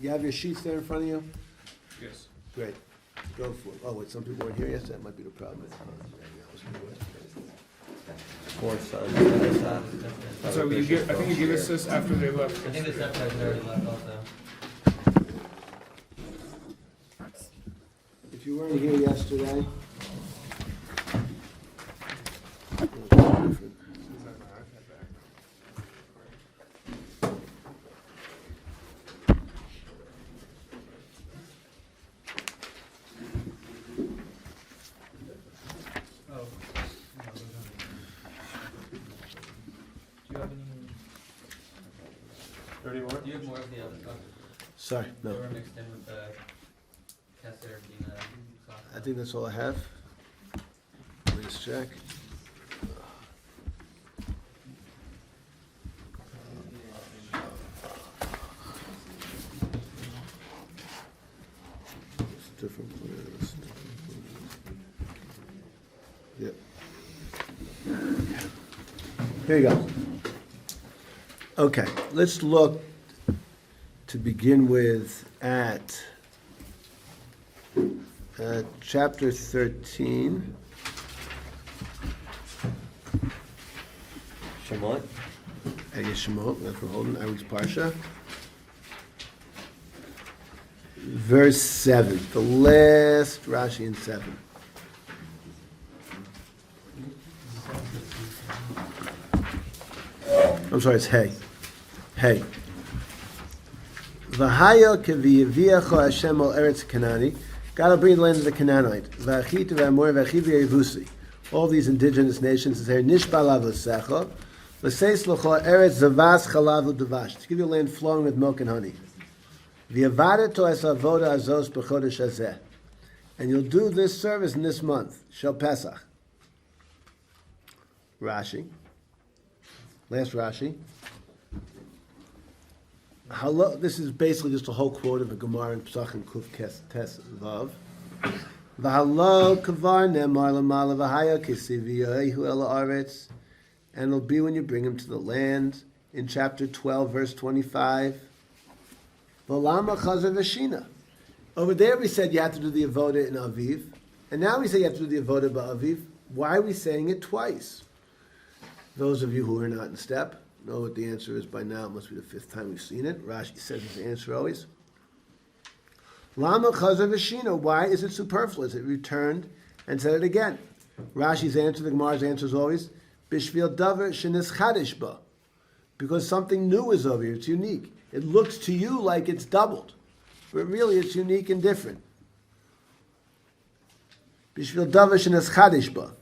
[SPEAKER 1] You have your sheets there in front of you?
[SPEAKER 2] Yes.
[SPEAKER 1] Great. Go for it. Oh, wait, some people weren't here yesterday? That might be the problem.
[SPEAKER 7] 4 sons.
[SPEAKER 2] So I think you gave us this after they left.
[SPEAKER 3] I think the stepdad's already left also.
[SPEAKER 1] If you weren't here yesterday,
[SPEAKER 3] Do you have more of the other stuff?
[SPEAKER 1] sorry,
[SPEAKER 3] They
[SPEAKER 1] no.
[SPEAKER 3] were mixed in with the Kesser, Dina, sauce.
[SPEAKER 1] I think that's all I have. Let me just check. It's different players. Yep. Here you go. Okay, let's look to begin with at chapter 13.
[SPEAKER 4] Shemot.
[SPEAKER 1] Shemot, that's what we're holding, Aaron's Parsha. Verse 7, the last Rashi in 7. I'm sorry, it's Hey. Hey. V'haya k'viyaviyacho Hashem al eretz Kanani. God will bring the land of the Canaanite. V'achit v'amor v'achiv v'yevusi. All these indigenous nations is here. Nishba l'avosecha. L'seis l'cho eretz zavas chalav l'devash. To give you a land flowing with milk and honey. V'yavadeto es avoda azos b'chodesh hazeh. And you'll do this service in this month. Shel Pesach. Rashi. Last Rashi. This is basically just a whole quote of a Gemara in Pesachim Kuf Tes Vav. V'halo kavar nemar lamala v'haya kisiviyahu el haaretz, and it'll be when you bring him to the land. In chapter 12, verse 25. V'lama chazer v'shina. Over there we said you have to do the avoda in Aviv, and now we say you have to do the avoda ba'aviv. Why are we saying it twice? Those of you who are not in step know what the answer is by now. It must be the 5th time we've seen it. Rashi says his answer always. Lama chazer v'shina. Why is it superfluous? It returned and said it again. Rashi's answer, the Gemara's answer is always bishvil davar shenis chadish ba. Because something new is over here. It's unique. It looks to you like it's doubled, but really it's unique and different. Bishvil davar shenis chadish ba.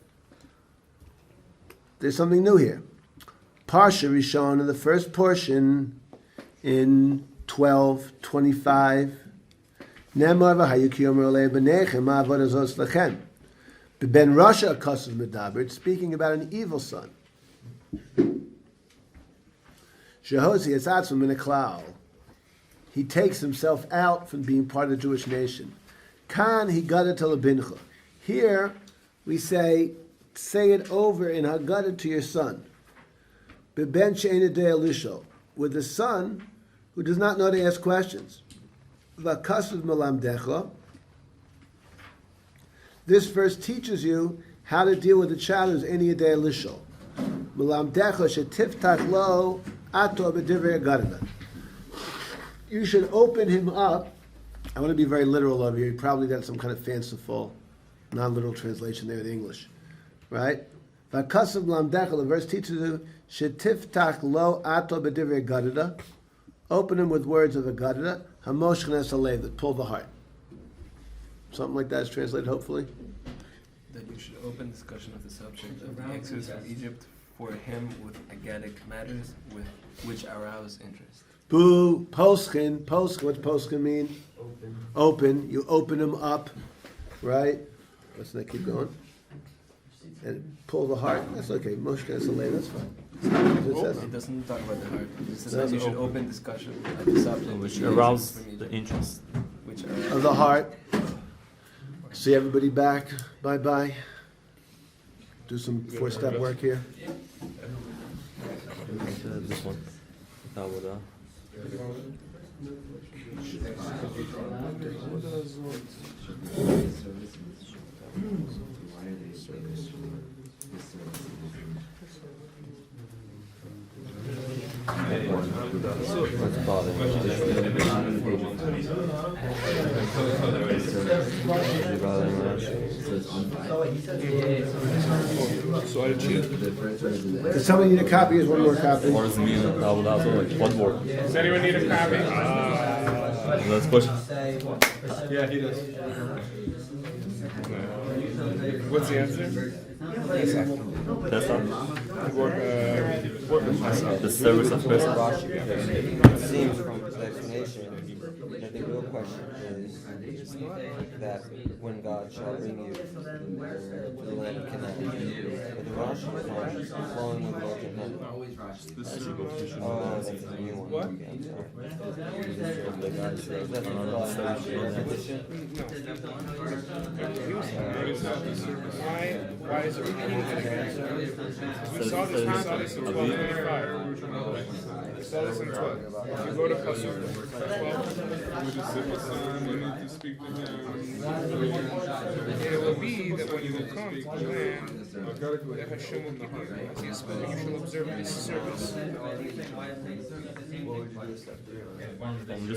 [SPEAKER 1] There's something new here. Parsha Rishon in the first portion in 12:25. Nemar v'hayu kiyomer olei b'nechem ma'avod azos lechem. Ben Rasha akasav medaber. It's speaking about an evil son. Shehozi esatzum min klal. He takes himself out from being part of the Jewish nation. Kan higada telabincha. Here we say it over in Haggadah to your son. Beben she'ena de'elisho, with the son who does not know to ask questions. V'kasuv melamdecha. This verse teaches you how to deal with a child who's eni de'elisho. Melamdecha shetiftach lo ato b'divrei Haggadah. You should open him up. I want to be very literal over here. You probably got some kind of fanciful, non-literal translation there in English. Right? V'kasav lamdecha, the verse teaches you, shetiftach lo ato b'divrei Haggadah. Open him with words of Haggadah. Hamosh chnes alev, that pull the heart. Something like that is translated, hopefully.
[SPEAKER 2] That you should open discussion of the subject of the Exodus from Egypt for him with Aggadic matters with which arouse interest.
[SPEAKER 1] Boo, poschen. What's poschen mean? Open. You open him up, right? Let's not keep going. And pull the heart. That's okay. Moshe Saleh, that's fine.
[SPEAKER 2] It doesn't talk about the heart. It says that you should open discussion of the subject
[SPEAKER 13] which arouse the interest.
[SPEAKER 1] Of the heart. See everybody back. Bye-bye. Do some 4-step work here.
[SPEAKER 13] This one.
[SPEAKER 1] Does somebody need a copy? Here's one more copy.
[SPEAKER 13] What does it mean? One more.
[SPEAKER 12] Does anyone need a copy?
[SPEAKER 13] Let's push.
[SPEAKER 12] Yeah, he does. What's the answer?
[SPEAKER 4] The service of Pesach. It seems from the explanation that the real question is that when God shall bring you to the land of Canaan, but the Rashi is flowing with milk and honey. Oh, that's a new one.
[SPEAKER 12] What? Why is it repeated? We saw this in 12:25. If you go to Pasuk 12,
[SPEAKER 16] With the civil son, you need to speak to him.
[SPEAKER 12] and it will be that when you will come to the land that Hashem will give you, as He has spoken, you shall observe this service. You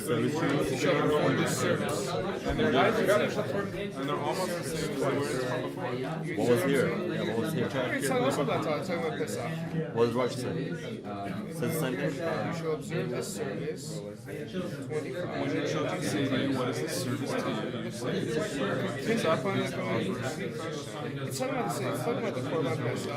[SPEAKER 12] shall perform this service.
[SPEAKER 16] And they're almost the same as the words from before.
[SPEAKER 12] What was here? What was here? It's talking about Pesach.
[SPEAKER 17] What does Rashi say? Says the same thing?
[SPEAKER 12] You shall observe this service 25.
[SPEAKER 16] When your children say to you, what is this service to you?
[SPEAKER 12] It's up on the It's talking about the same. It's talking about the Korban Pesach.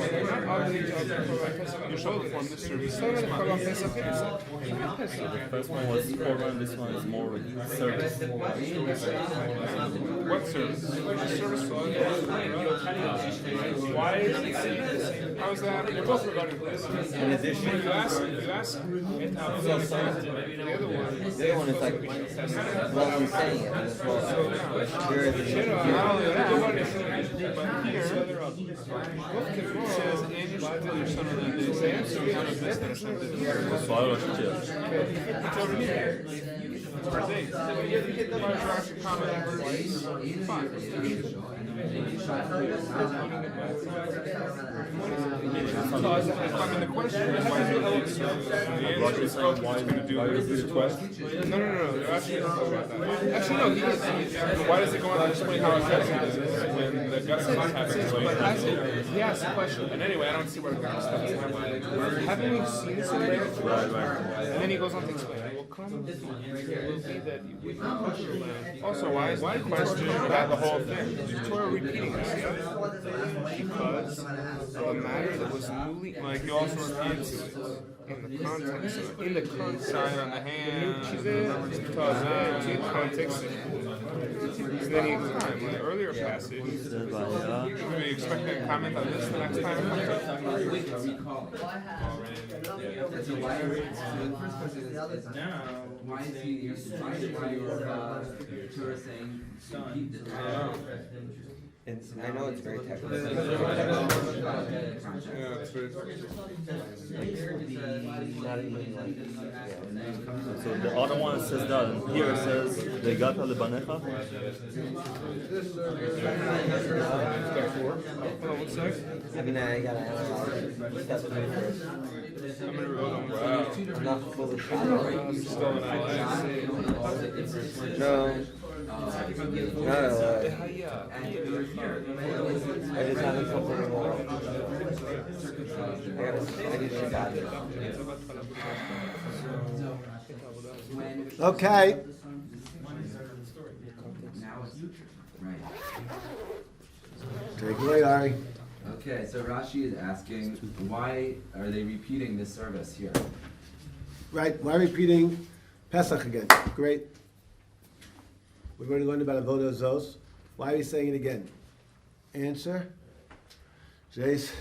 [SPEAKER 12] They're not obligated to observe Korban Pesach.
[SPEAKER 16] You shall perform this service.
[SPEAKER 12] It's talking about the Korban Pesach itself.
[SPEAKER 17] The first one was Korban, this one is more service.
[SPEAKER 16] What service?
[SPEAKER 12] Service for why is it saying the same? How is that? They're both regarding this.
[SPEAKER 17] In addition,
[SPEAKER 12] You ask it out. The other one.
[SPEAKER 17] the other one is like, well, he's saying it, and it's well, there is a
[SPEAKER 12] Not only that,
[SPEAKER 16] But here, it says, and you shall tell your son on that day, say, so we have this that Hashem did this.
[SPEAKER 17] so I don't know.
[SPEAKER 16] It's over here. It's verse 8. Rashi comment on verse 5. The question is, why is it the answer is, oh, he's going to do this.
[SPEAKER 12] No. They're actually not talking about that. Actually, no. He is.
[SPEAKER 16] Why does it go on to explain how effective it is when the gut happens?
[SPEAKER 12] He asked a question.
[SPEAKER 16] And anyway, I don't see where the gut happens.
[SPEAKER 12] Haven't we seen this already? And then he goes on to explain. It will come. It will be that you will come to the land.
[SPEAKER 16] Also, why is the question about the whole thing?
[SPEAKER 12] The Torah repeating this, yeah? Because of a matter that was newly
[SPEAKER 16] Like, you also repeat
[SPEAKER 12] in the context of it. In the context.
[SPEAKER 16] sign on the hand,
[SPEAKER 12] In context. And then he time, like earlier passage.
[SPEAKER 16] Should we expect a comment on this the next time it comes up?
[SPEAKER 11] So why are the first question is why is your Torah saying keep the Torah?
[SPEAKER 7] I know it's very technical.
[SPEAKER 16] Yeah, it's very
[SPEAKER 17] So the other one says that, and here it says, Vegata lebanecha.
[SPEAKER 12] Hold on one sec.
[SPEAKER 7] I mean, I gotta analyze step 3 first. I'm not fully sure. No. I just haven't completely more. I need to back it.
[SPEAKER 1] Okay. Take it away, Ari.
[SPEAKER 11] Okay, so Rashi is asking, why are they repeating this service here?
[SPEAKER 1] Right, why repeating Pesach again? Great. We've already learned about Avodah Zos. Why are we saying it again? Answer? Jace?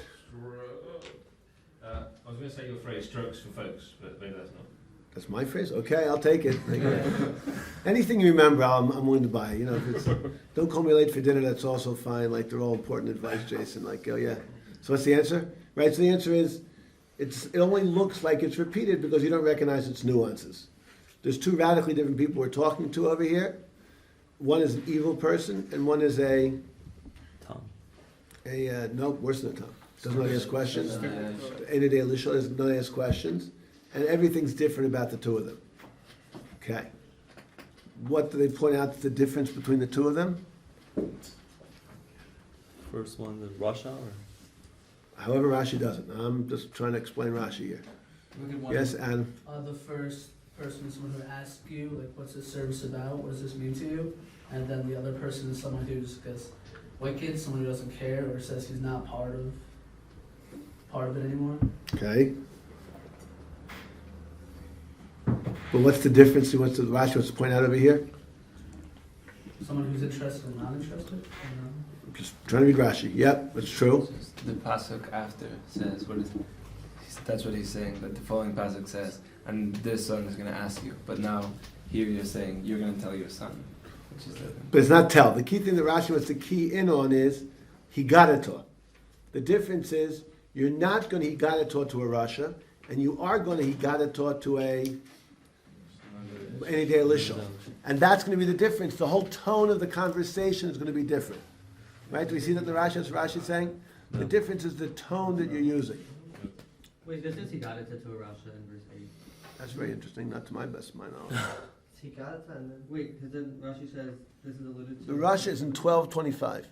[SPEAKER 6] I was going to say your phrase, strokes for folks, but maybe that's not.
[SPEAKER 1] That's my phrase? Okay, I'll take it. Anything you remember, I'm willing to buy. You know, if it's, don't call me late for dinner, that's also fine. Like, they're all important advice, Jason. Like, oh yeah. So what's the answer? Right, so the answer is, it only looks like it's repeated because you don't recognize its nuances. There's two radically different people we're talking to over here. One is an evil person, and one is a
[SPEAKER 17] Tom.
[SPEAKER 1] No, worse than a Tom. Does not ask questions. Enid Elisha does not ask questions. And everything's different about the two of them. Okay. What do they point out the difference between the two of them?
[SPEAKER 17] First one, the Russia, or?
[SPEAKER 1] However Rashi does it. I'm just trying to explain Rashi here. Yes, Adam?
[SPEAKER 18] The first person is someone who asks you, like, what's this service about? What does this mean to you? And then the other person is someone who's just wicked, someone who doesn't care or says he's not part of it anymore.
[SPEAKER 1] Okay. But what's the difference? What's the Rashi wants to point out over here?
[SPEAKER 18] Someone who's interested and not interested?
[SPEAKER 1] Just trying to read Rashi. Yep, that's true.
[SPEAKER 10] The pasuk after says, what is that's what he's saying, that the following pasuk says, and this son is going to ask you, but now here you're saying you're going to tell your son, which is different.
[SPEAKER 1] But it's not tell. The key thing that Rashi wants to key in on is he got it to. The difference is You're not going to Higadator to a Rasha, and you are going to Higadator to any day Lishol. And that's going to be the difference. The whole tone of the conversation is going to be different. Right? Do we see that the Rashi is saying? The difference is the tone that you're using.
[SPEAKER 13] Wait, this is Higadator to a Rasha in verse 8.
[SPEAKER 1] That's very interesting, not to my best of my knowledge.
[SPEAKER 13] Higadator and then... Wait, because then Rashi says this is alluded to...
[SPEAKER 1] The Rasha is in 12:25.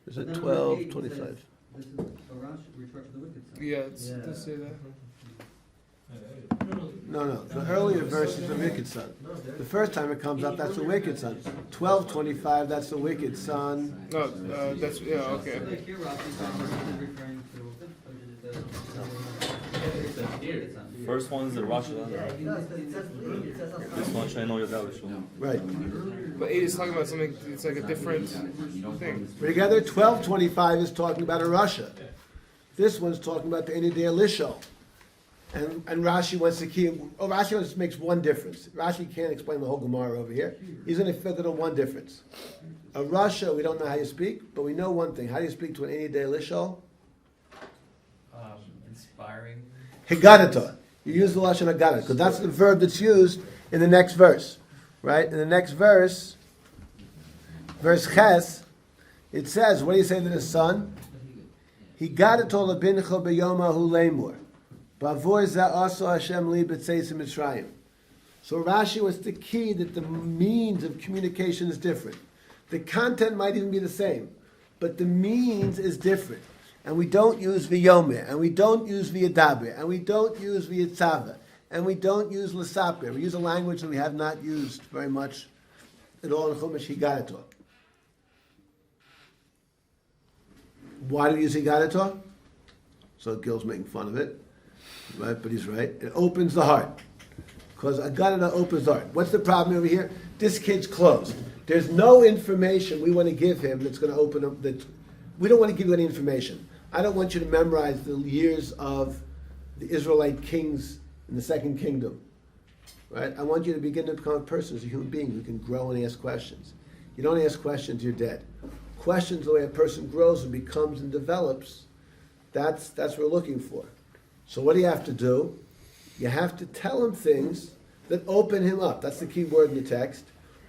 [SPEAKER 1] Is it 12:25?
[SPEAKER 13] This is a Rashi, retort to the wicked son.
[SPEAKER 16] Yeah, it does say that.
[SPEAKER 1] No. The earlier verse is the wicked son. The first time it comes up, that's the wicked son. 12:25, that's the wicked son.
[SPEAKER 16] No, that's, yeah, okay.
[SPEAKER 13] So here Rashi is referring to the
[SPEAKER 3] First one is the Rosh This one, Shaino Yogal.
[SPEAKER 1] Right.
[SPEAKER 16] But 8 is talking about something, it's like a different thing.
[SPEAKER 1] Together, 12:25 is talking about a Rasha. This one's talking about the Enidei Lishol. And Rashi wants to keep. Rashi just makes one difference. Rashi can't explain the whole Gemara over here. He's going to focus on one difference. A Rasha, we don't know how you speak, but we know one thing. How do you speak to an Enidei Lishol?
[SPEAKER 3] Inspiring.
[SPEAKER 1] Higadator. You use the lashon haggadah because that's the verb that's used in the next verse, right? In the next verse, verse Ches, it says, "What do you say to the son? Higadator lebincha beyomahu lemur, bavor za'aso Hashem li b'tzeis Mitzrayim." So Rashi was the key that the means of communication is different. The content might even be the same, but the means is different. And we don't use v'yomer, and we don't use v'yadaber, and we don't use v'yitzava, and we don't use l'saper. We use a language that we have not used very much at all in Chumash Higadator. Why do we use Higadator? So Gil's making fun of it, right? But he's right. It opens the heart. Because Haggadah opens the heart. What's the problem over here? This kid's closed. There's no information we want to give him that's going to open up. We don't want to give you any information. I don't want you to memorize the years of the Israelite kings in the Second Kingdom. Right? I want you to begin to become a person as a human being who can grow and ask questions. You don't ask questions, you're dead. Questions, the way a person grows and becomes and develops, that's what we're looking for. So what do you have to do? You have to tell him things that open him up. That's the key word in the text.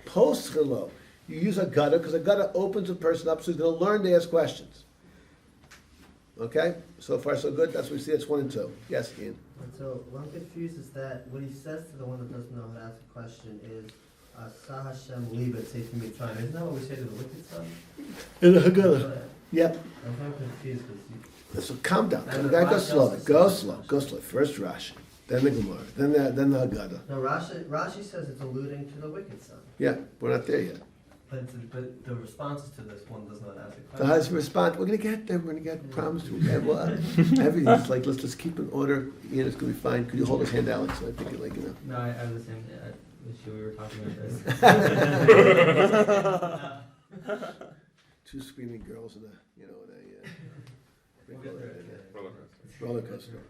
[SPEAKER 1] Post-chelo. You use a gutta because a gutta opens a person up so he's going to learn to ask questions. Okay? So far so good. That's what we see. It's 1 and 2. Yes, Ian?
[SPEAKER 7] And so what I'm confused is that what he says to the one that doesn't know how to ask a question is Asa Hashem liba tzeit mitzrayim. Isn't that what we say to the wicked son?
[SPEAKER 1] In the Haggadah. Yep.
[SPEAKER 7] I'm kind of confused because
[SPEAKER 1] So calm down. The guy goes slow. Go slow. Go slow. First Rashi. Then the Gemara. Then the Haggadah.
[SPEAKER 7] no, Rashi says it's alluding to the wicked son.
[SPEAKER 1] Yeah. We're not there yet.
[SPEAKER 7] But the responses to this one does not ask a
[SPEAKER 1] So
[SPEAKER 7] question.
[SPEAKER 1] how's the response? We're going to get there. We're going to get promised. We'll get everything's like, let's just keep in order. Ian, it's going to be fine. Could you hold his hand, Alex? I think like,
[SPEAKER 13] No, I have the same issue we were talking about this.
[SPEAKER 1] Two screaming girls in a, roller coaster.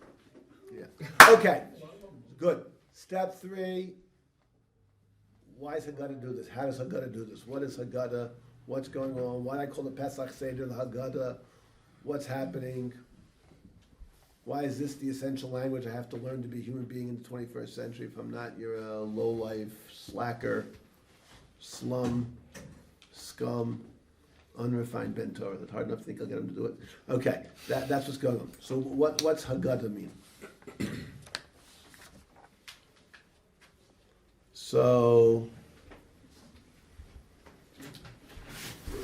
[SPEAKER 1] Yeah. Okay. Good. Step 3. Why is Haggadah do this? How does Haggadah do this? What is Haggadah? What's going on? Why do I call the Pesach Seder the Haggadah? What's happening? Why is this the essential language I have to learn to be a human being in the 21st century? If I'm not, you're a low-life, slacker, slum, scum, unrefined Ben Torah. That's hard enough to think I'll get him to do it. Okay, that's what's going on. So what's Haggadah mean? So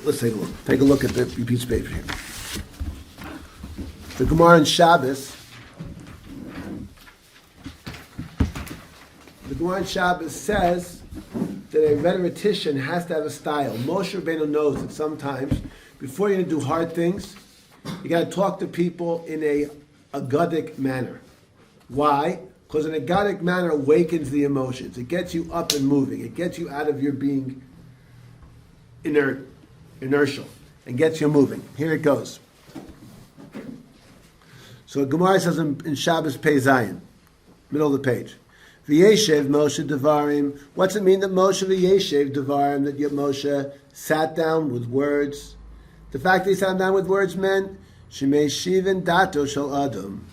[SPEAKER 1] let's take a look. Take a look at the piece of paper here. The Gemara in Shabbos. The Gemara in Shabbos says that a rhetorician has to have a style. Moshe Rabbeinu knows that sometimes, before you're going to do hard things, you got to talk to people in a Aggadic manner. Why? Because an Aggadic manner awakens the emotions. It gets you up and moving. It gets you out of your being inertial, and gets you moving. Here it goes. So Gemara says in Shabbos Pei Zayin, middle of the page, V'yeshev Moshe Devarim. What's it mean that Moshe V'yeshev Devarim, that Moshe sat down with words? The fact that he sat down with words meant Shemei Shivan Dato Shel Adam.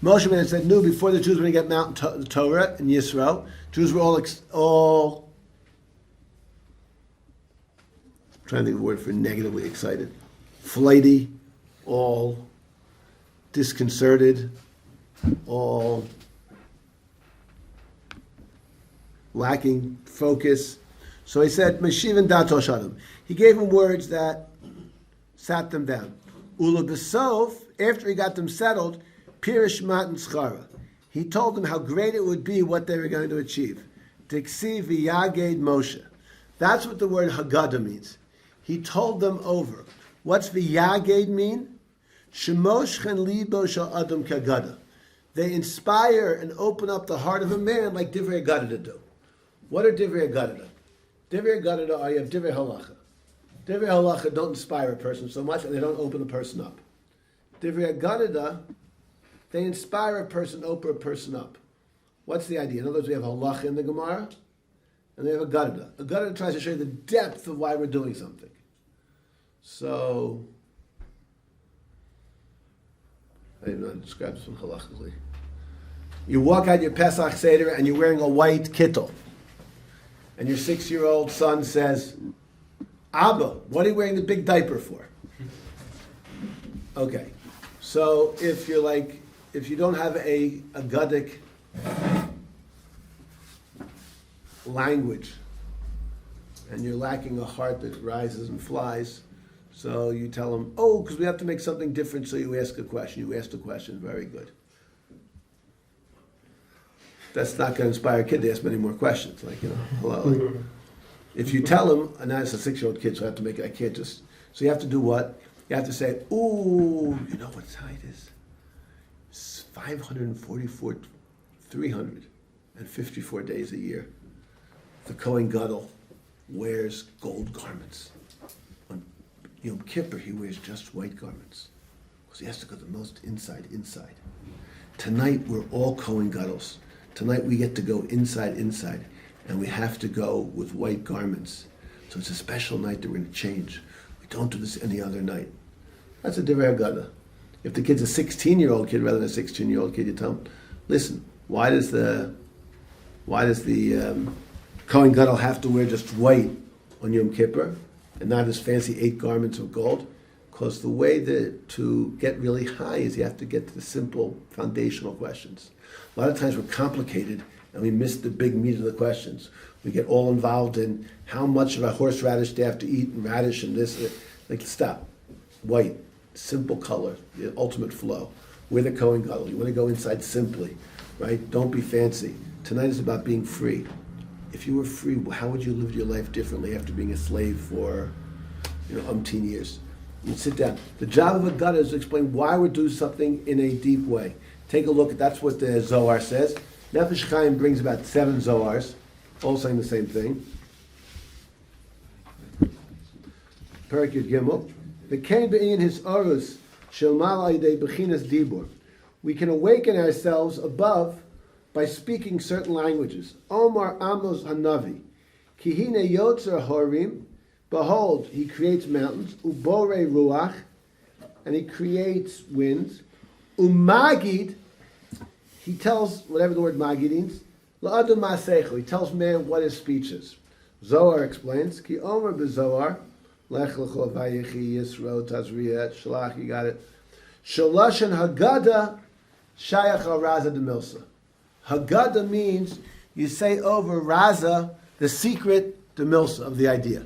[SPEAKER 1] Moshe Rabbeinu said, knew before the Jews were going to get Mount Torah in Yisrael, Jews were all I'm trying to think of a word for negatively excited, flighty, all disconcerted, all lacking focus. So he said, Meshivan Dato Shadim. He gave them words that sat them down. Ula B'sof, after he got them settled, Pirish Matan Schara. He told them how great it would be what they were going to achieve. Tiksi V'yaged Moshe. That's what the word Haggadah means. He told them over. What's V'yaged mean? Shemoshchen libo shel adam kagada. They inspire and open up the heart of a man like Divrei Haggadah do. What are Divrei Haggadah? Divrei Haggadah are, you have Divrei Halacha. Divrei Halacha don't inspire a person so much and they don't open a person up. Divrei Haggadah, they inspire a person, open a person up. What's the idea? In other words, we have Halacha in the Gemara and we have Haggadah. Haggadah tries to show you the depth of why we're doing something. So, I don't even know how to describe this one halachically. You walk out your Pesach Seder and you're wearing a white kittel. And your 6-year-old son says, Abba, what are you wearing the big diaper for? Okay. So if you don't have a Gadic language and you're lacking a heart that rises and flies, so you tell them, oh, because we have to make something different, so you ask a question. You asked a question, very good. That's not going to inspire a kid to ask many more questions. Hello. If you tell them, and now it's a 6-year-old kid, so I have to make it, I can't just, so you have to do what? You have to say, ooh, you know what time it is? It's 354 days a year. The Kohen Gadol wears gold garments. On Yom Kippur, he wears just white garments because he has to go the most inside. Tonight, we're all Kohen Gadol. Tonight, we get to go inside, and we have to go with white garments. So it's a special night that we're going to change. We don't do this any other night. That's a Divrei Haggadah. If the kid's a 16-year-old kid rather than a 16-year-old kid, you tell him, listen, why does the Kohen Gadol have to wear just white on Yom Kippur and not his fancy 8 garments of gold? Because the way to get really high is you have to get to the simple foundational questions. A lot of times we're complicated and we miss the big meat of the questions. We get all involved in how much of a horseradish they have to eat and radish and this. Stop. White, simple color, the ultimate flow. We're the Kohen Gadol. You want to go inside simply, right? Don't be fancy. Tonight is about being free. If you were free, how would you live your life differently after being a slave for, umpteen years? You'd sit down. The job of a Haggadah is to explain why we do something in a deep way. Take a look. That's what the Zohar says. Nefesh Chaim brings about 7 Zohars, all saying the same thing. Perek Yud Gimel. V'kein be'in his orus shel mal ayidei bechinas dibur. We can awaken ourselves above by speaking certain languages. Omar Amos Hanavi. Ki hine yotzer horim. Behold, he creates mountains. Ubore ruach. And he creates winds. Umagid. He tells, whatever the word magid means, la'adam ma'asecho. He tells man what his speech is. Zohar explains, Ki omer b'Zohar, lech lecho vayechi yisro tazriyah shalach, you got it. Shalosh and Haggadah, shayach al raza de milsa. Haggadah means you say over raza, the secret, the milsa of the idea.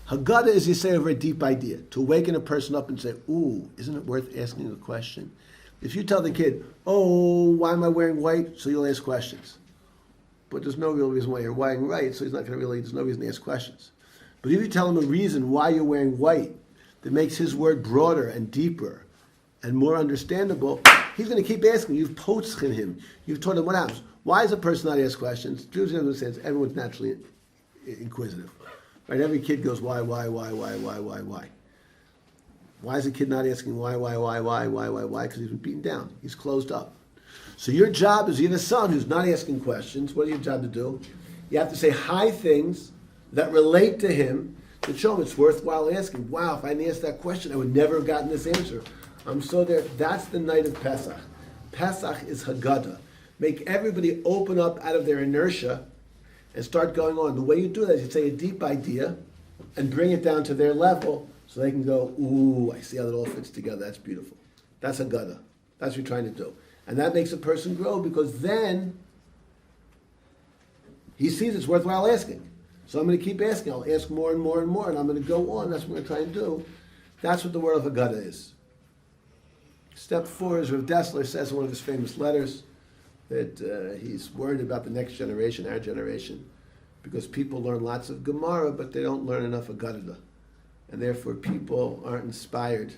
[SPEAKER 1] Haggadah is you say over a deep idea, to awaken a person up and say, ooh, isn't it worth asking a question? If you tell the kid, oh, why am I wearing white? So you'll ask questions. But there's no real reason why you're wearing white, so he's not going to there's no reason to ask questions. But if you tell him a reason why you're wearing white that makes his word broader and deeper and more understandable, he's going to keep asking. You've potzchen him. You've taught him what happens. Why does a person not ask questions? Jews in a sense, everyone's naturally inquisitive. Right? Every kid goes, why? Why is a kid not asking why? Because he's been beaten down. He's closed up. So your job is, you have a son who's not asking questions. What is your job to do? You have to say high things that relate to him to show him it's worthwhile asking. Wow, if I hadn't asked that question, I would never have gotten this answer. I'm so there. That's the night of Pesach. Pesach is Haggadah. Make everybody open up out of their inertia and start going on. The way you do that is you say a deep idea and bring it down to their level so they can go, ooh, I see how it all fits together. That's beautiful. That's Haggadah. That's what you're trying to do. And that makes a person grow because then he sees it's worthwhile asking. So I'm going to keep asking. I'll ask more and more and more, and I'm going to go on. That's what I'm going to try and do. That's what the word of Haggadah is. Step 4 is Rav Dessler says in one of his famous letters that he's worried about the next generation, our generation, because people learn lots of Gemara, but they don't learn enough Haggadah. And therefore people aren't inspired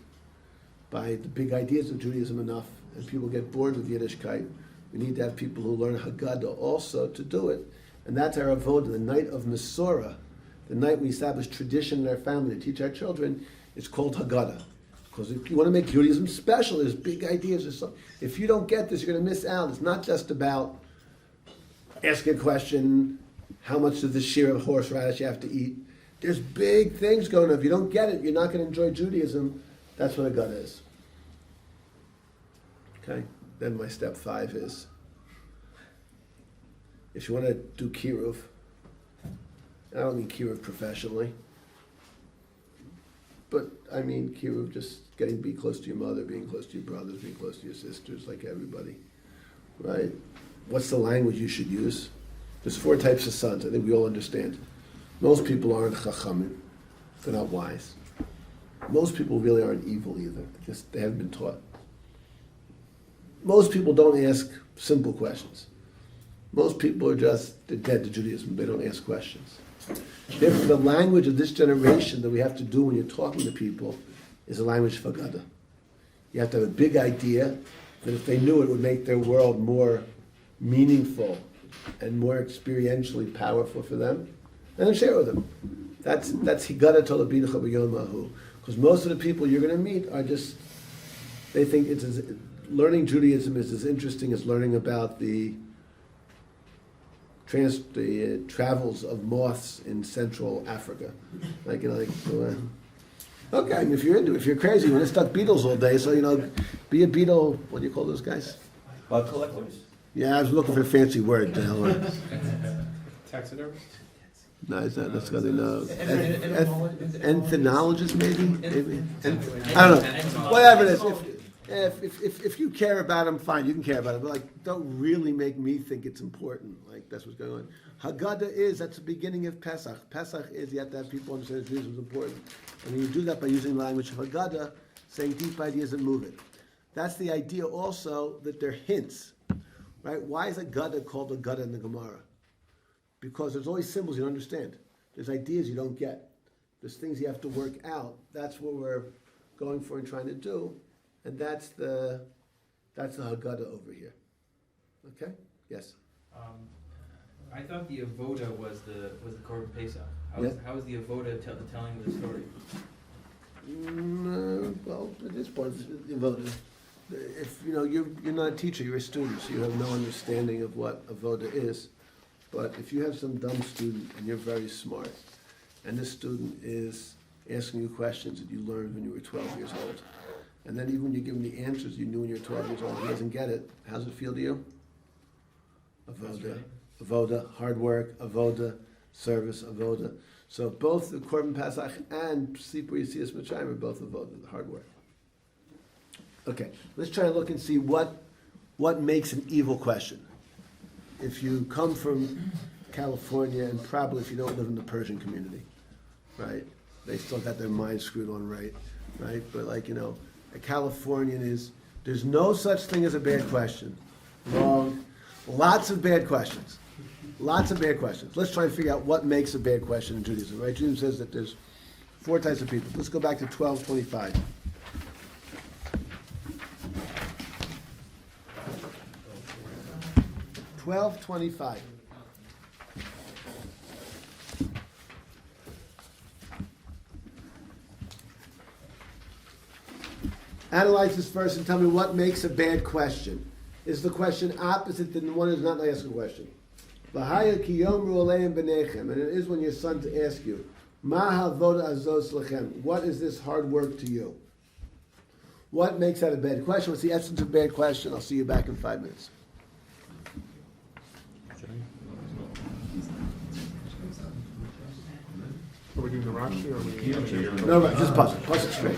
[SPEAKER 1] by the big ideas of Judaism enough, and people get bored with Yiddishkeit. We need to have people who learn Haggadah also to do it. And that's our avodah, the night of Mesorah, the night we establish tradition in our family to teach our children. It's called Haggadah. Because if you want to make Judaism special, there's big ideas. There's something. If you don't get this, you're going to miss out. It's not just about asking a question, how much does this shear of horseradish you have to eat? There's big things going on. If you don't get it, you're not going to enjoy Judaism. That's what Haggadah is. Okay? Then my step 5 is, if you want to do Kiruv, I don't mean Kiruv professionally, but I mean Kiruv just getting to be close to your mother, being close to your brothers, being close to your sisters, like everybody, right? What's the language you should use? There's 4 types of sons. I think we all understand. Most people aren't chachamim. They're not wise. Most people really aren't evil either. Just they haven't been taught. Most people don't ask simple questions. Most people are they're dead to Judaism. They don't ask questions. Therefore, the language of this generation that we have to do when you're talking to people is a language of Haggadah. You have to have a big idea that if they knew it would make their world more meaningful and more experientially powerful for them, and then share it with them. That's Haggadah Tolabinecha B'Yom Hahu. Because most of the people you're going to meet are they think learning Judaism is as interesting as learning about the travels of moths in Central Africa. Okay, I mean, if you're crazy, you're stuck beetles all day, so, be a beetle, what do you call those guys?
[SPEAKER 3] Bug collectors?
[SPEAKER 1] Yeah, I was looking for a fancy word.
[SPEAKER 5] Taxidermist?
[SPEAKER 1] No, that's got no. Entomologist, maybe? I don't know. Whatever it is. If you care about them, fine, you can care about it. But don't really make me think it's important. That's what's going on. Haggadah that's the beginning of Pesach. Pesach is you have to have people understand that Judaism is important. And you do that by using the language of Haggadah, saying deep ideas and move it. That's the idea also that they're hints. Right? Why is Haggadah called Haggadah in the Gemara? Because there's always symbols you don't understand. There's ideas you don't get. There's things you have to work out. That's what we're going for and trying to do. And that's the Haggadah over here. Okay? Yes?
[SPEAKER 4] I thought the avoda was the Korban Pesach.
[SPEAKER 1] Yeah.
[SPEAKER 4] How is the avoda the telling of the story?
[SPEAKER 1] Well, at this point, the avoda. If you're not a teacher, you're a student, so you have no understanding of what avoda is. But if you have some dumb student and you're very smart, and this student is asking you questions that you learned when you were 12 years old, and then even when you give him the answers you knew when you were 12 years old, he doesn't get it, how does it feel to you? Avoda. Avoda, hard work, avoda, service, avoda. So both the Korban Pesach and Sipur Yetzias Mitzrayim are both avoda, the hard work. Okay, let's try to look and see what makes an evil question. If you come from California, and probably if you don't live in the Persian community, right? They still got their minds screwed on right? But a Californian there's no such thing as a bad question. Wrong. Lots of bad questions. Lots of bad questions. Let's try and figure out what makes a bad question in Judaism, right? Judaism says that there's 4 types of people. Let's go back to 1225. $12.25. Analyze this first and tell me what makes a bad question. Is the question opposite than the one who's not asking a question? And it is when your son to ask you, what is this hard work to you? What makes that a bad question? What's the essence of a bad question? I'll see you back in 5 minutes.
[SPEAKER 16] Are we doing the Rashi or are we?
[SPEAKER 1] No, right, just pause it straight.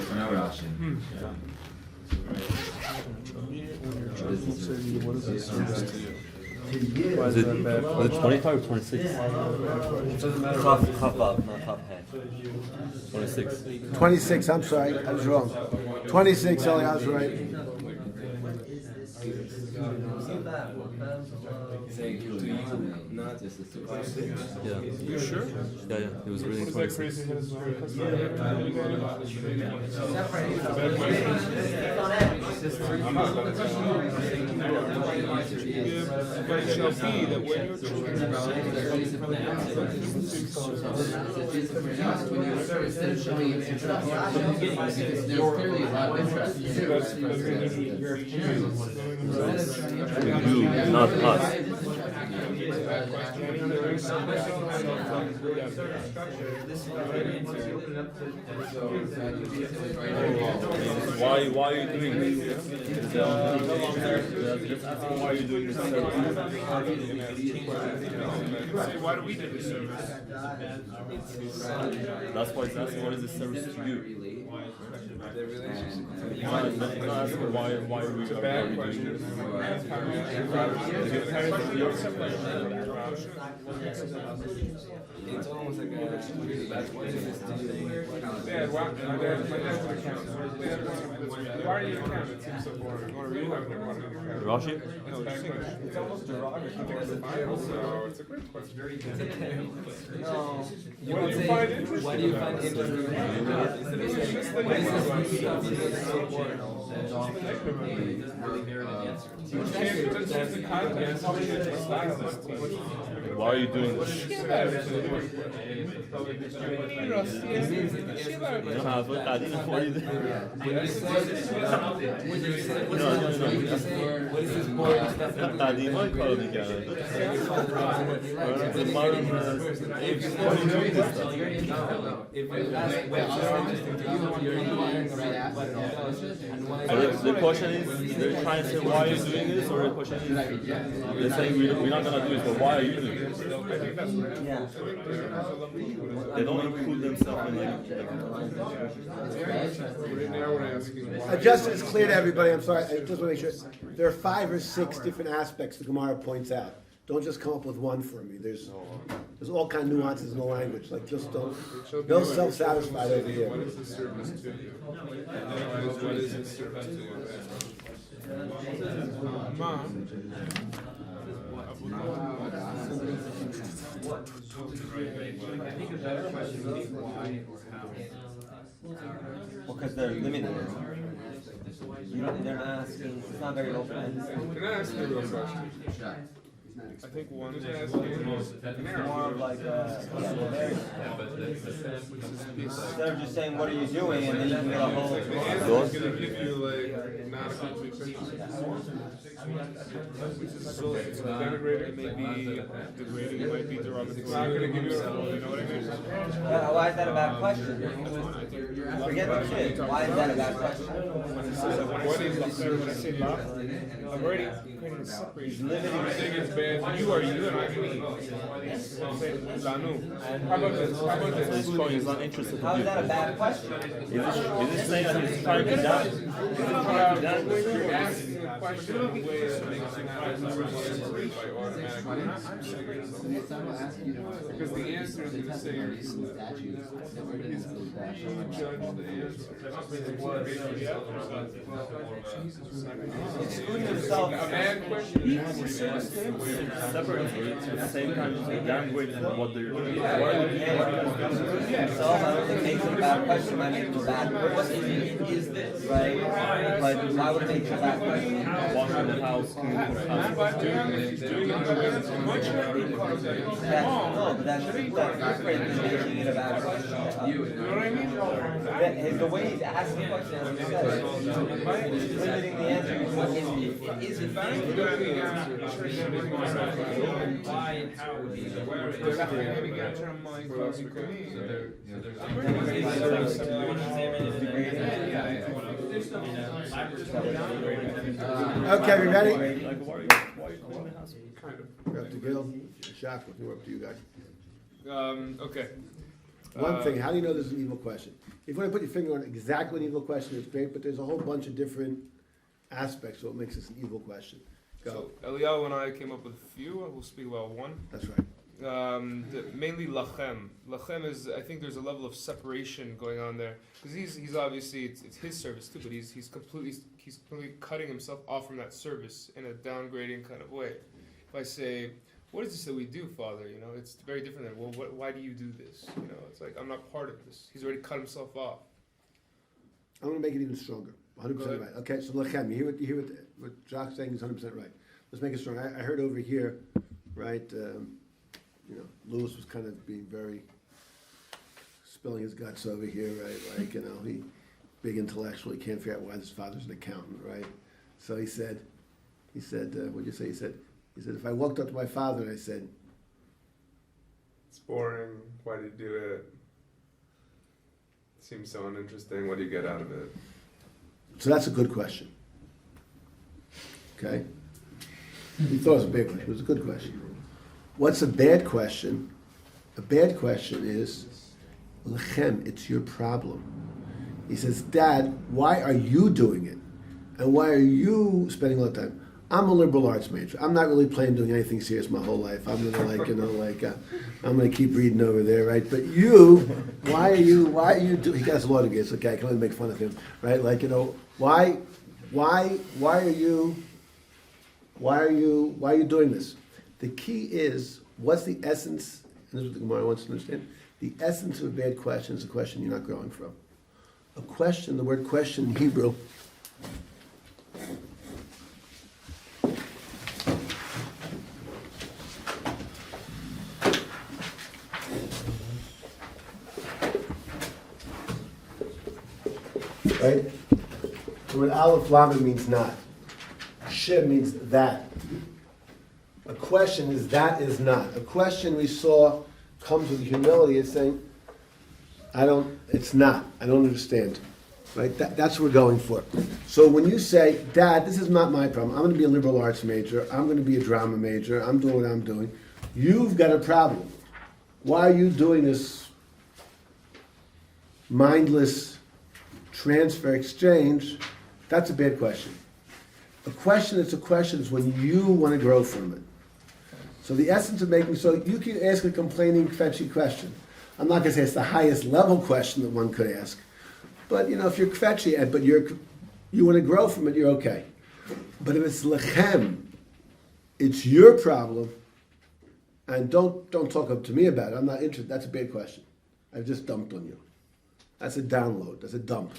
[SPEAKER 5] Was it 25 or 26?
[SPEAKER 3] Cup up, not top head.
[SPEAKER 5] 26.
[SPEAKER 1] 26, I'm sorry, I was wrong. 26, Eli, I was right.
[SPEAKER 11] Saying to you, not just a
[SPEAKER 5] Yeah.
[SPEAKER 16] You sure?
[SPEAKER 5] Yeah, it was really
[SPEAKER 16] What is that
[SPEAKER 5] 26.
[SPEAKER 16] crazy? But it shall be that when your children
[SPEAKER 5] You, not us. Why are you doing this? Why are you doing this?
[SPEAKER 16] Why do we do this service?
[SPEAKER 5] That's why it's asking what is this service to you? Not asking why are we doing this?
[SPEAKER 11] It's almost like
[SPEAKER 16] Dad, why are you accountant? It seems so boring. Or you have never wanted an accountant.
[SPEAKER 5] Rashi?
[SPEAKER 16] No, it's almost derogatory. So it's a great question. What do you find interesting?
[SPEAKER 11] What do you find interesting?
[SPEAKER 5] Why are you doing this? The question is, they're trying to say why are you doing this, or the question is, they're saying we're not going to do this, but why are you doing this? They don't include themselves in
[SPEAKER 1] Just so it's clear to everybody, I'm sorry, I just want to make sure, there are 5 or 6 different aspects the Gemara points out. Don't just come up with one for me. There's all kind of nuances in the language. Like just don't, no self-satisfied over here.
[SPEAKER 16] What is the service to you? What is the service to you? Mom.
[SPEAKER 3] Because they're limited. They're not asking, it's not very open.
[SPEAKER 16] Can I ask you a real question? I think one is asking
[SPEAKER 3] More of like instead of just saying, what are you doing, and then you can get a whole.
[SPEAKER 16] The answer is going to give you like not a complete picture. Which is so it's denigrating, it may be degrading, it might be derogatory. It's not going to give you a full, you know what I mean?
[SPEAKER 3] Why is that a bad question? Forget the kid. Why is that a bad question?
[SPEAKER 16] What is the service? I'm already creating a separation. I'm saying it's bad for you or you and I mean. Lanu. How about this? How about this?
[SPEAKER 5] He's not interested in
[SPEAKER 3] How is
[SPEAKER 5] you.
[SPEAKER 3] that a bad question?
[SPEAKER 5] Is this saying that he's trying to down? Is it trying to down?
[SPEAKER 16] You're asking a question in a way that makes you not separate by automatically. Because the answer is going to say you judge the
[SPEAKER 3] Exclude yourself.
[SPEAKER 16] A bad question.
[SPEAKER 5] Separate at the same time as they downgrade what they're doing.
[SPEAKER 3] So I don't think makes it a bad question, might make it a bad person. Is this right? But why would it make it a bad question?
[SPEAKER 5] Washing the house, cleaning the house.
[SPEAKER 2] he's doing it in a way that's much more because that it's wrong.
[SPEAKER 3] No, but that's different than making it about
[SPEAKER 2] You know what I mean?
[SPEAKER 3] the way he's asking the question, as you said, is limiting the answer.
[SPEAKER 4] It is in fact why and how it would be.
[SPEAKER 1] Okay, we ready? We're up to Gil, Shaka, we're up to you guys.
[SPEAKER 2] Okay.
[SPEAKER 1] One thing, how do you know this is an evil question? If you want to put your finger on exactly an evil question, it's great, but there's a whole bunch of different aspects of what makes this an evil question. Go.
[SPEAKER 2] So Eliyahu and I came up with a few. We'll speak about one.
[SPEAKER 1] That's right.
[SPEAKER 2] Mainly lachem. Lachem is, I think there's a level of separation going on there because he's obviously it's his service too, but he's completely cutting himself off from that service in a downgrading kind of way. If I say, "What is this that we do, Father?" You know, it's very different than, "Well, why do you do this?" You know, it's like I'm not part of this. He's already cut himself off.
[SPEAKER 1] I'm going to make it even stronger. 100% right. Okay, so lachem. You hear what Jacques saying is 100% right. Let's make it strong. I heard over here, right? You know, Lewis was kind of being very spilling his guts over here, right? Like, you know, he big intellectual. He can't figure out why his father's an accountant, right? So he said, what'd you say? He said, if I walked up to my father and I said,
[SPEAKER 12] "It's boring. Why do you do it? It seems so uninteresting. What do you get out of it?"
[SPEAKER 1] So that's a good question. Okay? He thought it was a big one. It was a good question. What's a bad question? A bad question is, lechem, it's your problem. He says, Dad, why are you doing it? And why are you spending a lot of time? I'm a liberal arts major. I'm not really planning doing anything serious my whole life. I'm gonna I'm gonna keep reading over there, right? But you, why are you doing? He got a lot of gates. Okay, I can only make fun of him, right? Like, you know, why are you doing this? The key is, what's the essence? And this is what the Gemara wants to understand. The essence of a bad question is a question you're not growing from. A question, the word question in Hebrew. Right? The word aleph lamed means not. Shem means that. A question is that is not. A question we saw comes with humility. It's saying, it's not. I don't understand. Right? That's what we're going for. So when you say, Dad, this is not my problem. I'm going to be a liberal arts major. I'm going to be a drama major. I'm doing what I'm doing. You've got a problem. Why are you doing this mindless transfer exchange? That's a bad question. A question is when you want to grow from it. So the essence of so you can ask a complaining, fetchy question. I'm not going to say it's the highest level question that one could ask. But, you know, if you're fetchy, but you want to grow from it, you're okay. But if it's lechem, it's your problem, and don't talk up to me about it. I'm not interested. That's a bad question. I've just dumped on you. That's a download. That's a dump.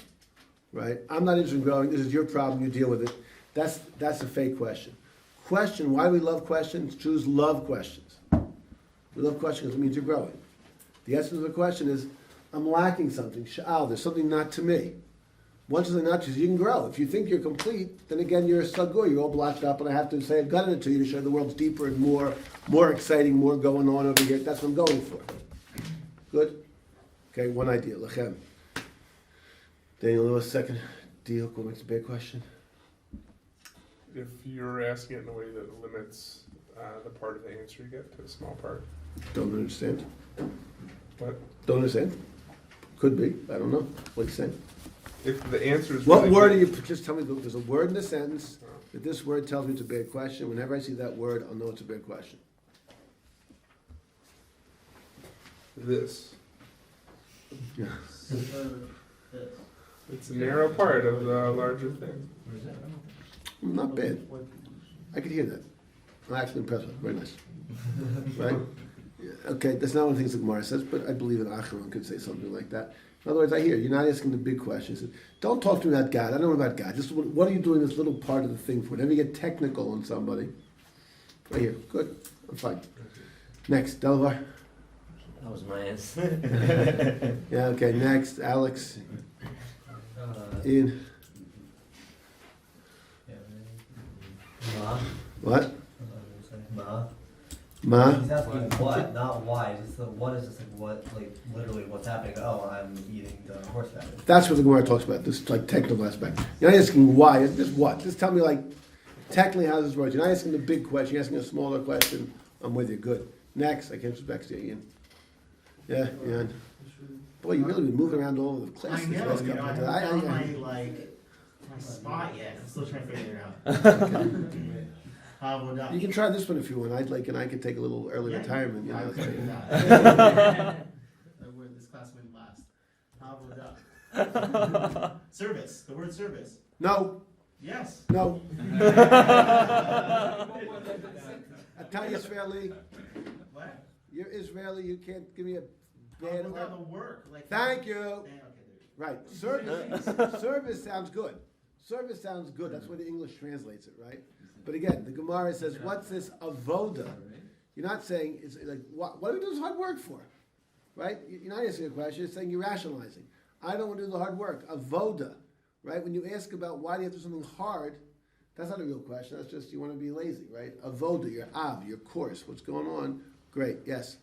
[SPEAKER 1] Right? I'm not interested in growing. This is your problem. You deal with it. That's a fake question. Question, why do we love questions? Jews love questions. We love questions because it means you're growing. The essence of the question is, I'm lacking something. Sha'al, there's something not to me. Once something not to you, you can grow. If you think you're complete, then again, you're a sagur. You're all blocked up, and I have to say I've gotten it to you to show the world's deeper and more exciting, more going on over here. That's what I'm going for. Good? Okay, one idea. Lechem. Daniel Lewis, second deal. What makes a big question?
[SPEAKER 12] If you're asking it in a way that limits the part of the answer you get to a small part.
[SPEAKER 1] Don't understand.
[SPEAKER 12] What?
[SPEAKER 1] Don't understand. Could be. I don't know. What are you saying?
[SPEAKER 12] If the answer is
[SPEAKER 1] what
[SPEAKER 12] really
[SPEAKER 1] word
[SPEAKER 12] good,
[SPEAKER 1] are you? Just tell me. There's a word in the sentence that this word tells me it's a bad question. Whenever I see that word, I'll know it's a bad question.
[SPEAKER 12] This.
[SPEAKER 1] Yeah.
[SPEAKER 12] It's a narrow part of the larger thing.
[SPEAKER 1] Not bad. I could hear that. I'm actually impressed with it. Very nice. Right? Okay, that's not one of the things that Gemara says, but I believe that Acharon could say something like that. In other words, I hear you're not asking the big questions. Don't talk to me about God. I don't know about God. Just what are you doing this little part of the thing for? Whenever you get technical on somebody, Right here. Good. I'm fine. Next, Delvar.
[SPEAKER 3] That was my answer.
[SPEAKER 1] Yeah, okay, next, Alex. Ian.
[SPEAKER 7] Ma.
[SPEAKER 1] What?
[SPEAKER 7] Ma.
[SPEAKER 1] Ma?
[SPEAKER 7] He's asking what, not why. Just the what is just like what, like literally what's happening. Oh, I'm eating the horse radish.
[SPEAKER 1] That's what the Gemara talks about, this like technical aspect. You're not asking why, just what. Just tell me like, technically how this works. You're not asking the big question, you're asking a smaller question. I'm with you, good. Next, I can't back to you, Ian. Yeah, Ian. Boy, you really been moving around all over the class.
[SPEAKER 19] I know,
[SPEAKER 1] last
[SPEAKER 19] you know,
[SPEAKER 1] couple
[SPEAKER 19] I
[SPEAKER 1] of
[SPEAKER 19] haven't
[SPEAKER 1] days.
[SPEAKER 19] found my spot yet. I'm still trying to figure it out.
[SPEAKER 1] You can try this one if you want. And I could take a little early retirement. You know,
[SPEAKER 19] I
[SPEAKER 1] that's
[SPEAKER 19] figured
[SPEAKER 1] like-
[SPEAKER 19] it out. Where this class went last. Service. The word service.
[SPEAKER 1] No.
[SPEAKER 19] Yes.
[SPEAKER 1] No. I tell you, Israeli.
[SPEAKER 19] What?
[SPEAKER 1] You're Israeli. You can't give me a bad.
[SPEAKER 19] How about the work? Like
[SPEAKER 1] Thank you. Right. Service. Service sounds good. Service sounds good. That's where the English translates it, right? But again, the Gemara says, "What's this avoda?" You're not saying it's like, "What do we do this hard work for?" Right? You're not asking a question. You're saying you're rationalizing. I don't want to do the hard work. Avoda, right? When you ask about why do you have to do something hard, that's not a real question. That's just you want to be lazy, right? Avoda, your your course. What's going on? Great. Yes.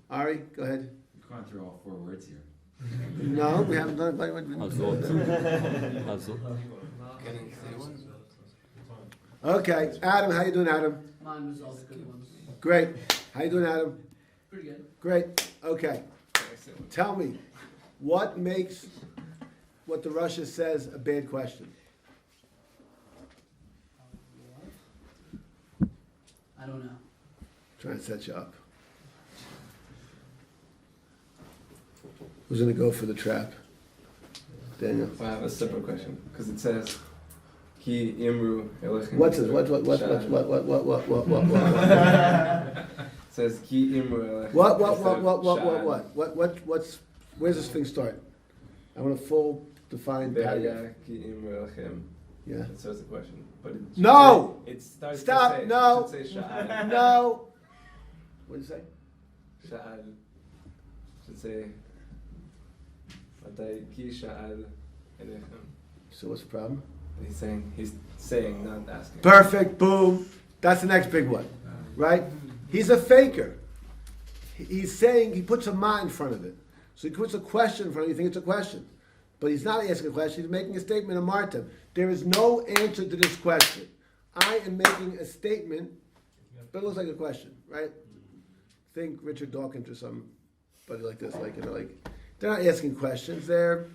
[SPEAKER 1] Ari, go ahead.
[SPEAKER 11] You've gone through all 4 words here.
[SPEAKER 1] No, we haven't done it. Okay, Adam, how you doing, Adam?
[SPEAKER 18] Mine was all the good ones.
[SPEAKER 1] Great. How you doing, Adam?
[SPEAKER 18] Pretty good.
[SPEAKER 1] Great. Okay. Tell me, what makes what the Russia says a bad question?
[SPEAKER 18] I don't know.
[SPEAKER 1] Trying to set you up. Who's gonna go for the trap? Daniel.
[SPEAKER 10] I have a separate question because it says, "Ki imru elechem."
[SPEAKER 1] What's it? What?
[SPEAKER 10] It says, "Ki imru elechem."
[SPEAKER 1] What's? Where's this thing start? I want a full defined paragraph.
[SPEAKER 10] Ki imru elechem.
[SPEAKER 1] Yeah.
[SPEAKER 10] It says the question, but it
[SPEAKER 1] No.
[SPEAKER 10] It starts.
[SPEAKER 1] Stop.
[SPEAKER 10] To say,
[SPEAKER 1] No.
[SPEAKER 10] It should say sha'al.
[SPEAKER 1] No. What did you say?
[SPEAKER 10] Sha'al. Should say. Ki sha'al elechem.
[SPEAKER 1] So what's the problem?
[SPEAKER 10] He's saying, not asking.
[SPEAKER 1] Perfect. Boom. That's the next big one, right? He's a faker. He's saying he puts a ma in front of it, so he puts a question in front of it. You think it's a question, but he's not asking a question. He's making a statement of martem. There is no answer to this question. I am making a statement, but it looks like a question, right? Think Richard Dawkins or somebody like this, they're not asking questions. They're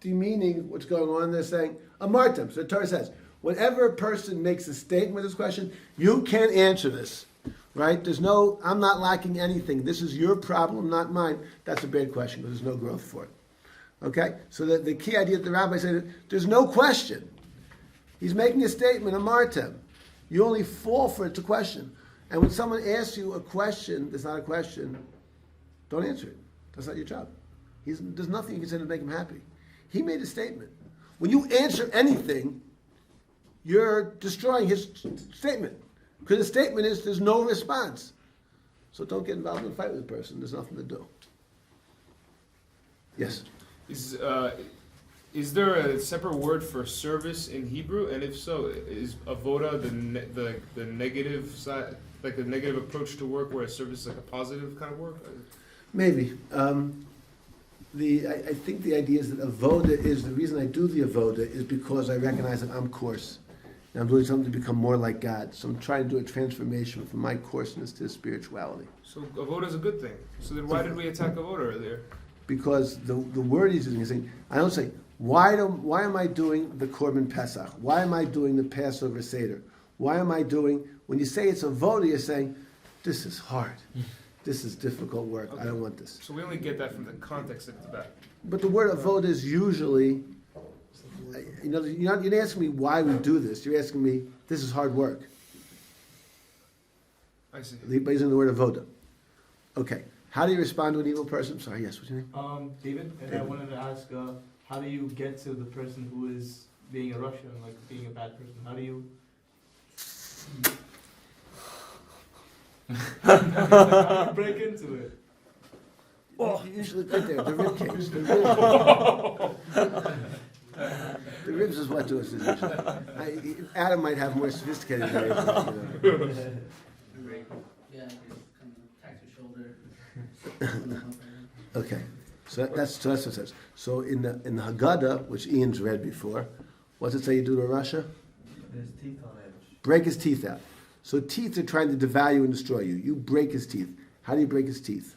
[SPEAKER 1] demeaning what's going on. They're saying a martem. So the Torah says, whenever a person makes a statement with this question, you can't answer this, right? I'm not lacking anything. This is your problem, not mine. That's a bad question because there's no growth for it. Okay? So the key idea that the rabbi said, there's no question. He's making a statement, a martem. You only fall for it to question. And when someone asks you a question that's not a question, don't answer it. That's not your job. There's nothing you can say to make him happy. He made a statement. When you answer anything, you're destroying his statement. Because the statement is there's no response. So don't get involved in a fight with the person. There's nothing to do. Yes?
[SPEAKER 2] Is there a separate word for service in Hebrew? And if so, is avoda the negative side, like the negative approach to work, whereas service is like a positive kind of work?
[SPEAKER 1] Maybe. I think the idea is that avoda is, the reason I do the avoda is because I recognize that I'm coarse. And I'm doing something to become more like God. So I'm trying to do a transformation from my coarseness to spirituality.
[SPEAKER 2] So avoda is a good thing. So then why did we attack avoda earlier?
[SPEAKER 1] Because the word he's using is saying, I don't say, why am I doing the Korban Pesach? Why am I doing the Passover Seder? Why am I doing, when you say it's avoda, you're saying, this is hard. This is difficult work. Okay. I don't want this.
[SPEAKER 2] So we only get that from the context of Tibet.
[SPEAKER 1] But the word avoda is usually, you're not asking me why we do this. You're asking me, this is hard work.
[SPEAKER 2] I see.
[SPEAKER 1] By using the word avoda. Okay. How do you respond to an evil person? Sorry, yes, what's your name?
[SPEAKER 5] David, and I wanted to ask, how do you get to the person who is being a Russian, like being a bad person? How do you
[SPEAKER 14] Break into it.
[SPEAKER 1] You usually right there, the rib cage. The ribs is what to us is usually. Adam might have more sophisticated ways.
[SPEAKER 18] Yeah, kind of tax your shoulder.
[SPEAKER 1] Okay, so that's what it says. So in the Haggadah, which Ian's read before, what's it say you do to Russia?
[SPEAKER 7] There's teeth on it.
[SPEAKER 1] Break his teeth out. So teeth are trying to devalue and destroy you. You break his teeth. How do you break his teeth?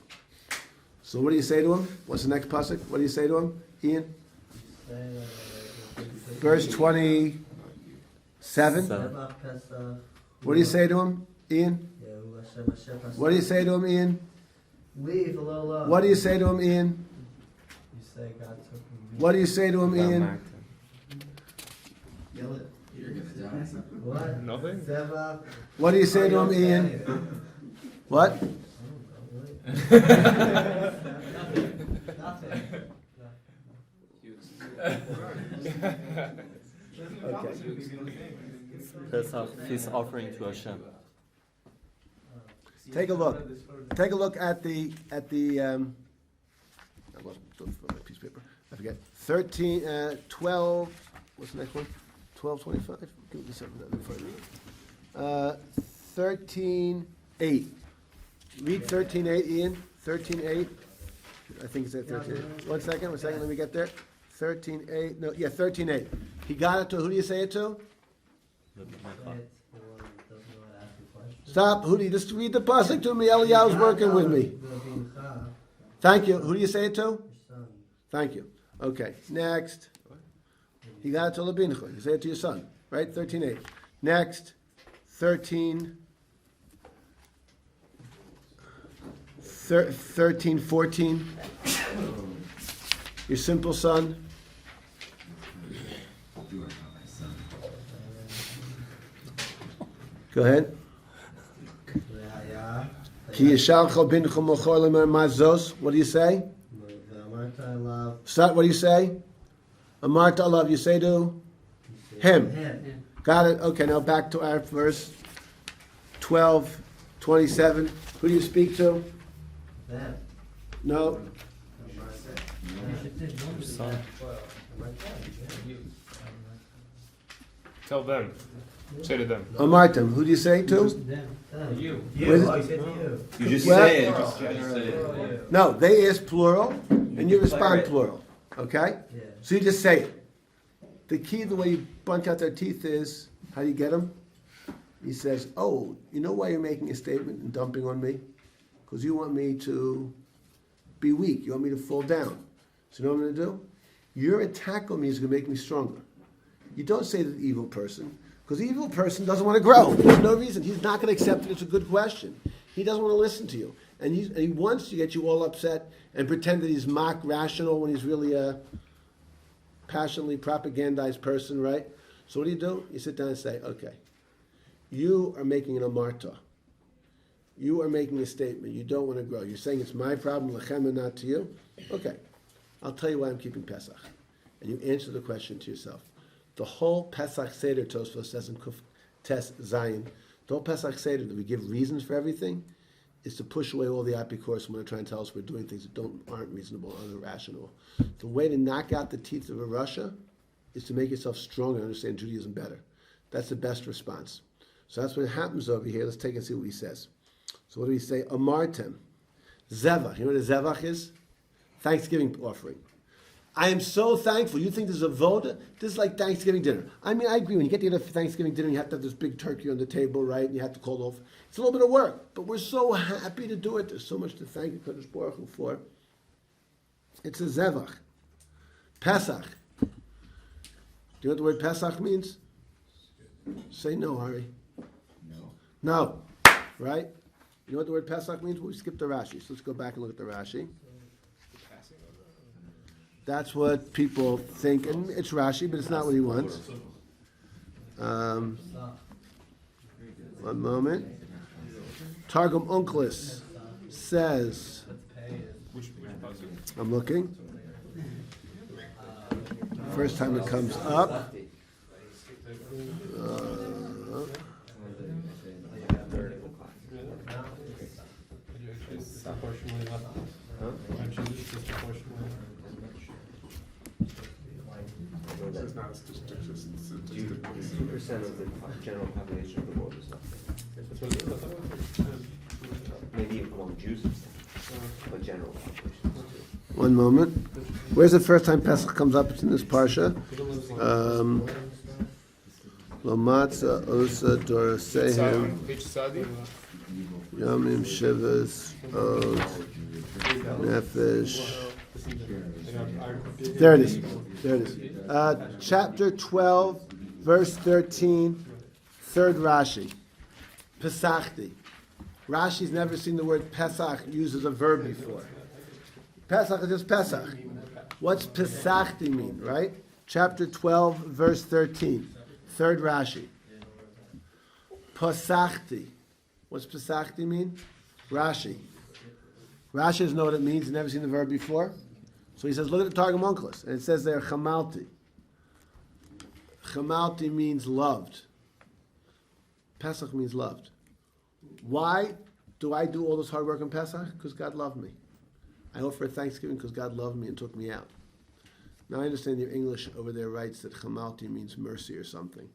[SPEAKER 1] So what do you say to him? What's the next pasuk? What do you say to him, Ian? Verse 27. What do you say to him, Ian? What do you say to him, Ian?
[SPEAKER 7] Leave a little low.
[SPEAKER 1] What do you say to him, Ian?
[SPEAKER 7] You say God took me.
[SPEAKER 1] What do you say to him, Ian?
[SPEAKER 7] Yell it.
[SPEAKER 11] You're gonna die.
[SPEAKER 7] What?
[SPEAKER 16] Nothing?
[SPEAKER 7] Seva.
[SPEAKER 1] What do you say to him, Ian? What?
[SPEAKER 3] Pesach feast offering to Hashem.
[SPEAKER 1] Take a look. Take a look at the I lost my piece of paper. I forget. 12. What's the next one? 12:25. Give me this up in front of me. 13:8. Read 13:8, Ian. 13:8. I think it's at 13:8. One second. Let me get there. 13:8. No, yeah, 13:8. He got it to. Who do you say it to? Stop. Who do you just read the pasuk to me? Eliyahu's working with me. Thank you. Who do you say it to? Thank you. Okay. Next. He got it to Labincha. You say it to your son, right? 13:8. Next. 13:14. Your simple son. Go ahead. What do you say? Start. What do you say? Amarta alav. You say to him. Got it. Okay. Now back to our verse 12:27. Who do you speak to? No.
[SPEAKER 16] Tell them. Say to them.
[SPEAKER 1] Amartam. Who do you say to?
[SPEAKER 19] You.
[SPEAKER 3] You just
[SPEAKER 1] Well,
[SPEAKER 3] say it. Just say it.
[SPEAKER 1] No, they is plural, and you respond plural. Okay? So you just say it. The key, the way you bunch out their teeth is, how do you get them? He says, oh, you know why you're making a statement and dumping on me? Because you want me to be weak. You want me to fall down. So you know what I'm going to do? Your attack on me is going to make me stronger. You don't say to the evil person, because the evil person doesn't want to grow. There's no reason. He's not going to accept it. It's a good question. He doesn't want to listen to you. And he wants to get you all upset and pretend that he's mock rational when he's really a passionately propagandized person, right? So what do? You sit down and say, okay, you are making an amarta. You are making a statement. You don't want to grow. You're saying it's my problem, lechem, and not to you. Okay, I'll tell you why I'm keeping Pesach. And you answer the question to yourself. The whole Pesach Seder, Tosfos says in Kuf Tes Zayin, the whole Pesach Seder that we give reasons for everything is to push away all the apikoros when they're trying to tell us we're doing things that aren't reasonable, aren't irrational. The way to knock out the teeth of a Russia is to make yourself stronger and understand Judaism better. That's the best response. So that's what happens over here. Let's take and see what he says. So what do we say? Amartem. Zevach. You know what a zevach is? Thanksgiving offering. I am so thankful. You think this is a voda? This is like Thanksgiving dinner. I mean, I agree. When you get to the Thanksgiving dinner, you have to have this big turkey on the table, right? And you have to call off. It's a little bit of work, but we're so happy to do it. There's so much to thank you, Kadosh Baruch Hu, for. It's a zevach. Pesach. Do you know what the word Pesach means? Say no, Ari. No. Right? You know what the word Pesach means? We skipped the Rashi. So let's go back and look at the Rashi. That's what people think, and it's Rashi, but it's not what he wants. One moment. Targum Onkelos says, I'm looking. First time it comes up.
[SPEAKER 5] disproportionately left.
[SPEAKER 17] Huh?
[SPEAKER 5] Aren't Jews disproportionately left?
[SPEAKER 12] It's not a statistic, just
[SPEAKER 17] 2% of the general population of the world is left.
[SPEAKER 5] That's what it is.
[SPEAKER 17] Maybe among Jews, but general population.
[SPEAKER 1] One moment. Where's the first time Pesach comes up? It's in this parsha. Lomatza osa dorasehem
[SPEAKER 16] Page Sadi.
[SPEAKER 1] yamim shivas od nefesh. There it is. There it is. Chapter 12, verse 13, third Rashi. Pesachti. Rashi's never seen the word Pesach used as a verb before. Pesach is just Pesach. What's Pesachti mean, right? Chapter 12, verse 13, third Rashi. Pesachti. What's Pesachti mean? Rashi. Rashi doesn't know what it means. He's never seen the verb before. So he says, look at the Targum Onkelos. And it says there, Chamalti. Chamalti means loved. Pesach means loved. Why do I do all this hard work on Pesach? Because God loved me. I offer Thanksgiving because God loved me and took me out. Now I understand your English over there writes that Chamalti means mercy or something.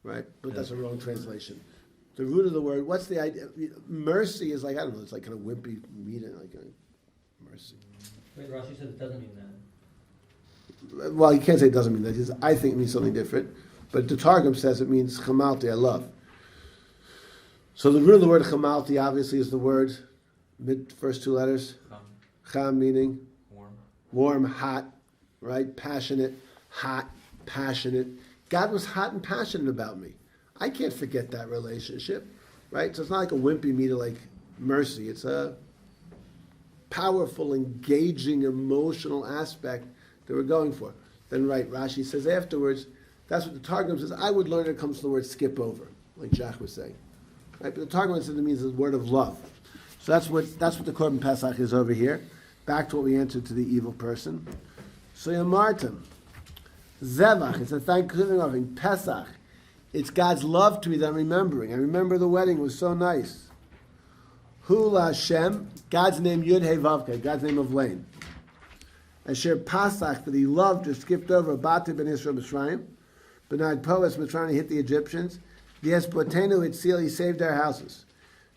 [SPEAKER 1] Right? But that's a wrong translation. The root of the word, what's the idea? Mercy is like, I don't know, it's like kind of wimpy meaning, like a mercy.
[SPEAKER 4] Wait, Rashi said it doesn't mean that.
[SPEAKER 1] Well, you can't say it doesn't mean that. I think it means something different. But the Targum says it means chamalti, I love. So the root of the word chamalti obviously is the word, first two letters. Cham meaning warm, hot, right? Passionate, hot, passionate. God was hot and passionate about me. I can't forget that relationship, right? So it's not like a wimpy meter like mercy. It's a powerful, engaging, emotional aspect that we're going for. Then, right, Rashi says afterwards, that's what the Targum says. I would learn it comes to the word skip over, like Jack was saying. Right? But the Targum says it means the word of love. So that's what the Korban Pesach is over here. Back to what we answered to the evil person. So Yamartim, Zevach, it's a thanksgiving offering. Pesach, it's God's love to me that I'm remembering. I remember the wedding was so nice. Hu Hashem, God's name Yud He Vavke, God's name of Lane. Asher Pasach, that he loved or skipped over Bati ben Israel Mitzrayim. Bernard Poes Mitzrayim hit the Egyptians. V'Espotenu Hitzil, he saved our houses.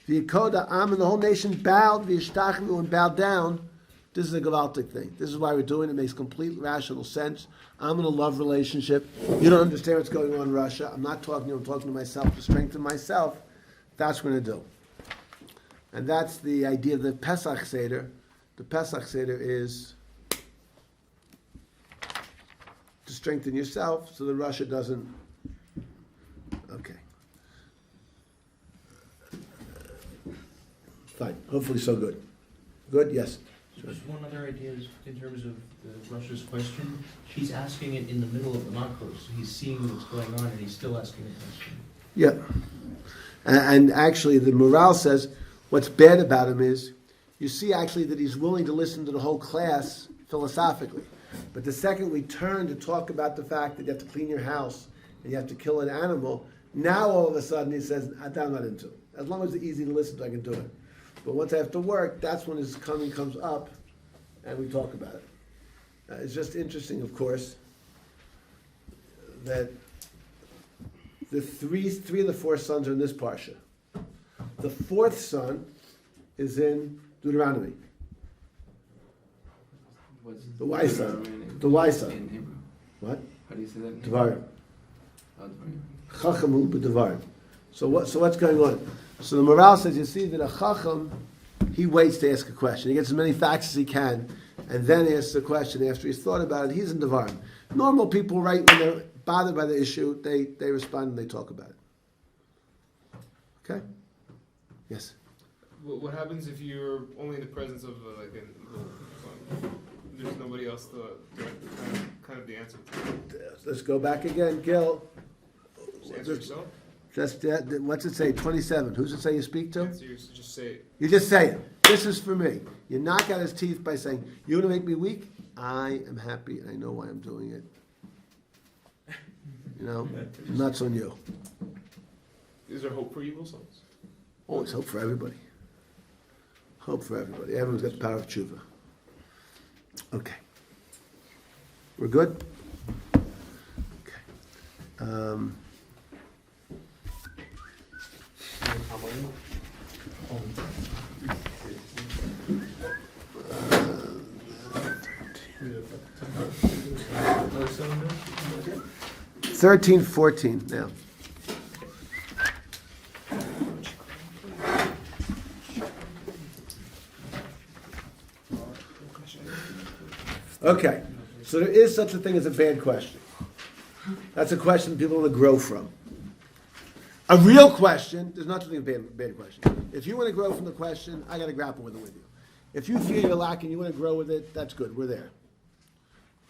[SPEAKER 1] V'Yekoda Am, and the whole nation bowed, V'Yishtachvu, and bowed down. This is a Gavaltic thing. This is why we're doing it. It makes complete rational sense. I'm in a love relationship. You don't understand what's going on in Russia. I'm not talking to you, I'm talking to myself to strengthen myself. That's what we're going to do. And that's the idea of the Pesach Seder. The Pesach Seder is to strengthen yourself so that Russia doesn't. Okay. Fine. Hopefully so good. Good? Yes.
[SPEAKER 8] Just one other idea is in terms of Russia's question. She's asking it in the middle of the makros. So he's seeing what's going on and he's still asking the question.
[SPEAKER 1] Yeah. And actually the morale says what's bad about him is you see actually that he's willing to listen to the whole class philosophically. But the second we turn to talk about the fact that you have to clean your house and you have to kill an animal, now all of a sudden he says, I'm not into it. As long as it's easy to listen to, I can do it. But once I have to work, that's when his coming comes up and we talk about it. It's just interesting, of course, that the three of the four sons are in this parsha. The fourth son is in Deuteronomy. The wise son. The wise son.
[SPEAKER 10] In Hebrew.
[SPEAKER 1] What?
[SPEAKER 10] How do you say that in
[SPEAKER 1] Devarim.
[SPEAKER 10] Oh, Devarim.
[SPEAKER 1] Chacham hu b'devarim. So what's going on? So the morale says, you see that a chacham, he waits to ask a question. He gets as many facts as he can, and then asks the question after he's thought about it. He's in devarim. Normal people, right, when they're bothered by the issue, they respond and they talk about it. Okay? Yes?
[SPEAKER 16] What happens if you're only in the presence of there's nobody else to kind of the answer to?
[SPEAKER 1] Let's go back again, Gil.
[SPEAKER 16] Just answer yourself?
[SPEAKER 1] Just what's it say? 27. Who's it say you speak to?
[SPEAKER 16] Answer yourself, just say it.
[SPEAKER 1] You just say it. This is for me. You knock out his teeth by saying, "You want to make me weak? I am happy, and I know why I'm doing it." You know, nuts on you.
[SPEAKER 16] Is there hope for evil sons?
[SPEAKER 1] Always hope for everybody. Hope for everybody. Everyone's got the power of tshuva. Okay. We're good? Okay. 13:14 now. Okay, so there is such a thing as a bad question. That's a question people want to grow from. A real question, there's not such a thing as a bad question. If you want to grow from the question, I got to grapple with it with you. If you feel you're lacking, you want to grow with it, that's good, we're there.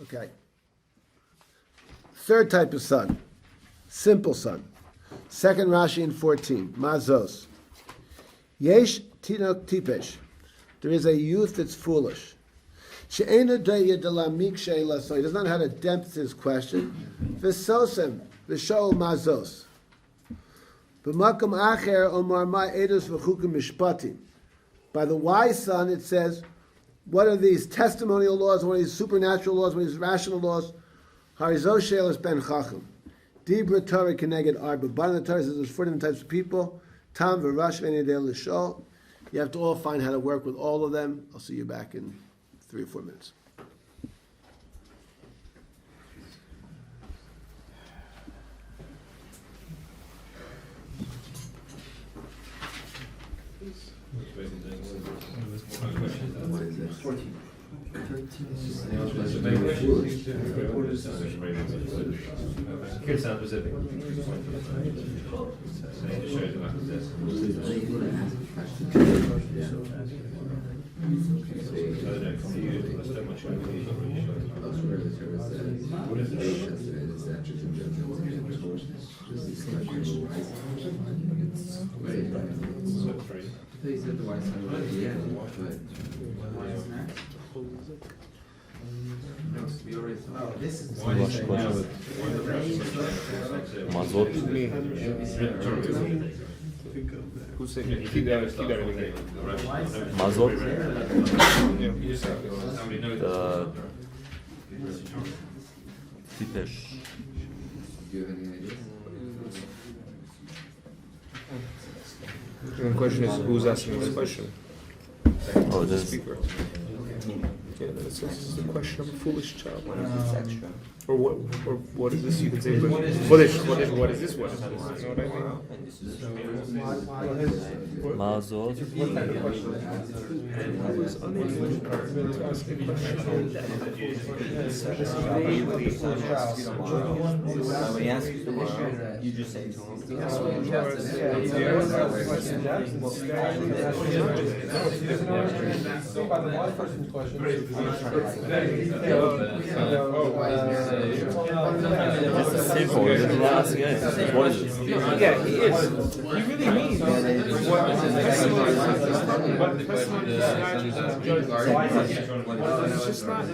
[SPEAKER 1] Okay. Third type of son, simple son. Second Rashi in 14, Mazos. Yesh tinok tipesh. There is a youth that's foolish. So he does not know how to depth his question. V'sosem v'shol mazos. B'makom acher omar ma edus v'chukim mishpatim. By the wise son, it says, what are these testimonial laws? What are these supernatural laws? What are these rational laws? Harizos shelas ben chacham. Dibra Torah keneged arba. Bottom of the Torah says there's 4 different types of people. Tam v'rash v'nedel l'shol. You have to all find how to work with all of them. I'll see you back in 3 or 4 minutes.
[SPEAKER 11] What is it?
[SPEAKER 7] 14.
[SPEAKER 6] Could sound specific.
[SPEAKER 11] They said the white side at the end, but we already saw.
[SPEAKER 7] Oh, this is
[SPEAKER 2] Mazot. Who said keep everything?
[SPEAKER 17] Mazot. Tipesh.
[SPEAKER 11] Do you have any ideas?
[SPEAKER 2] The question is, who's asking this question?
[SPEAKER 17] Oh,
[SPEAKER 2] the
[SPEAKER 17] this
[SPEAKER 2] speaker. Yeah, it's a question of a foolish child.
[SPEAKER 7] extra.
[SPEAKER 2] Or what is this? You can say, but what is this? What is this? You know what I mean?
[SPEAKER 17] Mazot.
[SPEAKER 2] What type of question? I was unable to ask a
[SPEAKER 3] When he asks you tomorrow, you just say to him.
[SPEAKER 17] Simple. What is it?
[SPEAKER 2] Yeah, he is. He really means what the testimony is it's just not. It's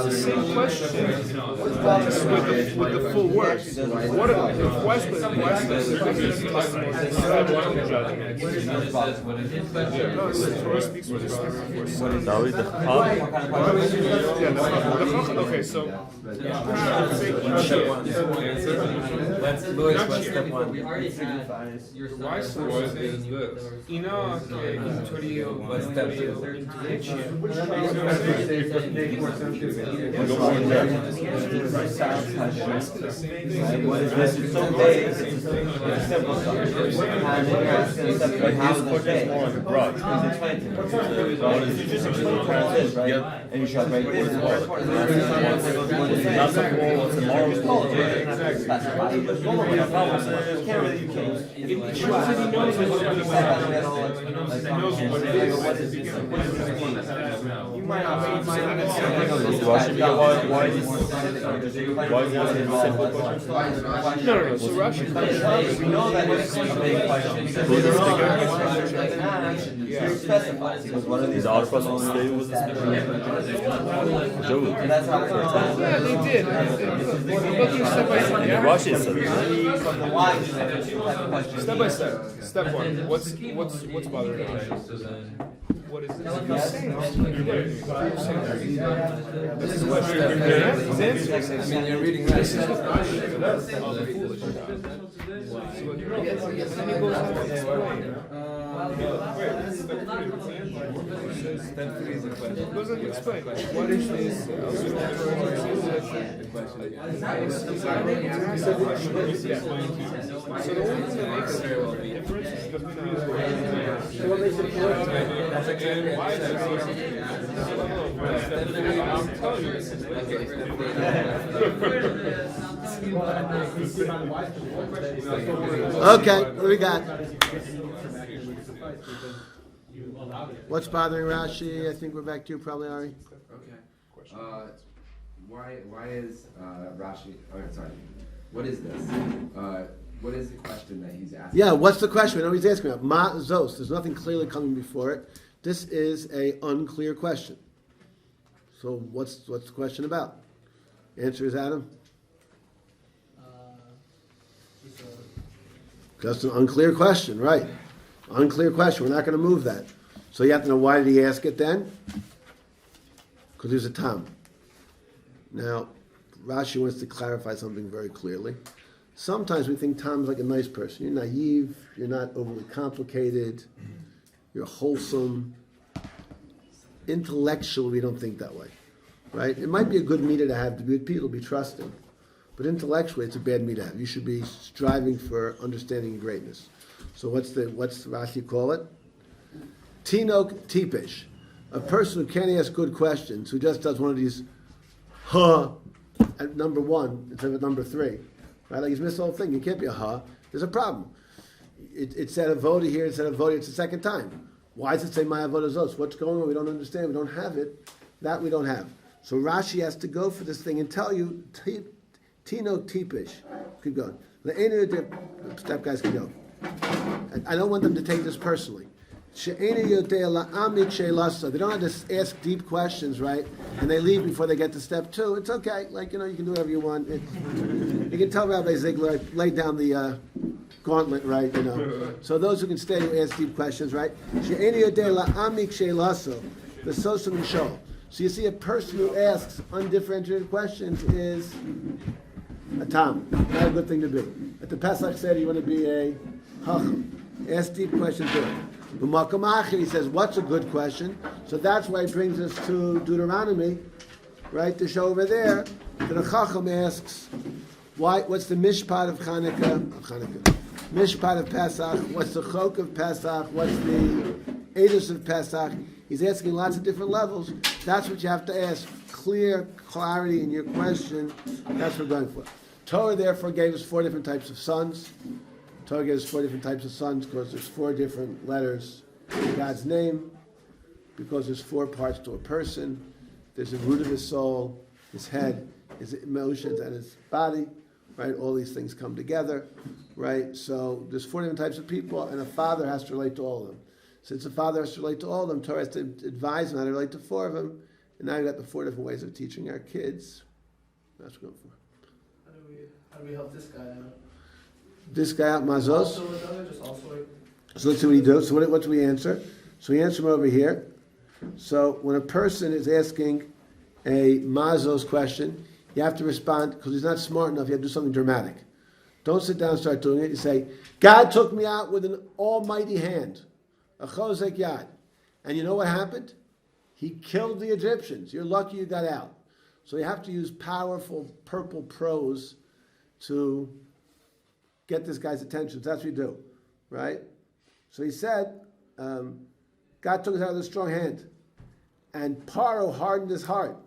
[SPEAKER 2] the same question with the full words. What if okay, so
[SPEAKER 11] Louis, what's step 1?
[SPEAKER 2] the wise word is this. Enoch,
[SPEAKER 11] What's step 2?
[SPEAKER 3] This is so big, it's simple stuff.
[SPEAKER 17] more like a brush.
[SPEAKER 3] You just explain what it is, right? And you shall break it.
[SPEAKER 17] Not the wall, it's a moral code.
[SPEAKER 2] No. So Rashi.
[SPEAKER 3] We know that it's
[SPEAKER 2] Yeah.
[SPEAKER 3] Is our person stay with this? That's how
[SPEAKER 2] Yeah, they did. Looking step by step. Yeah.
[SPEAKER 3] Rashi said.
[SPEAKER 2] Step by step. Step one. What's bothering you? What is it? He's saying this is what you're reading. This is the question. That's foolish. Then he goes on to explain. Goes on to explain. What is this? So the only thing that makes a difference is why is it? I'm telling you.
[SPEAKER 1] Okay, what do we got? What's bothering Rashi? I think we're back to you, probably, Ari.
[SPEAKER 11] Okay. Why is Rashi? Oh, sorry. What is this? What is the question that he's asking?
[SPEAKER 1] Yeah, what's the question? We know what he's asking about. Ma zos. There's nothing clearly coming before it. This is a unclear question. So what's the question about? Answer is Adam. That's an unclear question, right? Unclear question. We're not going to move that. So you have to know, why did he ask it then? Because he was a Tom. Now, Rashi wants to clarify something very clearly. Sometimes we think Tom's like a nice person. You're naive, you're not overly complicated, you're wholesome. Intellectually, we don't think that way, right? It might be a good meter to have, to be with people, to be trusting. But intellectually, it's a bad meter to have. You should be striving for understanding and greatness. So what's Rashi call it? Tinok tipish. A person who can't ask good questions, who just does one of these, at number one instead of number three. Right? Like he's missed the whole thing. You can't be a There's a problem. It said avoda here, it said avoda, it's the second time. Why does it say my avoda zos? What's going on? We don't understand. We don't have it. That we don't have. So Rashi has to go for this thing and tell you, Tino tipish. Keep going. Step guys, keep going. I don't want them to take this personally. They don't have to ask deep questions, right? And they leave before they get to step two. It's okay. Like, you can do whatever you want. You can tell Rabbi Ziegler, lay down the gauntlet, right? So those who can stay, who ask deep questions, right? So you see, a person who asks undifferentiated questions is a Tom. Not a good thing to be. At the Pesach Seder, you want to be a Chacham. Ask deep questions there. He says, what's a good question? So that's why it brings us to Deuteronomy, right? To show over there that the Chacham asks, what's the mishpat of Chanukah? Mishpat of Pesach. What's the chok of Pesach? What's the edus of Pesach? He's asking lots of different levels. That's what you have to ask. Clear clarity in your question. That's what we're going for. Torah therefore gave us 4 different types of sons. Torah gives 4 different types of sons because there's 4 different letters in God's name, because there's 4 parts to a person. There's the root of his soul, his head, his emotions, and his body, right? All these things come together, right? So there's 4 different types of people, and a father has to relate to all of them. Since a father has to relate to all of them, Torah has to advise him how to relate to 4 of them, and now we've got the 4 different ways of teaching our kids. That's what we're going for.
[SPEAKER 18] How do we help this guy out?
[SPEAKER 1] This guy out, Mazos.
[SPEAKER 18] Also with other, just also like...
[SPEAKER 1] So let's see what he does. So what do we answer? So we answer him over here. So when a person is asking a Mazos question, you have to respond, because he's not smart enough, you have to do something dramatic. Don't sit down and start doing it. You say, God took me out with an almighty hand. A chozek yad. And you know what happened? He killed the Egyptians. You're lucky you got out. So you have to use powerful purple prose to get this guy's attention. So that's what you do, right? So he said, God took us out with a strong hand, and Paro hardened his heart,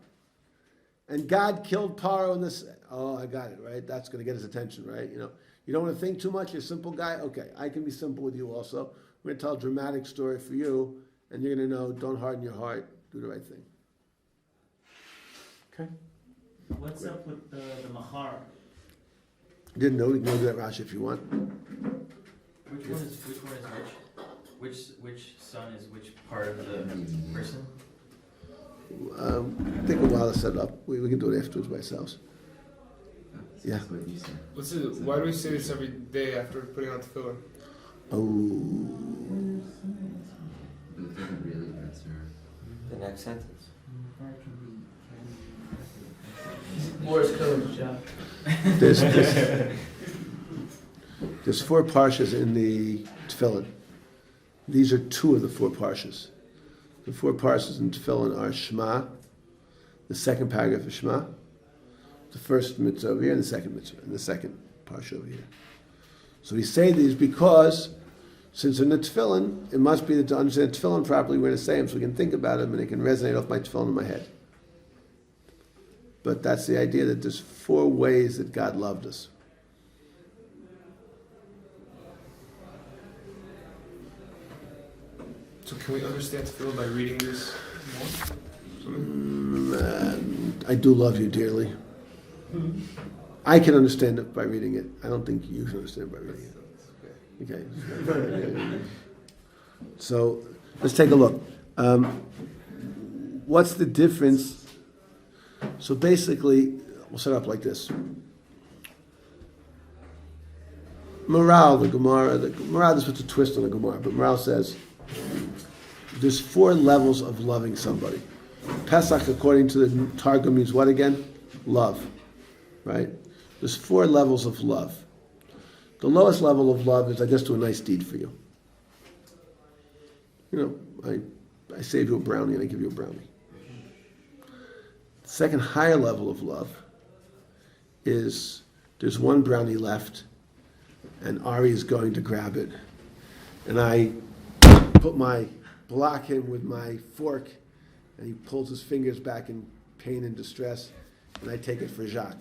[SPEAKER 1] and God killed Paro in this. Oh, I got it, right? That's going to get his attention, right? You don't want to think too much. You're a simple guy. Okay, I can be simple with you also. We're going to tell a dramatic story for you, and you're going to know, don't harden your heart, do the right thing. Okay.
[SPEAKER 19] What's up with the mahar?
[SPEAKER 1] Didn't know, you can do that Rashi if you want.
[SPEAKER 4] Which one is which? Which son is which part of the person?
[SPEAKER 1] Take a while to set it up. We can do it afterwards by ourselves. Yeah.
[SPEAKER 16] What's it? Why do we say this every day after putting on tefillin?
[SPEAKER 3] The next sentence.
[SPEAKER 18] Morse code, John.
[SPEAKER 1] There's 4 parshas in the tefillin. These are 2 of the 4 parshas. The 4 parshas in tefillin are Shema, the second paragraph of Shema, the first mitzvah over here, and the second mitzvah, and the second parsha over here. So we say these because, since in the tefillin, it must be that to understand tefillin properly, we're going to say them so we can think about them and it can resonate off my tefillin in my head. But that's the idea that there's 4 ways that God loved us.
[SPEAKER 16] So can we understand tefillin by reading this more?
[SPEAKER 1] I do love you dearly. I can understand it by reading it. I don't think you can understand it by reading it. Okay. So let's take a look. What's the difference? So basically, we'll set up like this. Morale, the Gemara, this puts a twist on the Gemara, but Morale says there's 4 levels of loving somebody. Pesach, according to the Targum, means what again? Love, right? There's 4 levels of love. The lowest level of love is I just do a nice deed for you. You know, I save you a brownie and I give you a brownie. The second higher level of love is there's 1 brownie left and Ari is going to grab it. And I block him with my fork and he pulls his fingers back in pain and distress and I take it for Jacques.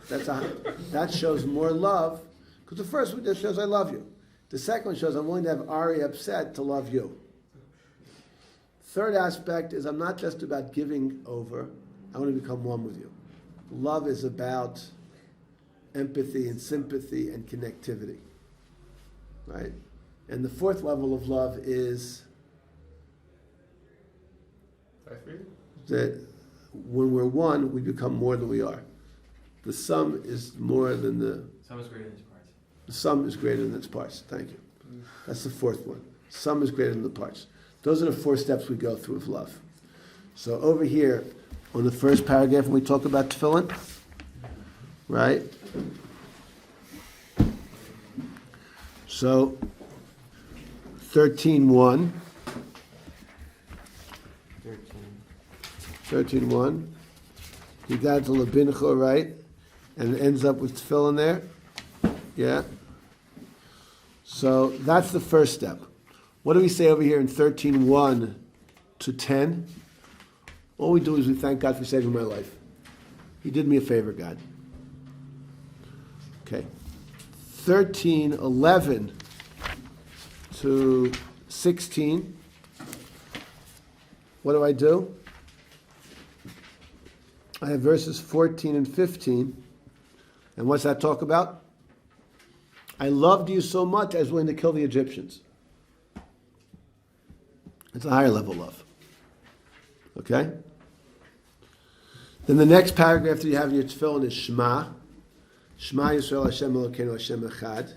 [SPEAKER 1] That shows more love, because the first one just shows I love you. The second one shows I'm willing to have Ari upset to love you. Third aspect is I'm not just about giving over, I want to become one with you. Love is about empathy and sympathy and connectivity, right? And the 4th level of love is that when we're one, we become more than we are. The sum is more than the...
[SPEAKER 4] Sum is greater than its parts.
[SPEAKER 1] The sum is greater than its parts. Thank you. That's the 4th one. Sum is greater than the parts. Those are the 4 steps we go through of love. So over here, on the first paragraph, when we talk about tefillin, right? So, 13.1. 13.1. He got to Labincha, right? And it ends up with tefillin there. Yeah? So that's the first step. What do we say over here in 13.1 to 10? All we do is we thank God for saving my life. He did me a favor, God. Okay. 13.11 to 16. What do? I have verses 14 and 15. And what's that talk about? I loved you so much I was willing to kill the Egyptians. It's a higher level love. Okay? Then the next paragraph that you have in your tefillin is Shema. Shema Yisrael Hashem Elokeinu Hashem Echad.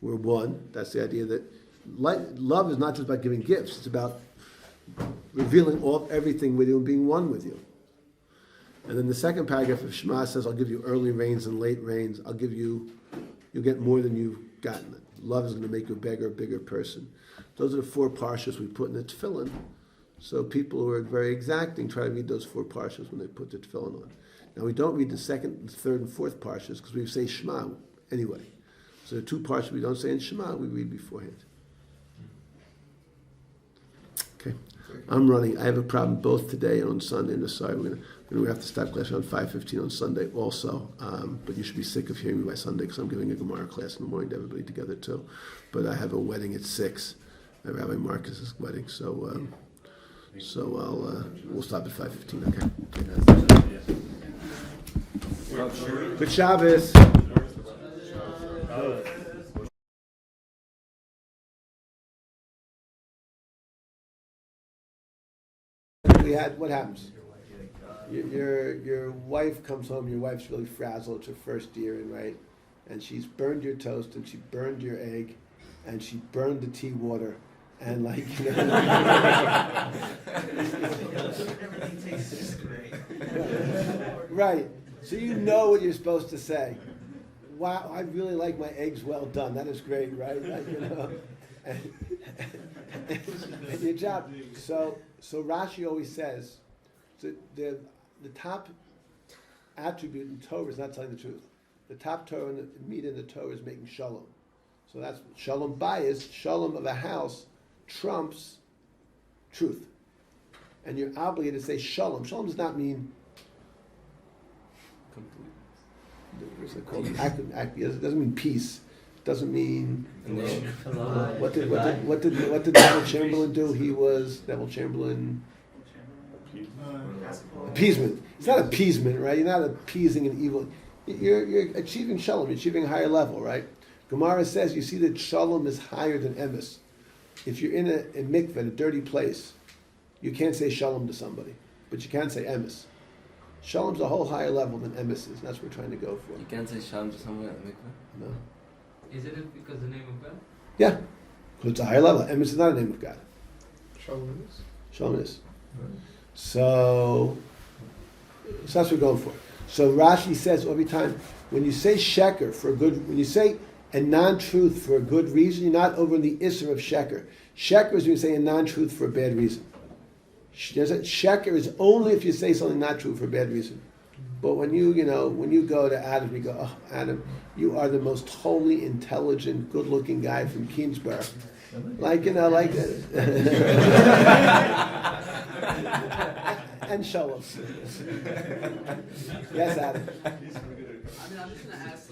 [SPEAKER 1] We're one. That's the idea that love is not just about giving gifts. It's about revealing everything with you and being one with you. And then the second paragraph of Shema says, I'll give you early rains and late rains. You'll get more than you've gotten. Love is going to make you a bigger person. Those are the 4 parshas we put in the tefillin. So people who are very exacting try to read those 4 parshas when they put the tefillin on. Now we don't read the 2nd, 3rd, and 4th parshas because we say Shema anyway. So the 2 parshas we don't say in Shema, we read beforehand. Okay. I'm running. I have a problem both today and on Sunday. And sorry, we're going to have to start class around 5:15 on Sunday also. But you should be sick of hearing me by Sunday because I'm giving a Gemara class in the morning to everybody together too. But I have a wedding at 6. Rabbi Marcus's wedding. So So we'll stop at 5:15. Okay. Good Shabbos. What happens? Your wife comes home. Your wife's really frazzled. It's her first year in, right? And she's burned your toast, and she burned your egg, and she burned the tea water, and
[SPEAKER 8] Everything tastes great.
[SPEAKER 1] Right. So you know what you're supposed to say. Wow, I really like my eggs well done. That is great, right? And your job. So Rashi always says, the top attribute in Torah is not telling the truth. The top Torah meat in the Torah is making shalom. So that's shalom bayis, shalom of a house trumps truth. And you're obligated to say shalom. Shalom does not mean what's it called? It doesn't mean peace. It doesn't mean what did Neville Chamberlain do? He was Neville Chamberlain. Appeasement. It's not appeasement, right? You're not appeasing an evil. You're achieving shalom. You're achieving a higher level, right? Gemara says you see that shalom is higher than emes. If you're in a mikveh, a dirty place, you can't say shalom to somebody, but you can say emes. Shalom's a whole higher level than emes is. That's what we're trying to go for.
[SPEAKER 17] You can't say shalom to someone at the mikveh?
[SPEAKER 1] No.
[SPEAKER 13] Is it because the name of God?
[SPEAKER 1] Yeah, because it's a higher level. Emes is not a name of God.
[SPEAKER 16] Shalom is.
[SPEAKER 1] Shalom is. So that's what we're going for. So Rashi says every time when you say sheker when you say a non-truth for a good reason, you're not over the isser of sheker. Sheker is when you say a non-truth for a bad reason. Sheker is only if you say something not true for a bad reason. But when you go to Adam, you go, oh, Adam, you are the most holy, intelligent, good-looking guy from Keensborough. And shalom. Yes, Adam.
[SPEAKER 18] I mean, I'm just gonna ask,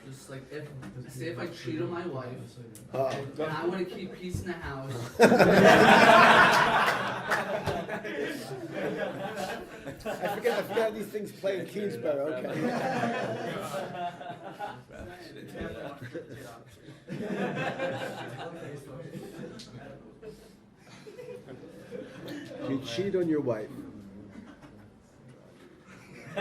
[SPEAKER 18] just like if I cheat on my wife, and I want to keep peace in the house.
[SPEAKER 1] I forget how these things play in Keensborough. Okay. You cheat on your wife.
[SPEAKER 18] You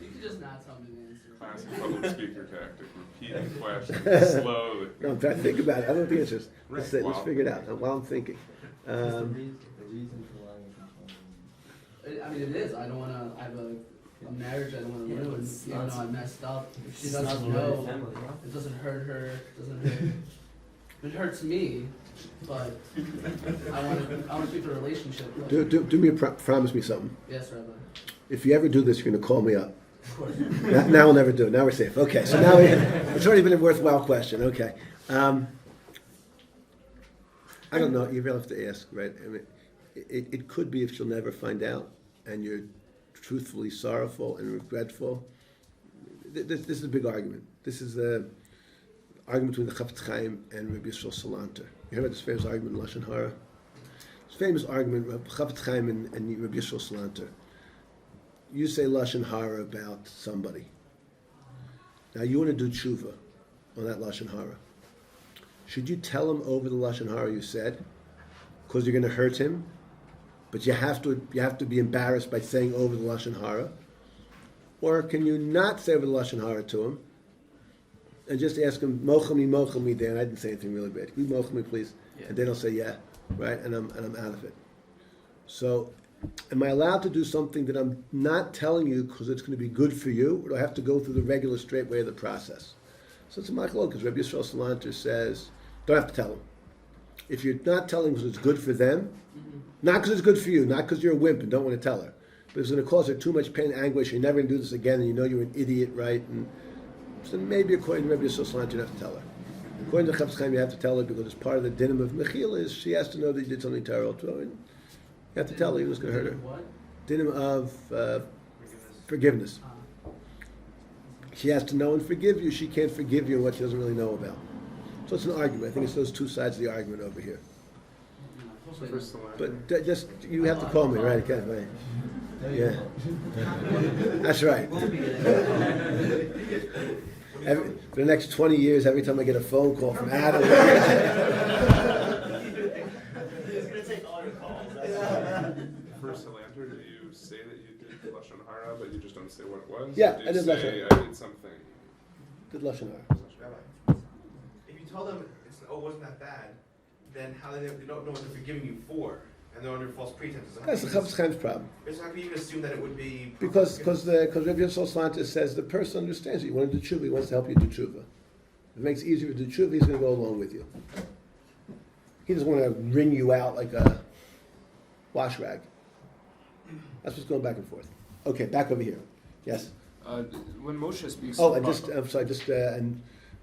[SPEAKER 18] can just not tell me the answer.
[SPEAKER 12] Classic public speaker tactic. Repeat the question slowly.
[SPEAKER 1] No, I'm trying to think about it. I don't know the answers. Let's figure it out while I'm thinking.
[SPEAKER 7] The reason for lying is
[SPEAKER 18] I mean, it is. I don't want to. I have a marriage I don't want to ruin, even though I messed up. If she doesn't know, it doesn't hurt her. It hurts me, but I want to keep the relationship.
[SPEAKER 1] Do me promise me something.
[SPEAKER 18] Yes, Rabbi.
[SPEAKER 1] If you ever do this, you're going to call me up.
[SPEAKER 18] Of course.
[SPEAKER 1] Now we'll never do it. Now we're safe. Okay, so now it's already been a worthwhile question. Okay. I don't know. You really have to ask, right? I mean, it could be if she'll never find out, and you're truthfully sorrowful and regretful. This is a big argument. This is the argument between the Chafetz Chaim and Rabbi Yisrael Salanter. You heard about this famous argument in Lashon Hara? This famous argument, Chafetz Chaim and Rabbi Yisrael Salanter. You say Lashon Hara about somebody. Now you want to do tshuva on that Lashon Hara. Should you tell him over the Lashon Hara you said, because you're going to hurt him, but you have to be embarrassed by saying over the Lashon Hara? Or can you not say over the Lashon Hara to him, and just ask him, mochel me, Dan, I didn't say anything really bad. Can you mochel me, please? Yeah. And then he'll say, yeah, right? And I'm out of it. So, am I allowed to do something that I'm not telling you because it's going to be good for you, or do I have to go through the regular straight way of the process? So it's a machlok, because Rabbi Yisrael Salanter says, don't have to tell them. If you're not telling because it's good for them, not because it's good for you, not because you're a wimp and don't want to tell her, but it's going to cause her too much pain and anguish, you're never going to do this again, and you know you're an idiot, right? And so maybe according to Rabbi Yisrael Salanter, you don't have to tell her. According to Chafetz Chaim, you have to tell her because it's part of the dinim of Mechila is she has to know that you did something terrible to her. And you have to tell her, even if it's going to hurt her.
[SPEAKER 18] What?
[SPEAKER 1] Dinim of forgiveness. She has to know and forgive you. She can't forgive you what she doesn't really know about. So it's an argument. I think it's those two sides of the argument over here. But just, you have to call me, right? Okay, right. Yeah. That's right. For the next 20 years, every time I get a phone call from Adam.
[SPEAKER 12] First Salanter, do you say that you did Lashon Hara, but you just don't say what it was?
[SPEAKER 1] Yeah,
[SPEAKER 12] Or do
[SPEAKER 1] I
[SPEAKER 12] you
[SPEAKER 1] did
[SPEAKER 12] say,
[SPEAKER 1] Lashon.
[SPEAKER 12] I did something.
[SPEAKER 1] Did Lashon Hara.
[SPEAKER 15] Rabbi, if you tell them it wasn't that bad, then how they don't know what they're forgiving you for, and they're under false pretenses.
[SPEAKER 1] That's the Chafetz Chaim's problem.
[SPEAKER 15] So how can you even assume that it would be?
[SPEAKER 1] Because Rabbi Yosef Salanter says the person understands you. You want to do tshuva, he wants to help you do tshuva. If it makes it easier to do tshuva, he's going to go along with you. He doesn't want to wring you out like a wash rag. That's what's going back and forth. Okay, back over here. Yes?
[SPEAKER 2] When Moshe speaks...
[SPEAKER 1] Oh,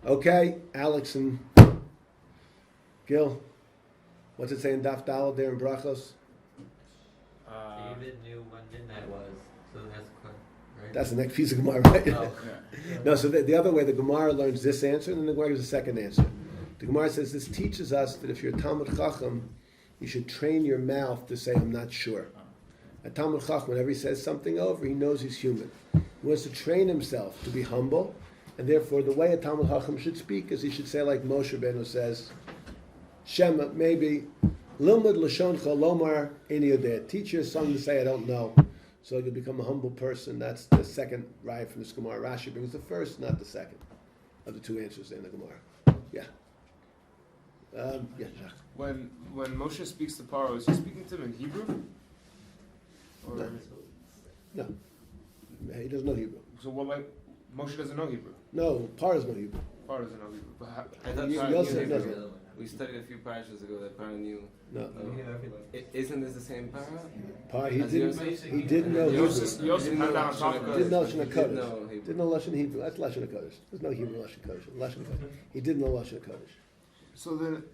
[SPEAKER 1] okay, Alex and Gil, what's it say in Daf Daled there in Brachos?
[SPEAKER 4] David knew when midnight was, so that's correct, right?
[SPEAKER 1] That's the next piece of Gemara, right?
[SPEAKER 4] Oh.
[SPEAKER 1] No, so the other way, the Gemara learns this answer, and then the Gemara gives a second answer. The Gemara says this teaches us that if you're a Talmud Chacham, you should train your mouth to say, I'm not sure. A Talmud Chacham, whenever he says something over, he knows he's human. He wants to train himself to be humble, and therefore the way a Talmud Chacham should speak is he should say like Moshe Rabbeinu says, Shema, maybe, Lilmud Lashoncha Lomar Ini Yodeh. Teach your son to say, I don't know. So you'll become a humble person. That's the second ride from this Gemara. Rashi brings the first, not the second, of the two answers in the Gemara. Yeah. Yeah.
[SPEAKER 2] When Moshe speaks to Paro, is he speaking to him in Hebrew? Or
[SPEAKER 1] No. He doesn't know Hebrew.
[SPEAKER 2] So what, like, Moshe doesn't know Hebrew?
[SPEAKER 1] No, Paro doesn't know Hebrew.
[SPEAKER 2] Paro doesn't know Hebrew. But how,
[SPEAKER 10] I thought
[SPEAKER 1] Yosef
[SPEAKER 10] Paro knew
[SPEAKER 1] doesn't.
[SPEAKER 10] Hebrew. We studied a few parashas ago that Paro knew.
[SPEAKER 1] No.
[SPEAKER 10] Isn't this the same Paro?
[SPEAKER 1] He didn't know Hebrew.
[SPEAKER 2] Yosef had that on top of it.
[SPEAKER 1] Didn't know Lashon
[SPEAKER 10] He did know
[SPEAKER 1] HaKodesh.
[SPEAKER 10] Hebrew.
[SPEAKER 1] Didn't know Lashon Hebrew. That's Lashon HaKodesh. There's no Hebrew Lashon HaKodesh. He didn't know Lashon HaKodesh.
[SPEAKER 2] So then,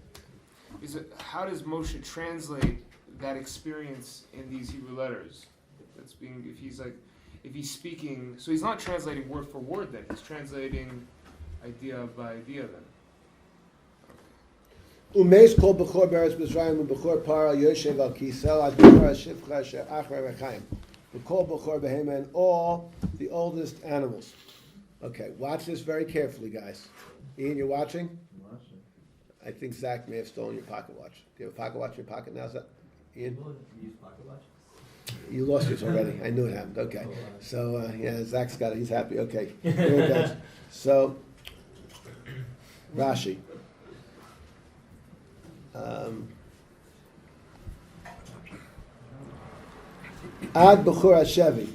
[SPEAKER 2] how does Moshe translate that experience in these Hebrew letters? That's being, if he's speaking, so he's not translating word for word then, he's translating idea by idea then.
[SPEAKER 1] Umeis kol b'chor beretz Mitzrayim u'b'chor Paro yoshev al kisel ad b'chor hashivcha asher achar rechaim. B'kol b'chor behema, and all the oldest animals. Okay, watch this very carefully, guys. Ian, you're watching? I think Zach may have stolen your pocket watch. Do you have a pocket watch in your pocket now, Zach? Ian? You lost yours already. I knew it happened. Okay. So, yeah, Zach's got it. He's happy. Okay. Here it goes. So, Rashi. Ad B'chur Hashevi.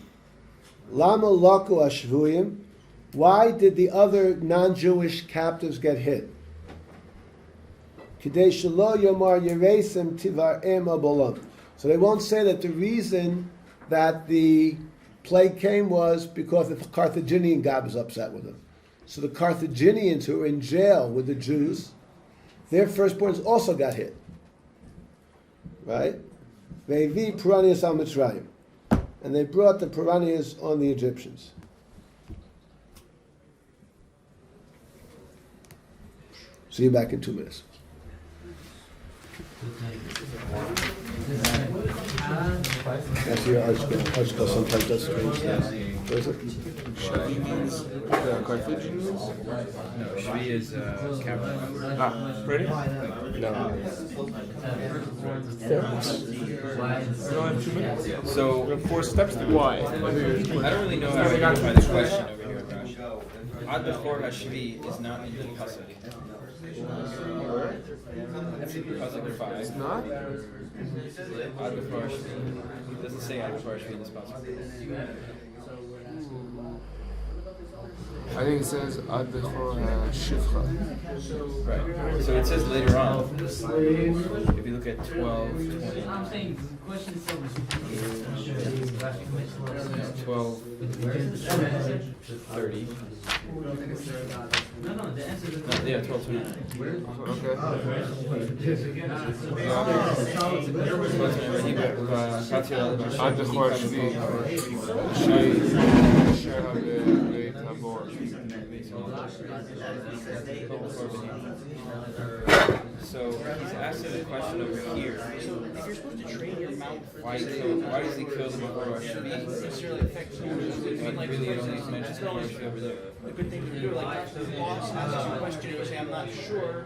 [SPEAKER 1] Lama Laku Ashvuyim. Why did the other non-Jewish captives get hit? Kidei Shelo Yomar Yeresim Tivar Ema Bolam. So they won't say that the reason that the plague came was because the Carthaginian God was upset with them. So the Carthaginians who were in jail with the Jews, their firstborns also got hit. Right? Ve'vi Piranias al Mitzrayim. And they brought the piranhas on the Egyptians. See you back in 2 minutes. That's your article sometimes does strange things. What is it?
[SPEAKER 2] Shvi means the Carthaginians?
[SPEAKER 13] No, Shvi is capital.
[SPEAKER 2] Ready?
[SPEAKER 1] No.
[SPEAKER 13] So,
[SPEAKER 2] 4 steps to why?
[SPEAKER 13] I don't really know how to identify the question over here, Rashi. Ad Bechor Hashvi is not in the pasuk. Pasuk 5.
[SPEAKER 2] It's not?
[SPEAKER 13] Ad Bechor Hashvi. It doesn't say Ad Bechor Hashvi in this pasuk.
[SPEAKER 2] I think it says Ad Bechor Shivcha.
[SPEAKER 13] Right. So it says later on. If you look at 12:20.
[SPEAKER 18] I'm saying the question is so
[SPEAKER 13] 12, 30.
[SPEAKER 18] No, the answer is
[SPEAKER 13] Yeah, 12:20.
[SPEAKER 2] Ad Bechor Shvi.
[SPEAKER 13] So he's asking the question over here. So if you're supposed to train your mouth, why does he kill the Mahor Shvi?
[SPEAKER 8] necessarily affect you.
[SPEAKER 13] Like really, it only mentions the Mahor Shvi over there.
[SPEAKER 8] A good thing to do, like the boss asks you a question and you say, I'm not sure,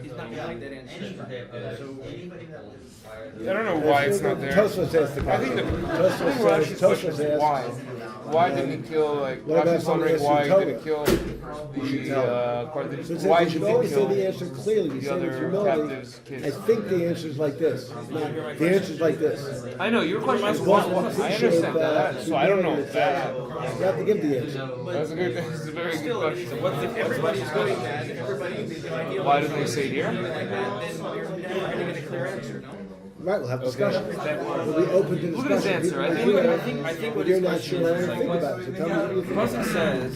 [SPEAKER 8] he's not gonna like that answer. So,
[SPEAKER 16] I don't know why it's not there.
[SPEAKER 1] Tosfos asked the
[SPEAKER 16] I think the
[SPEAKER 1] question.
[SPEAKER 16] Rashi's question
[SPEAKER 1] Tosfos
[SPEAKER 16] is
[SPEAKER 1] asked.
[SPEAKER 16] why. Why didn't he kill, like,
[SPEAKER 1] What about
[SPEAKER 16] Rashi's wondering
[SPEAKER 1] somebody
[SPEAKER 16] why
[SPEAKER 1] asking
[SPEAKER 16] he didn't kill
[SPEAKER 1] So
[SPEAKER 16] why
[SPEAKER 1] you
[SPEAKER 16] did
[SPEAKER 1] should
[SPEAKER 16] he
[SPEAKER 1] always say
[SPEAKER 16] kill
[SPEAKER 1] the answer clearly. You
[SPEAKER 16] the
[SPEAKER 1] say with
[SPEAKER 16] other
[SPEAKER 1] humility.
[SPEAKER 16] captives' kids?
[SPEAKER 1] I think the answer is like this. It's not, the answer is like this.
[SPEAKER 16] I know, your question is
[SPEAKER 1] Boss
[SPEAKER 16] what,
[SPEAKER 1] will
[SPEAKER 16] I
[SPEAKER 1] appreciate
[SPEAKER 16] understand that, so I don't know that.
[SPEAKER 1] You have to give the answer.
[SPEAKER 16] That's a good, that's a very good question.
[SPEAKER 8] everybody's doing that, if everybody, the idea.
[SPEAKER 16] Why didn't they say it here?
[SPEAKER 8] Like that, then you're never gonna get a clear answer, no?
[SPEAKER 1] Right, we'll have discussion. We'll be open to discussion.
[SPEAKER 16] Look at his answer.
[SPEAKER 13] I think what
[SPEAKER 1] You're
[SPEAKER 13] his
[SPEAKER 1] not
[SPEAKER 13] question
[SPEAKER 1] sure
[SPEAKER 13] is
[SPEAKER 1] anything about it, so tell me what you think.
[SPEAKER 13] Pasuk says,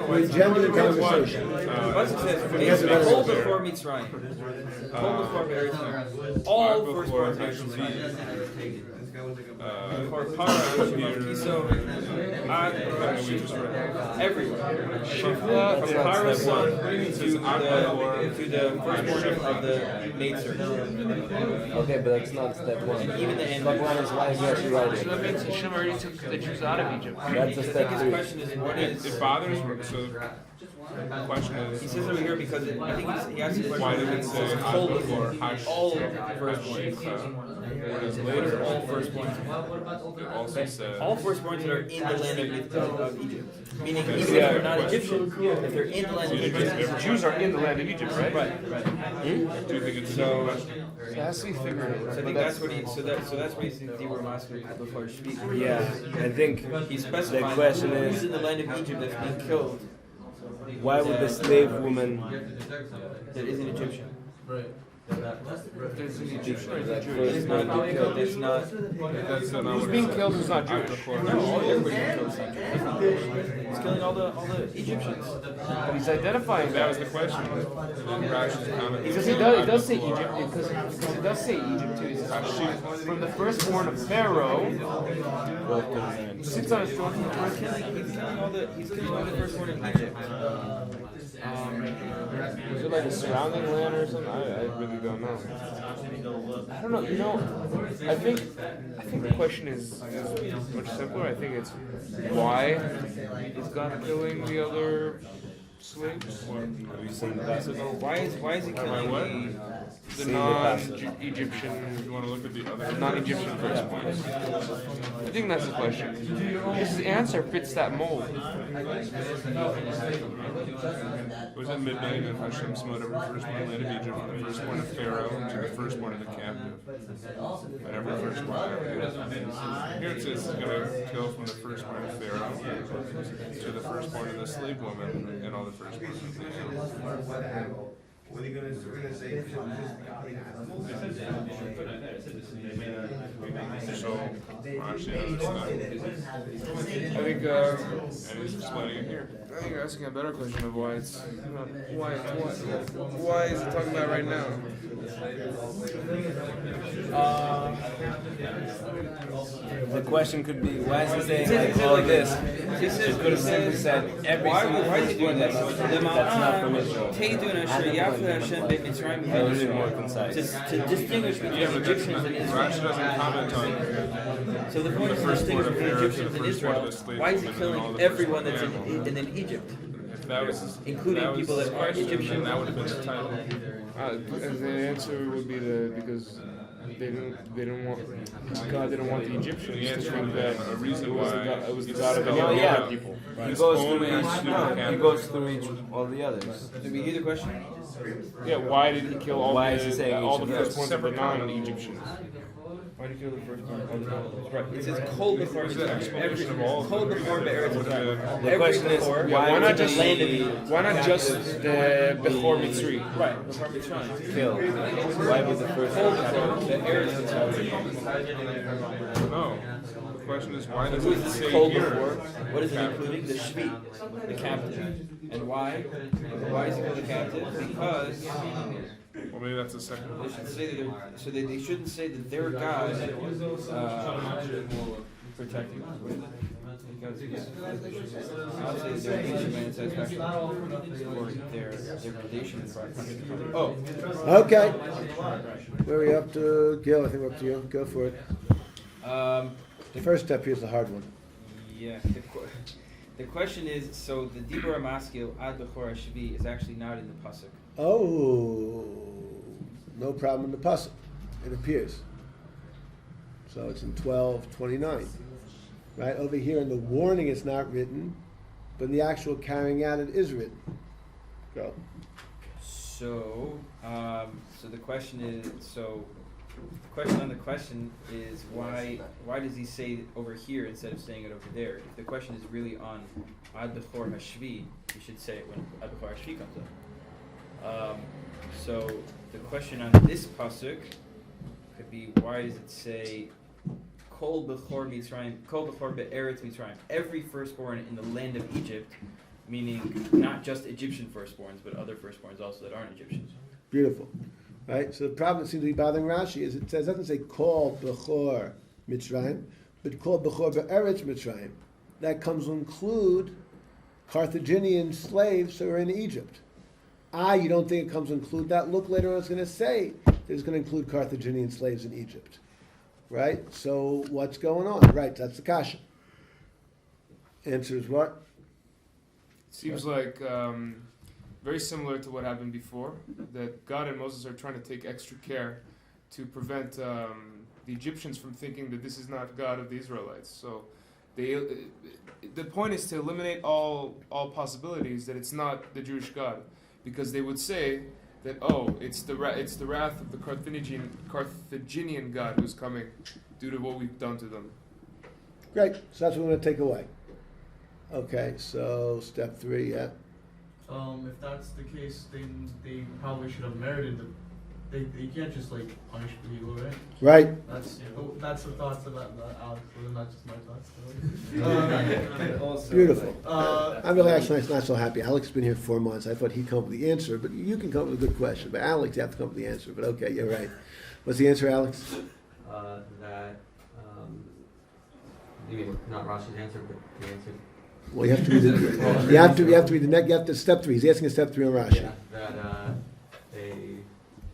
[SPEAKER 1] We're genuine conversation.
[SPEAKER 13] Pasuk says, all before Mitzrayim, all before Eretz Mitzrayim, all firstborn everywhere. From the Pharaoh's son to the firstborn of the maidservant.
[SPEAKER 10] Okay, but that's not step one.
[SPEAKER 13] And even the
[SPEAKER 10] Step one is why is he actually writing.
[SPEAKER 16] So that means Hashem already took the Jews out of Egypt.
[SPEAKER 10] That's a step
[SPEAKER 13] His
[SPEAKER 10] three.
[SPEAKER 13] question is, what is?
[SPEAKER 16] It bothers me, so the question is.
[SPEAKER 13] He says over here because I think he asked the question.
[SPEAKER 16] Why did it say
[SPEAKER 13] all before
[SPEAKER 16] Hash-
[SPEAKER 13] all firstborn?
[SPEAKER 16] What is later?
[SPEAKER 13] All firstborn.
[SPEAKER 16] It also says.
[SPEAKER 13] All firstborns that are in the land of Egypt. Meaning, even if
[SPEAKER 16] Yeah.
[SPEAKER 13] they're not Egyptian, if they're in the land of Egypt.
[SPEAKER 16] If Jews are in the land of Egypt, right?
[SPEAKER 13] Right.
[SPEAKER 16] Do you think it's
[SPEAKER 13] So,
[SPEAKER 16] it has to be figurative.
[SPEAKER 13] so I think that's what he. So that's what he's Dibur Masku before speaking.
[SPEAKER 10] Yeah, I think
[SPEAKER 13] He's specifying
[SPEAKER 10] the question
[SPEAKER 13] who's
[SPEAKER 10] is,
[SPEAKER 13] in the land of Egypt that's being killed
[SPEAKER 10] why would the slave woman
[SPEAKER 13] that isn't Egyptian.
[SPEAKER 16] There's an Egyptian or is it
[SPEAKER 10] that
[SPEAKER 16] Jewish?
[SPEAKER 10] first one be killed?
[SPEAKER 13] It's not.
[SPEAKER 16] That's not who's being killed who's not Jewish.
[SPEAKER 13] No, everybody's being killed. It's not Jewish. He's killing all the Egyptians.
[SPEAKER 16] But he's identifying that was the question. Rashi's comment.
[SPEAKER 13] Because
[SPEAKER 16] It does say Egypt because it does say Egypt too. It says, from the firstborn of Pharaoh, he sits on his throne from the first.
[SPEAKER 13] He's killing all the firstborn in Egypt.
[SPEAKER 16] Is it like a surrounding land or something? I really don't know. I don't know. You know, I think the question is much simpler. I think it's why is God killing the other slaves?
[SPEAKER 13] Why is he killing
[SPEAKER 16] the non-Egyptian? You want to look at the other non-Egyptian firstborns? I think that's the question. His answer fits that mold.
[SPEAKER 12] It was at midnight, and Hashem smote every firstborn in the land of Egypt, from the firstborn of Pharaoh to the firstborn of the captive, and every firstborn of the Here it says he's going to kill from the firstborn of Pharaoh to the firstborn of the slave woman, and all the firstborn of the animal.
[SPEAKER 15] What are you gonna say?
[SPEAKER 12] So, Rashi understood.
[SPEAKER 16] I think,
[SPEAKER 12] And he's explaining it here.
[SPEAKER 16] I think you're asking a better question of why it's why is it talking about right now?
[SPEAKER 10] The question could be, why is he saying like all this? He could have simply said every single firstborn that's not from Israel. A little bit more concise.
[SPEAKER 13] To distinguish between Egyptians and
[SPEAKER 12] Rashi
[SPEAKER 13] Israel.
[SPEAKER 12] doesn't comment on.
[SPEAKER 13] So the point is to distinguish between Egyptians and Israel. Why is he killing everyone that's in Egypt?
[SPEAKER 12] If that was
[SPEAKER 13] Including people that aren't
[SPEAKER 12] question,
[SPEAKER 13] Egyptian.
[SPEAKER 12] then that would have been the title.
[SPEAKER 16] The answer would be because they didn't want God didn't want the Egyptians to think that
[SPEAKER 12] a reason
[SPEAKER 16] it was the God of the
[SPEAKER 10] Well,
[SPEAKER 16] other
[SPEAKER 10] yeah,
[SPEAKER 16] people.
[SPEAKER 10] he goes through each all the others.
[SPEAKER 13] Did we hear the question?
[SPEAKER 16] Yeah, why did he kill all
[SPEAKER 10] Why is he saying
[SPEAKER 16] all the
[SPEAKER 10] each of those?
[SPEAKER 16] firstborns of the non-Egyptians?
[SPEAKER 13] Why did you kill the firstborn? Right. It says kol before
[SPEAKER 12] What's the explanation of all of
[SPEAKER 13] kol
[SPEAKER 12] them?
[SPEAKER 13] before be'eretz Mitzrayim.
[SPEAKER 10] The question is,
[SPEAKER 16] Why not just
[SPEAKER 13] land of
[SPEAKER 16] why not just the Bechor Mitzri?
[SPEAKER 13] Right, before Mitzrayim.
[SPEAKER 10] Kill. Why would the first
[SPEAKER 13] Kol before the eretz Mitzrayim.
[SPEAKER 12] No. The question is, why does
[SPEAKER 13] Who
[SPEAKER 12] it
[SPEAKER 13] is
[SPEAKER 12] say
[SPEAKER 13] this kol
[SPEAKER 12] here?
[SPEAKER 13] before? What is it including? The Shvi, the captive. And why? Why is it called the captive? Because
[SPEAKER 12] Well, maybe that's the second
[SPEAKER 13] they
[SPEAKER 12] one.
[SPEAKER 13] should say that so they shouldn't say that their God protecting them. Because obviously their ancient land satisfaction or their predation is 500. Oh.
[SPEAKER 1] Okay. Where are we up to? Gil, I think we're up to you. Go for it. The first step here is the hard one.
[SPEAKER 13] Yeah. The question is, so the Dibur HaMaskil Ad Bechor HaShvi is actually not in the pasuk.
[SPEAKER 1] Oh, no problem in the pasuk. It appears. So it's in 12:29. Right over here in the warning, it's not written, but in the actual carrying out, it is written. Go.
[SPEAKER 13] So, so the question is, the question on the question is why does he say it over here instead of saying it over there? If the question is really on Ad Bechor HaShvi, you should say it when Ad Bechor HaShvi comes up. So the question on this pasuk could be, why does it say Kol Bechor Mitzrayim, Kol Bechor Be'eretz Mitzrayim, every firstborn in the land of Egypt, meaning not just Egyptian firstborns, but other firstborns also that aren't Egyptians.
[SPEAKER 1] Beautiful. Right? So the problem that seems to be bothering Rashi is it doesn't say Kol Bechor Mitzrayim, but Kol Bechor Be'eretz Mitzrayim. That comes to include Carthaginian slaves who are in Egypt. You don't think it comes to include that? Look, later on it's going to say that it's going to include Carthaginian slaves in Egypt. Right? So what's going on? Right, that's the kasha. Answer is what?
[SPEAKER 16] Seems like very similar to what happened before, that God and Moses are trying to take extra care to prevent the Egyptians from thinking that this is not God of the Israelites. So the point is to eliminate all possibilities that it's not the Jewish God, because they would say that, it's the wrath of the Carthaginian God who's coming due to what we've done to them.
[SPEAKER 1] Great. So that's what we're going to take away. Okay, so step 3, yeah.
[SPEAKER 20] If that's the case, then they probably should have merited they can't just like punish people, right?
[SPEAKER 1] Right.
[SPEAKER 20] That's the thoughts of Alex, not just my thoughts.
[SPEAKER 1] Beautiful. I'm really actually not so happy. Alex has been here 4 months. I thought he'd come up with the answer, but you can come up with a good question. But Alex, you have to come up with the answer. But okay, you're right. What's the answer, Alex?
[SPEAKER 21] That you mean not Rashi's answer, but the answer.
[SPEAKER 1] Well, you have to read the. you have to read the next. You have to step 3. He's asking a step 3 on Rashi.
[SPEAKER 21] Yeah, that they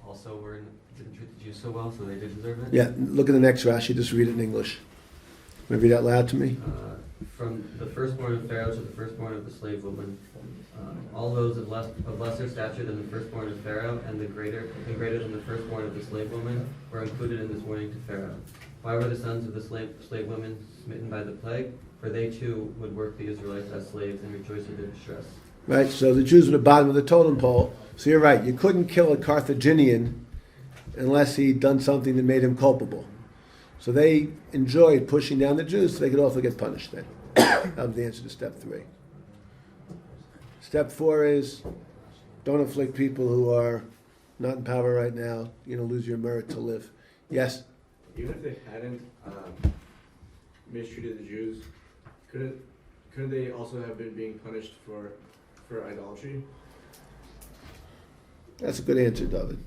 [SPEAKER 21] also didn't treat the Jews so well, so they did deserve it.
[SPEAKER 1] Yeah, look at the next Rashi. Just read it in English. Want to read out loud to me?
[SPEAKER 21] From the firstborn of Pharaoh to the firstborn of the slave woman, all those of lesser stature than the firstborn of Pharaoh and greater than the firstborn of the slave woman were included in this warning to Pharaoh. Why were the sons of the slave women smitten by the plague? For they too would work the Israelites as slaves and rejoice in their distress.
[SPEAKER 1] Right, so the Jews were the bottom of the totem pole. So you're right, you couldn't kill a Carthaginian unless he'd done something that made him culpable. So they enjoyed pushing down the Jews so they could also get punished then. That was the answer to step 3. Step 4 is don't afflict people who are not in power right now. Lose your merit to live. Yes?
[SPEAKER 22] Even if they hadn't mistreated the Jews, couldn't they also have been being punished for idolatry?
[SPEAKER 1] That's a good answer, David.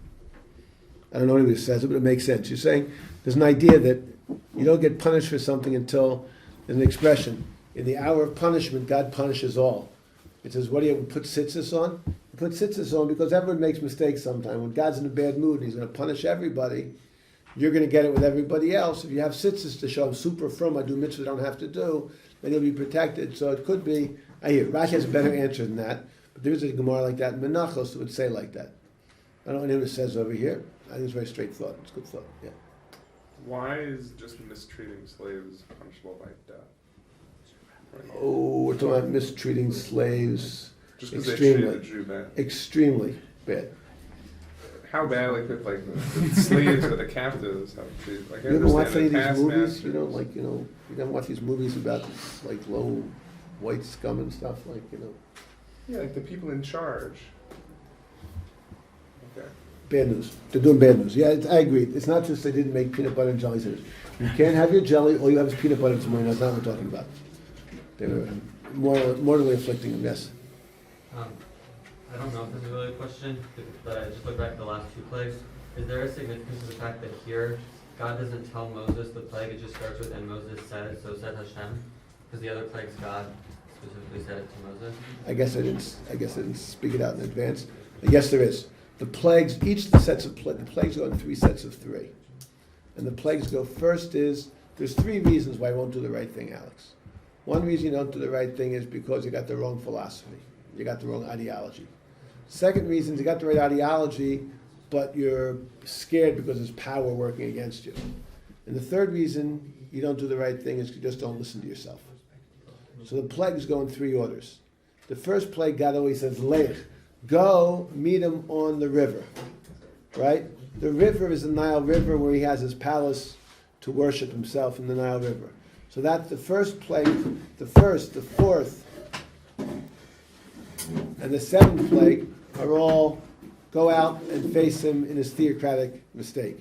[SPEAKER 1] I don't know anybody who says it, but it makes sense. You're saying there's an idea that you don't get punished for something until there's an expression. In the hour of punishment, God punishes all. It says, what do you put tzitzis on? You put tzitzis on because everyone makes mistakes sometimes. When God's in a bad mood and he's going to punish everybody, you're going to get it with everybody else. If you have tzitzis to show I'm super from, I do mitzvahs I don't have to do, then you'll be protected. So it could be, I hear, Rashi has a better answer than that, but there is a Gemara like that in Menachos that would say like that. I don't know what anyone says over here. I think it's very straight thought. It's good thought, yeah.
[SPEAKER 12] Why is just mistreating slaves punishable by death?
[SPEAKER 1] Oh, we're talking about mistreating slaves.
[SPEAKER 12] Just because they treated a Jew bad.
[SPEAKER 1] Extremely bad.
[SPEAKER 12] How bad, the slaves or the captives have treated?
[SPEAKER 1] You ever watch any of these movies? You never watch these movies about low white scum and stuff,
[SPEAKER 12] Yeah, like the people in charge. Okay.
[SPEAKER 1] Bad news. They're doing bad news. Yeah, I agree. It's not just they didn't make peanut butter and jelly sandwiches. You can't have your jelly, all you have is peanut butter this morning. That's not what we're talking about. They were mortally afflicting them, yes.
[SPEAKER 21] I don't know if this is really a question, but I just look back at the last 2 plagues. Is there a significance to the fact that here God doesn't tell Moses the plague, it just starts with, and Moses said, so said Hashem? Because the other plagues God specifically said it to Moses.
[SPEAKER 1] I guess I didn't speak it out in advance. Yes, there is. The plagues, each of the sets of the plagues go in 3 sets of 3. And the plagues go first is, there's 3 reasons why you won't do the right thing, Alex. One reason you don't do the right thing is because you got the wrong philosophy. You got the wrong ideology. Second reason is you got the right ideology, but you're scared because there's power working against you. And the third reason you don't do the right thing is you just don't listen to yourself. So the plagues go in 3 orders. The first plague, God always says, Lech, go meet him on the river, right? The river is the Nile River where he has his palace to worship himself in the Nile River. So that's the first plague, the first, the fourth, and the 7th plague are all go out and face him in his theocratic mistake.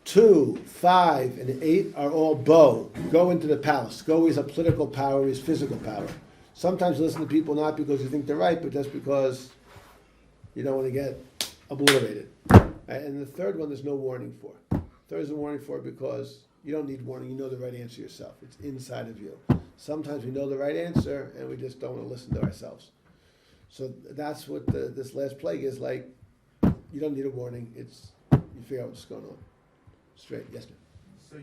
[SPEAKER 1] 2, 5, and 8 are all bow. Go into the palace. Go is a political power, is physical power. Sometimes you listen to people not because you think they're right, but just because you don't want to get obliterated. And the third one there's no warning for. Third is a warning for because you don't need warning. You know the right answer yourself. It's inside of you. Sometimes we know the right answer and we just don't want to listen to ourselves. So that's what this last plague is like. You don't need a warning. It's you figure out what's going on. Straight, yes, ma'am.
[SPEAKER 15] So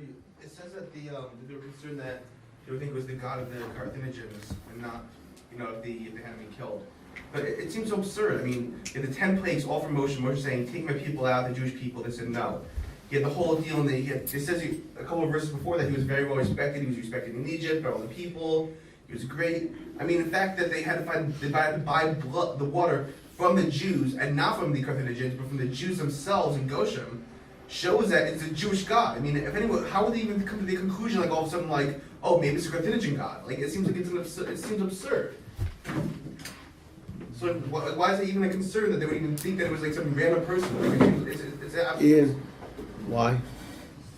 [SPEAKER 15] it says that they were concerned that they would think it was the god of the Carthaginians and not, if they hadn't been killed. But it seems so absurd. I mean, in the 10 plagues, all from Moshe saying, take my people out, the Jewish people, they said no. He had the whole deal, and it says a couple of verses before that he was very well respected. He was respected in Egypt by all the people. He was great. I mean, the fact that they had to buy blood, the water from the Jews and not from the Carthaginians, but from the Jews themselves in Goshen, shows that it's a Jewish god. I mean, if anyone, how would they even come to the conclusion, like all of a sudden, like, oh, maybe it's a Carthaginian god? Like, it seems like it seems absurd. So why is it even a concern that they would even think that it was like some random person? Like, it's
[SPEAKER 1] Ian, why?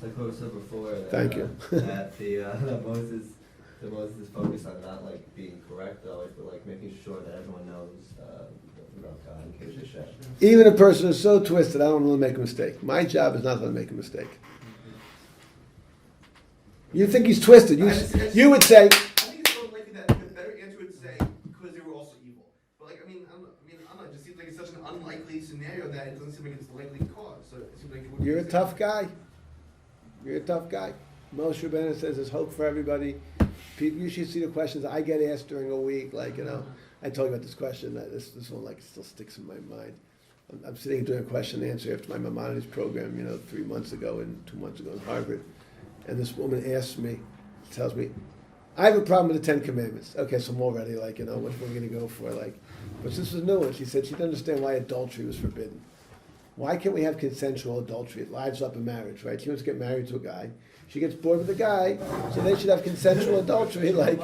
[SPEAKER 7] Like what we said before.
[SPEAKER 1] Thank you.
[SPEAKER 7] That that Moses is focused on not like being correct always, but like making sure that everyone knows about God in case they should.
[SPEAKER 1] Even a person who's so twisted, I don't want to make a mistake. My job is not to make a mistake. You think he's twisted? You would say.
[SPEAKER 15] I think it's more likely that the better answer would say because they were also evil. But like, I mean, it just seems like it's such an unlikely scenario that it doesn't seem like it's the likely cause. So it seems like it would.
[SPEAKER 1] You're a tough guy. You're a tough guy. Moshe Rabbeinu says there's hope for everybody. People, you should see the questions I get asked during a week. Like, I told you about this question. This one like still sticks in my mind. I'm sitting doing a question and answer after my Maimonides program, 3 months ago and 2 months ago in Harvard. And this woman asks me, tells me, I have a problem with the 10 Commandments. Okay, so I'm already like, what we're going to go for. Like, but this was new one. She said she didn't understand why adultery was forbidden. Why can't we have consensual adultery? It lives up a marriage, right? She wants to get married to a guy. She gets bored with the guy, so they should have consensual adultery, like,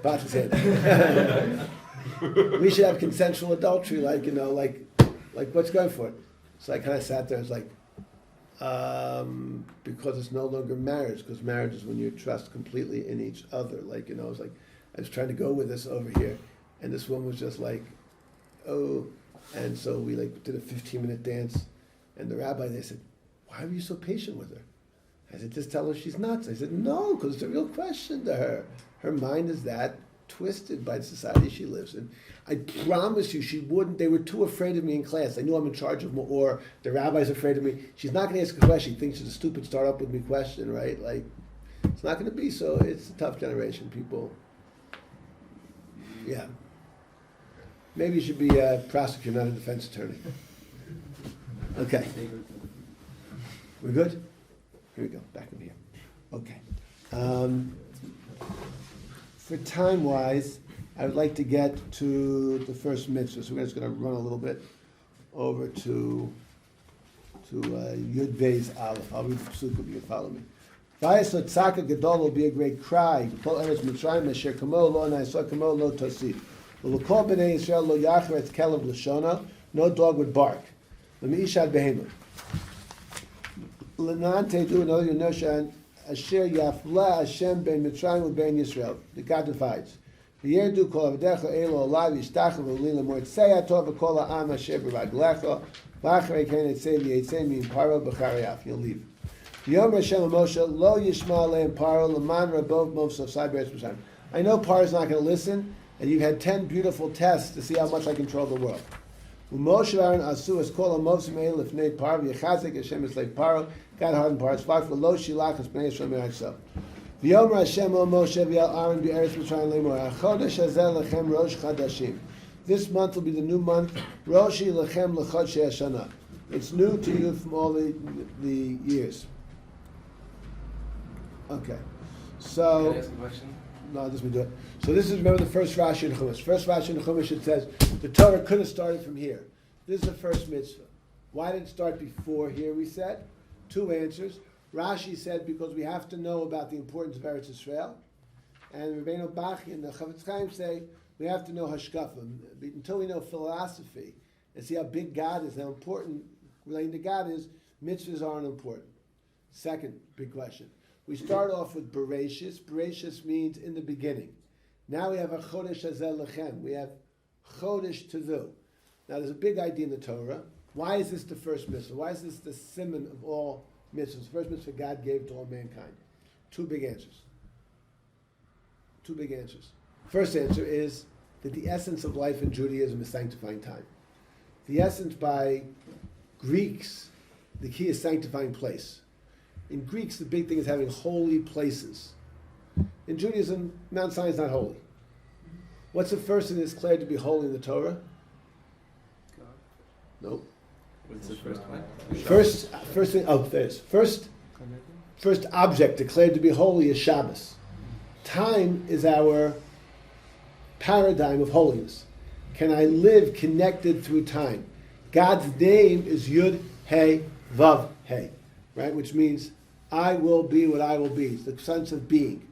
[SPEAKER 1] Bat his head. We should have consensual adultery, like what's going for it? So I kind of sat there and was like, because it's no longer marriage, because marriage is when you trust completely in each other. Like, I was trying to go with this over here, and this woman was just like, oh, and so we did a 15-minute dance, and the rabbi, they said, why were you so patient with her? I said, just tell her she's nuts. I said, no, because it's a real question to her. Her mind is that twisted by the society she lives in. I promise you she wouldn't. They were too afraid of me in class. I knew I'm in charge of more, or the rabbi's afraid of me. She's not going to ask a question. She thinks it's a stupid start up with me question, right? Like, it's not going to be so. It's a tough generation. People, yeah. Maybe you should be a prosecutor, not a defense attorney. Okay. We're good? Here we go, back in here. Okay. For time-wise, I would like to get to the first mitzvah, so we're just going to run a little bit over to Yud Vei's Aleph. I'll read the psukim, you can follow me. Vayasot tzaka gadol will be a great cry. Kol eretz Mitzrayim asher kamo lo na'aseh kamo lo tosif. L'kol b'nei Yisrael lo yachretz kelev l'shona. No dog would bark. L'mi'ishad behema. L'nante do another Yonoshan asher yafla Hashem ben Mitzrayim u'ben Yisrael. The God divides. V'yerdu kol avdecha elo alav yishtachu v'lila moetzei atov v'kol ha'am asher b'raglecha v'achrei ken etzei v'yetzei min paro b'charayaf. You'll leave. Yom Hashem Moshe lo yishma aleim paro leman rabov mos of Siberius Mitzrayim. I know Paro's not going to listen, and you've had 10 beautiful tests to see how much I control the world. Moshe Aaron asu es kol amovsim ein lifnei Paro v'yechazik Hashem es leif Paro. God hardened Paro's heart v'lo shilach es bnei Yisrael me'achsav. V'yomer Hashem o Moshe v'yal Aaron b'eretz Mitzrayim lemor hachodesh hazeh lechem rosh chadashim. This month will be the new month. Roshi lechem lechodshei hashana. It's new to you from all the years. Okay, so.
[SPEAKER 16] Can I ask a question?
[SPEAKER 1] No, this we do it. So this is, remember, the first Rashi in Chumash. First Rashi in Chumash, it says the Torah could have started from here. This is the first mitzvah. Why did it start before here? We said 2 answers. Rashi said because we have to know about the importance of Eretz Yisrael, and Rabbeinu Bachi and the Chavetz Chaim say we have to know hashkafa. Until we know philosophy and see how big God is, how important relating to God is, mitzvahs aren't important. Second big question. We start off with Bereshis. Bereshis means in the beginning. Now we have a Chodesh Hazeh Lechem. We have Chodesh Tevu. Now there's a big idea in the Torah. Why is this the first mitzvah? Why is this the simon of all mitzvahs? The first mitzvah God gave to all mankind. 2 big answers. 2 big answers. First answer is that the essence of life in Judaism is sanctifying time. The essence by Greeks, the key is sanctifying place. In Greeks, the big thing is having holy places. In Judaism, Mount Sinai is not holy. What's the first thing that's declared to be holy in the Torah? God. Nope.
[SPEAKER 16] What's the first one?
[SPEAKER 1] First thing. Oh, there's first object declared to be holy is Shabbos. Time is our paradigm of holiness. Can I live connected through time? God's name is Yud Hey Vav Hey, right? Which means I will be what I will be. It's the sense of being.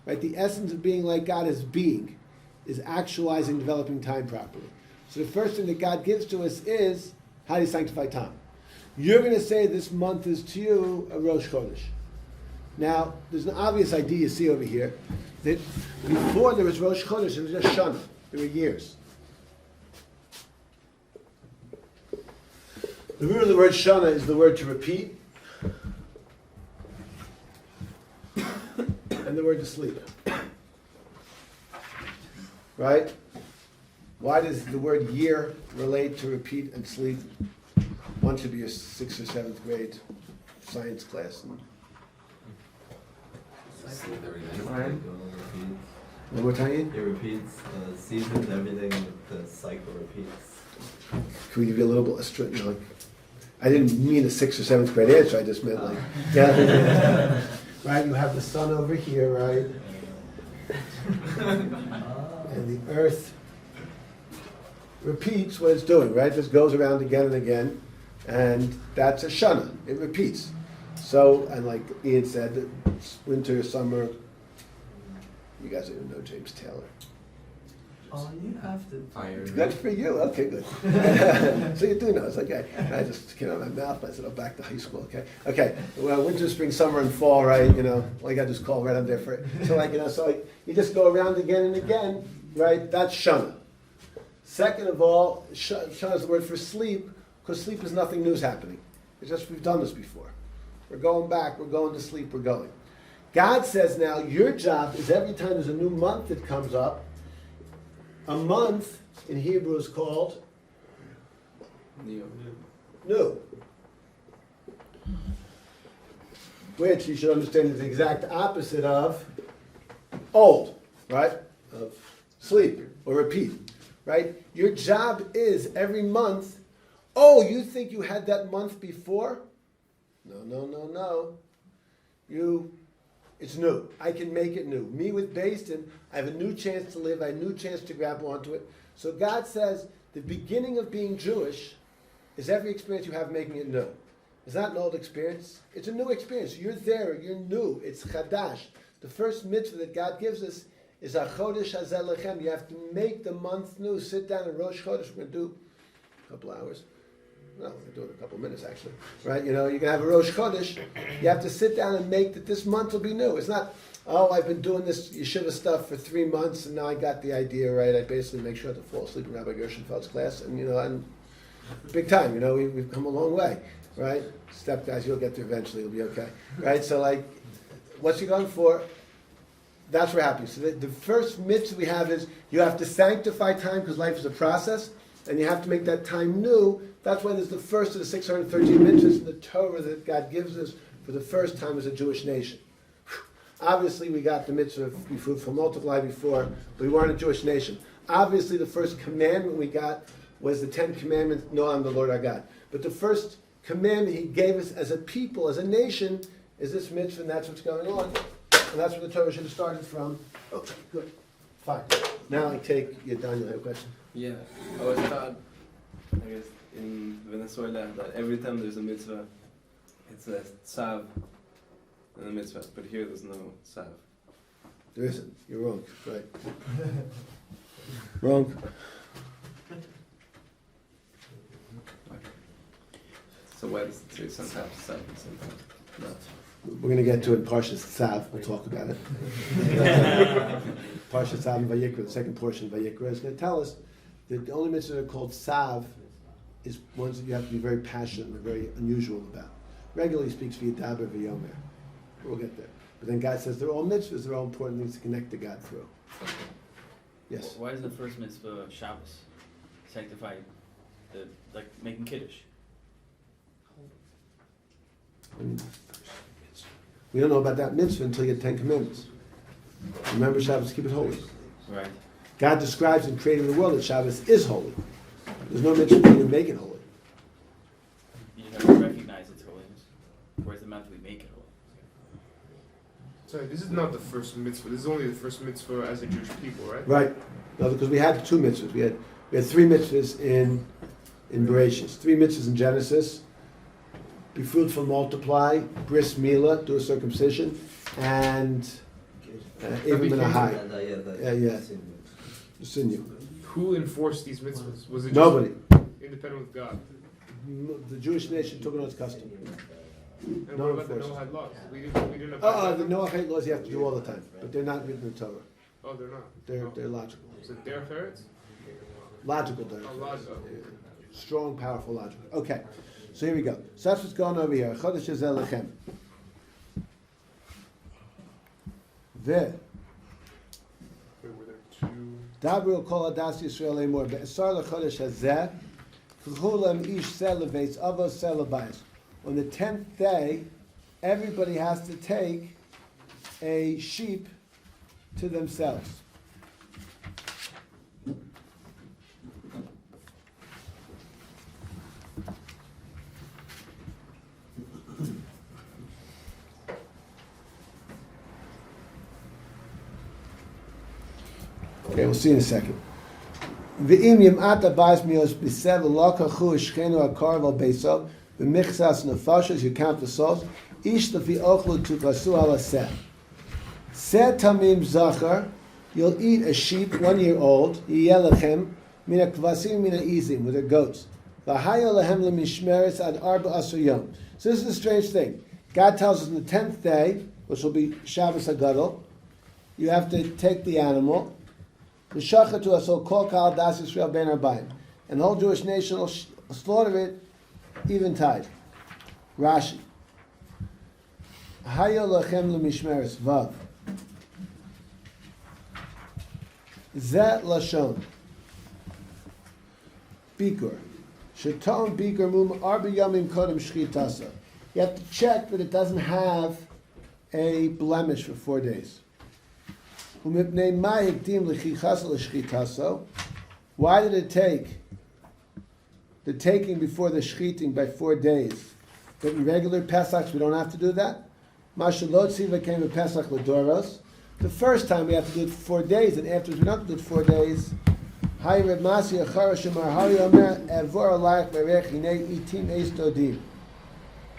[SPEAKER 1] Right? The essence of being like God is being, is actualizing, developing time properly. So the first thing that God gives to us is how do you sanctify time? You're going to say this month is to you a Rosh Chodesh. Now, there's an obvious idea you see over here that before there was Rosh Chodesh, there was just Shana. There were years. The root of the word Shana is the word to repeat and the word to sleep. Right? Why does the word year relate to repeat and sleep? One should be a 6th or 7th grade science class. One more time?
[SPEAKER 7] It repeats seasons, everything, the cycle repeats.
[SPEAKER 1] Can we give you a little bit of like, I didn't mean a 6th or 7th grade answer, I just meant like, yeah. Right, you have the sun over here, right? And the earth repeats what it's doing, right? This goes around again and again, and that's a shana. It repeats. So, and like Ian said, winter, summer. You guys don't even know James Taylor.
[SPEAKER 18] Oh, you have to.
[SPEAKER 1] Good for you. Okay, good. So you do know. It's okay. I just came out of my mouth. I said, "Oh, back to high school." Okay. Okay. Well, winter, spring, summer, and fall. Right. You know, like I just call right up there for it. So like so like you just go around again and again. Right. That's shana. Second of all, shana is the word for sleep because sleep is nothing new's happening. It's just we've done this before. We're going back. We're going to sleep. We're going. God says now your job is every time there's a new month that comes up. A month in Hebrew is called new. Which you should understand is the exact opposite of old, right? Of sleep or repeat, right? Your job is every month, oh, you think you had that month before? No. It's new. I can make it new. Me with Basin, I have a new chance to live. I have a new chance to grab onto it. So God says the beginning of being Jewish is every experience you have making it new. It's not an old experience. It's a new experience. You're there. You're new. It's chadash. The first mitzvah that God gives us is a chodesh hazeh lechem. You have to make the month new. Sit down and Rosh Chodesh. We're going to do a couple hours. No, we'll do it in a couple of minutes, actually. Right? You know, you can have a Rosh Chodesh. You have to sit down and make that this month will be new. It's not, oh, I've been doing this yeshiva stuff for 3 months, and now I got the idea right. I basically make sure to fall asleep in Rabbi Gershenfeld's class, and, you know, and big time. You know, we've come a long way. right? Step guys, you'll get there eventually, it'll be okay. Right? So like, what's he going for? That's what we're happy. So the first mitzvah we have is you have to sanctify time because life is a process, and you have to make that time new. That's why there's the first of the 613 mitzvahs in the Torah that God gives us for the first time as a Jewish nation. Obviously, we got the mitzvah of be fruitful, multiply before, but we weren't a Jewish nation. Obviously, the first commandment we got was the 10 Commandments, know I'm the Lord our God. But the first commandment He gave us as a people, as a nation, is this mitzvah, and that's what's going on. And that's where the Torah should have started from. Okay, good. Fine. Now I take, you're done, you have a question?
[SPEAKER 10] Yeah, I was taught, I guess, in Venezuela that every time there's a mitzvah, it's a tzav and a mitzvah, but here there's no tzav.
[SPEAKER 1] There isn't. You're wrong. Right. Wrong.
[SPEAKER 10] So why does it say sometimes tzav and sometimes not?
[SPEAKER 1] We're going to get to it in Parshas Tzav. We'll talk about it. Parshas Tzav and Vayikra, the second portion of Vayikra, is going to tell us that the only mitzvahs that are called Tzav is ones that you have to be very passionate and very unusual about. Regularly speaks v'yadaber v'yomer. We'll get there. But then God says they're all mitzvahs, they're all important things to connect to God through. Yes?
[SPEAKER 4] Why is the first mitzvah Shabbos? Sanctify, like making Kiddush.
[SPEAKER 1] We don't know about that mitzvah until you get 10 Commandments. Remember Shabbos, keep it holy.
[SPEAKER 4] Right.
[SPEAKER 1] God describes in creating the world that Shabbos is holy. There's no mitzvah for you to make it holy.
[SPEAKER 4] You have to recognize its holiness. Where's the amount we make it holy?
[SPEAKER 12] Sorry, this is not the first mitzvah. This is only the first mitzvah as a Jewish people, right?
[SPEAKER 1] Right. No, because we had 2 mitzvahs. We had 3 mitzvahs in Bereshis. 3 mitzvahs in Genesis. Be fruitful, multiply, bris milah, do a circumcision, and even menahai. The sinew.
[SPEAKER 12] Who enforced these mitzvahs? Was it just
[SPEAKER 1] Nobody.
[SPEAKER 12] independent with God?
[SPEAKER 1] The Jewish nation took it on its custom.
[SPEAKER 12] And
[SPEAKER 1] No
[SPEAKER 12] what about the
[SPEAKER 1] enforcement.
[SPEAKER 12] Noahide laws? We didn't abide
[SPEAKER 1] The
[SPEAKER 12] by them?
[SPEAKER 1] Noahide laws you have to do all the time, but they're not written in the Torah.
[SPEAKER 12] Oh, they're not.
[SPEAKER 1] They're logical.
[SPEAKER 12] Is it their ferrets?
[SPEAKER 1] Logical, they're
[SPEAKER 12] Oh, logical.
[SPEAKER 1] strong, powerful logic. Okay, so here we go. So that's what's going on over here. Chodesh Hazeh Lechem. There.
[SPEAKER 12] Were there 2?
[SPEAKER 1] Dabru kol adas Yisrael lemor be'asar lechodesh hazeh v'chulam ish seh leveitz avos seh lebayis. On the 10th day, everybody has to take a sheep to themselves. Okay, we'll see in a second. V'im yim'at abais mios b'sev l'lokachu eshchenu akarv al beisov v'michsas nefashos, you count the souls. Ish lefi ochlu tukasu ala seh. Seh tamim zachar, you'll eat a sheep 1 year old, yiyeh lechem, mina kvasim mina izim, with their goats. V'hayo lehem lemishmeres ad arba asur yom. So this is a strange thing. God tells us on the 10th day, which will be Shabbos HaGadol, you have to take the animal, and the whole Jewish nation will slaughter it eventide. Rashi. Hayo lachem lemishmeres vav. Zeh lashon. Bikur. Sheton bikur mum arba yamim kodem shchitasa. You have to check that it doesn't have a blemish for 4 days. Why did it take the taking before the shchiting by 4 days? But in regular Pesachs we don't have to do that. Came to Pesach Ladoros. The first time we have to do it for 4 days, and afterwards we don't have to do it 4 days. Higir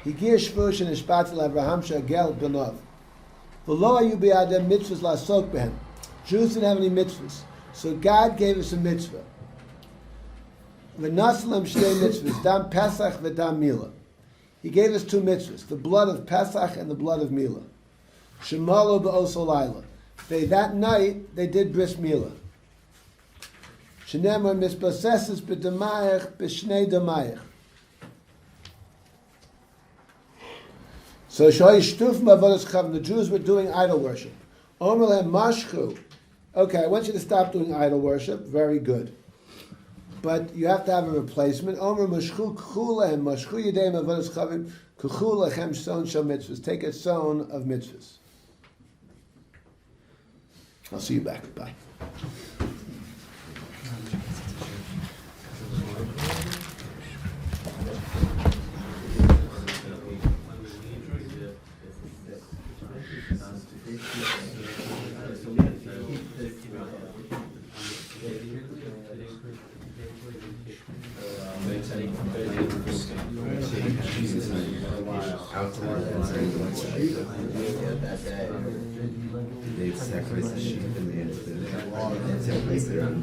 [SPEAKER 1] shvush and ishpat Avraham shagel benov. Jews didn't have any mitzvahs, so God gave us a mitzvah. V'naslam shtei mitzvahs, dam Pesach v'dam Milah. He gave us 2 mitzvahs: the blood of Pesach and the blood of Milah. Shemalo ba'oso laila. That night they did bris Milah. Shenemar mispossesses b'damayach b'shnei damayach. So the Jews were doing idol worship. Omer lehem mashchu. Okay, I want you to stop doing idol worship. Very good. But you have to have a replacement. Omer mashchu k'chu lehem mashchu yedei avodas chavim k'chu lechem son shel mitzvahs. Take a son of mitzvahs. I'll see you back. Bye.
[SPEAKER 11] They sacrifice the sheep and they place their own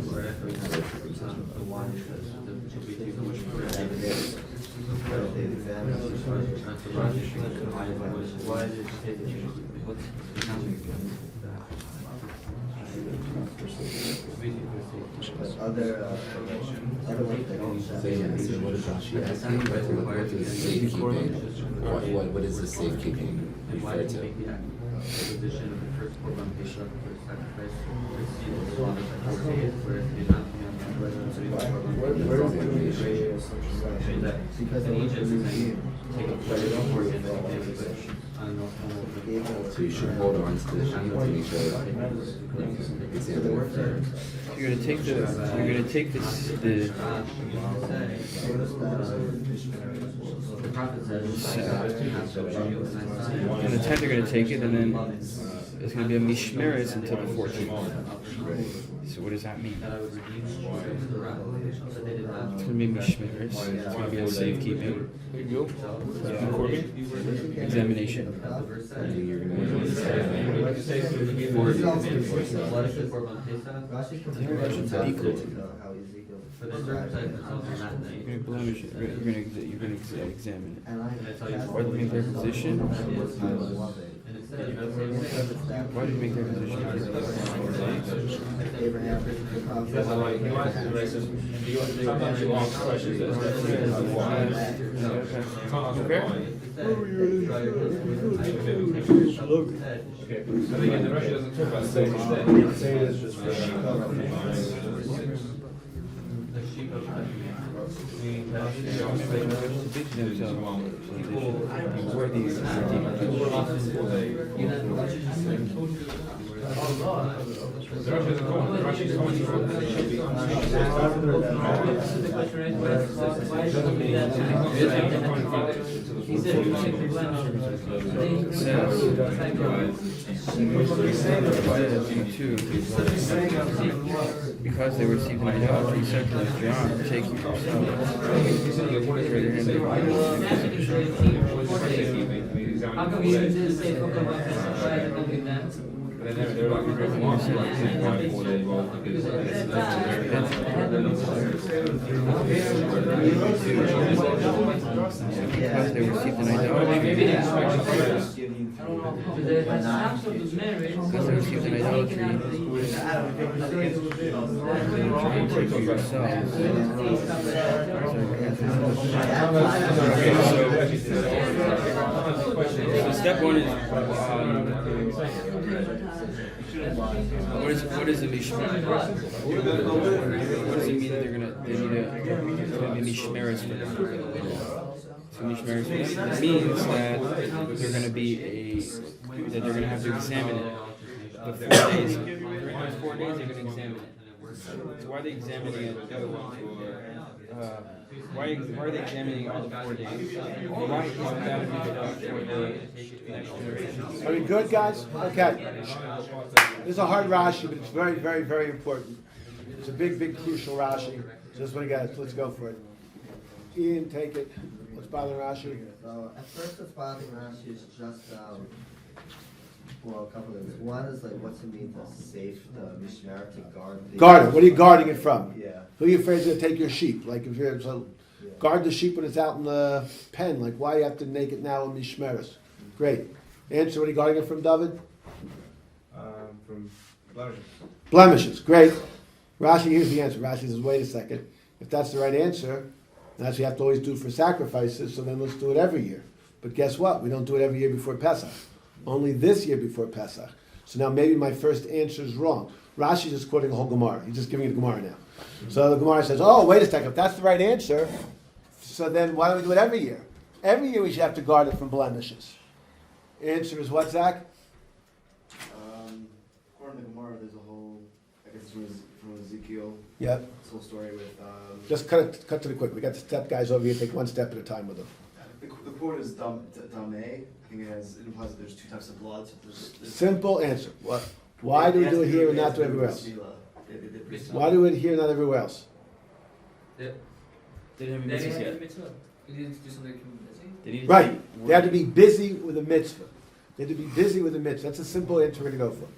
[SPEAKER 11] So what is Rashi asking? What is safekeeping? What is the safekeeping refer to? So you should hold on to the sheep to make sure
[SPEAKER 13] You're gonna take the on the 10th they're gonna take it, and then it's gonna be a mishmeres until the 14th. So what does that mean? It's gonna be mishmeres. It's gonna be a safekeeping. Examination. You're gonna blemish it. You're gonna examine it. Why do you make their position? Why do you make their position?
[SPEAKER 12] I think in the Russia doesn't talk about safe instead.
[SPEAKER 13] Because they received an idolatry, he said to John, take you yourself.
[SPEAKER 19] How come you didn't say
[SPEAKER 13] because they received an idolatry. Because they received an idolatry. Take it yourselves. So step one is what is a mishmer? What does it mean that they need a mishmeres for them? So mishmeres for them, it means that they're going to be that they're going to have to examine it. The 4 days, during those 4 days they're going to examine it. So why are they examining it? Why are they examining all the 4 days? Why isn't that a mitzvah for the next generation?
[SPEAKER 1] Are we good, guys? Okay. This is a hard Rashi, but it's very, very, very important. It's a big, big, crucial Rashi. So this one, guys, let's go for it. Ian, take it. What's bothering Rashi?
[SPEAKER 7] At first, what's bothering Rashi is just, well, a couple of things. One is like, what's it mean to safe the mishnah to guard the...
[SPEAKER 1] Guard it. What are you guarding it from?
[SPEAKER 7] Yeah.
[SPEAKER 1] Who are you afraid to take your sheep? Like, if you're so guard the sheep when it's out in the pen. Like, why you have to make it now in mishmeres? Great. Answer, what are you guarding it from, David?
[SPEAKER 22] From blemishes.
[SPEAKER 1] Blemishes. Great. Rashi, here's the answer. Rashi says, wait a second. If that's the right answer, that's what you have to always do for sacrifices, so then let's do it every year. But guess what? We don't do it every year before Pesach. Only this year before Pesach. So now maybe my first answer is wrong. Rashi's just quoting a whole Gemara. He's just giving you the Gemara now. So the Gemara says, oh, wait a second, if that's the right answer, so then why don't we do it every year? Every year we should have to guard it from blemishes. Answer is what, Zach?
[SPEAKER 22] According to the Gemara, there's a whole, I guess from Ezekiel.
[SPEAKER 1] Yep.
[SPEAKER 22] This whole story with.
[SPEAKER 1] Just cut to the quick. We got the step guys over here. Take one step at a time with them.
[SPEAKER 22] The quote is dameh. I think it implies that there's two types of blood. So there's
[SPEAKER 1] Simple answer. What? Why do we do it here and not do it everywhere else? Why do we do it here and not everywhere else?
[SPEAKER 4] They didn't have a mitzvah yet. He didn't do something busy?
[SPEAKER 1] Right. They had to be busy with a mitzvah. They had to be busy with a mitzvah. That's a simple answer we're going to go for.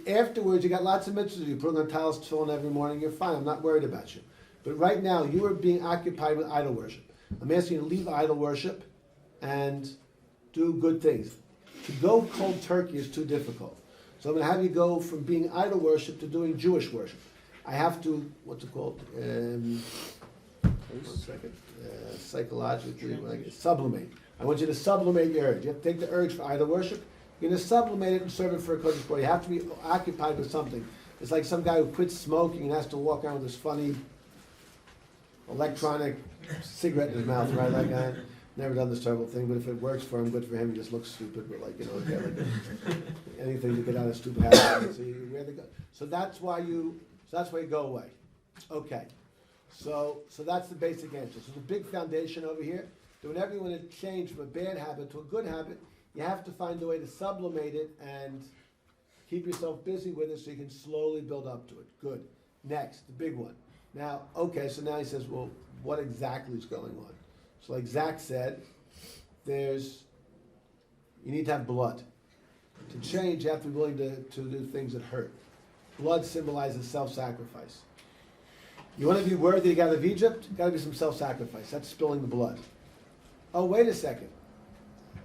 [SPEAKER 1] Afterwards, you got lots of mitzvahs. You put on talis, tefillin every morning. You're fine. I'm not worried about you. But right now, you are being occupied with idol worship. I'm asking you to leave idol worship and do good things. To go cold turkey is too difficult. So I'm going to have you go from being idol worship to doing Jewish worship. I have to, what's it called? One second. Psychologically, sublimate. I want you to sublimate your urge. You have to take the urge for idol worship. You're going to sublimate it and serve it for a Kodesh Baruch. You have to be occupied with something. It's like some guy who quits smoking and has to walk around with this funny electronic cigarette in his mouth, right? That guy never done this terrible thing, but if it works for him, good for him. He just looks stupid, but anything to get out of stupid habits. So you wear the gun. So that's why you go away. Okay. So that's the basic answer. So the big foundation over here, that whenever you want to change from a bad habit to a good habit, you have to find a way to sublimate it and keep yourself busy with it so you can slowly build up to it. Good. Next, the big one. Now, okay, so now he says, well, what exactly is going on? So like Zach said, you need to have blood. To change, you have to be willing to do things that hurt. Blood symbolizes self-sacrifice. You want to be worthy to get out of Egypt? Got to be some self-sacrifice. That's spilling the blood. Oh, wait a second.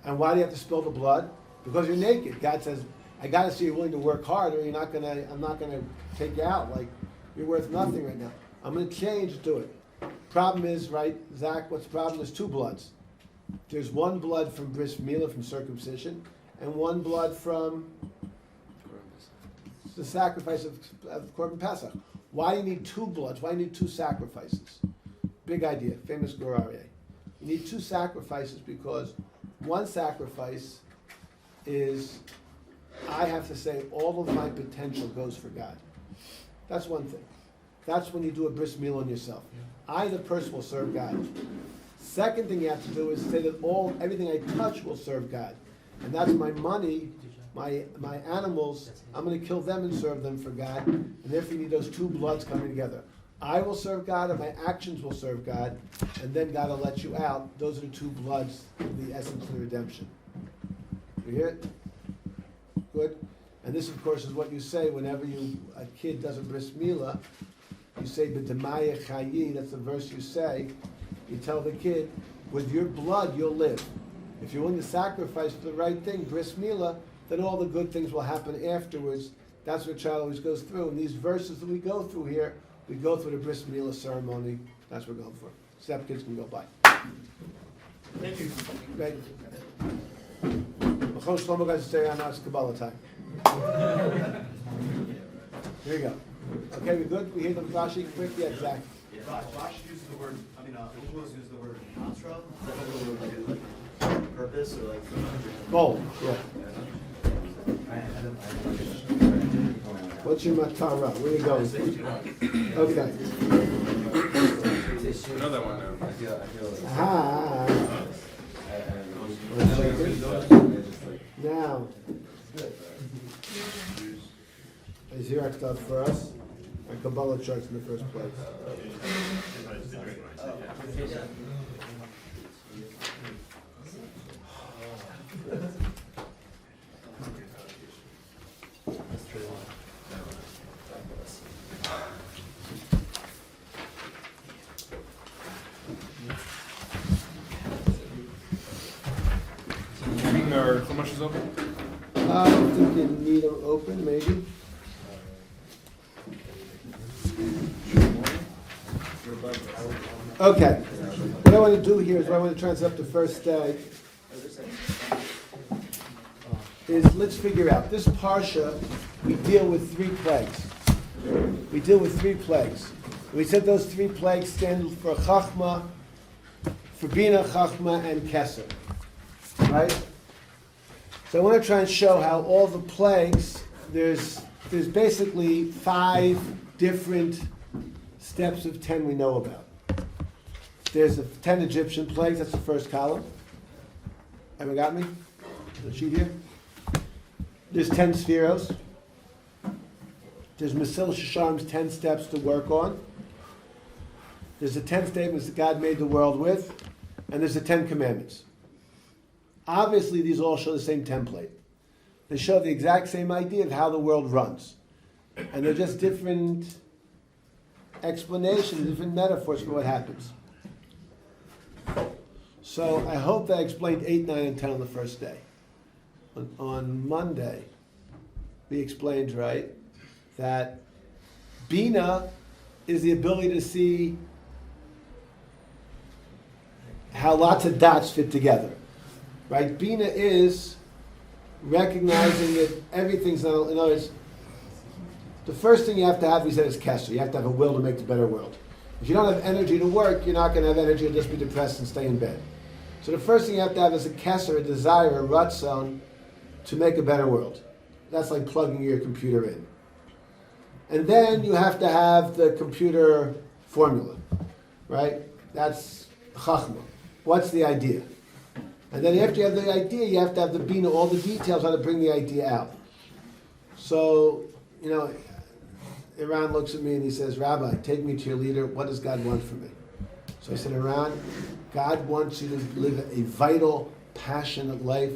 [SPEAKER 1] And why do you have to spill the blood? Because you're naked. God says, I got to see you're willing to work hard, or I'm not gonna take you out. Like you're worth nothing right now. I'm going to change to it. Problem is, right, Zach? What's the problem? There's two bloods. There's one blood from bris milah, from circumcision, and one blood from the sacrifice of Korban Pesach. Why do you need two bloods? Why do you need two sacrifices? Big idea, famous Gur Aryeh. You need two sacrifices because one sacrifice is, I have to say, all of my potential goes for God. That's one thing. That's when you do a bris milah on yourself. I, the person, will serve God. Second thing you have to do is say that everything I touch will serve God. And that's my money, my animals, I'm going to kill them and serve them for God. And therefore you need those two bloods coming together. I will serve God and my actions will serve God. And then God will let you out. Those are the two bloods of the essence of the redemption. You hear it? Good. And this, of course, is what you say whenever a kid does a bris milah. You say, "B'demaya chayi." That's the verse you say. You tell the kid, "With your blood, you'll live." If you're willing to sacrifice for the right thing, bris milah, then all the good things will happen afterwards. That's what a child always goes through. And these verses that we go through here, we go through the bris milah ceremony. That's what we're going for. Step kids can go by.
[SPEAKER 8] Thank you.
[SPEAKER 1] Great. Machon Shlomo guys say on us Kabbalah time. Here you go. Okay, we good? We hear the Rashi quick? Yeah, exactly.
[SPEAKER 22] Yeah, Rashi uses the word, Ulos uses the word mantra. Is that like purpose or like?
[SPEAKER 1] Goal, yeah. What's your matara? Where you going? Okay.
[SPEAKER 12] Another one now.
[SPEAKER 1] Ah. Now, is here our stuff for us? Our Kabbalah charts in the first place.
[SPEAKER 12] Or how much is open?
[SPEAKER 1] I don't think you need them open, maybe. Okay. What I want to do here is I want to translate up the first day. is, let's figure out, this Parsha, we deal with 3 plagues. We deal with 3 plagues. We said those 3 plagues stand for Chachma, for Bina, Chachma, and Keser. Right? So I want to try and show how all the plagues, there's basically 5 different steps of 10 we know about. There's the 10 Egyptian plagues, that's the first column. Everyone got me? The sheet here? There's 10 spheros. There's Mesil Shasharm's 10 steps to work on. There's the 10 statements that God made the world with. And there's the 10 commandments. Obviously, these all show the same template. They show the exact same idea of how the world runs. And they're just different explanations, different metaphors for what happens. So I hope that I explained 8, 9, and 10 on the first day. On Monday, we explained, right, that Bina is the ability to see how lots of dots fit together. Right? Bina is recognizing that everything's not, in other words, the first thing you have to have, we said, is Kesser. You have to have a will to make the better world. If you don't have energy to work, you're not going to have energy to just be depressed and stay in bed. So the first thing you have to have is a Kesser, a desire, a ratzon to make a better world. That's like plugging your computer in. And then you have to have the computer formula, right? That's Chachma. What's the idea? And then after you have the idea, you have to have the Bina, all the details how to bring the idea out. So, Iran looks at me and he says, Rabbi, take me to your leader. What does God want from me? So I said, Iran, God wants you to live a vital, passionate life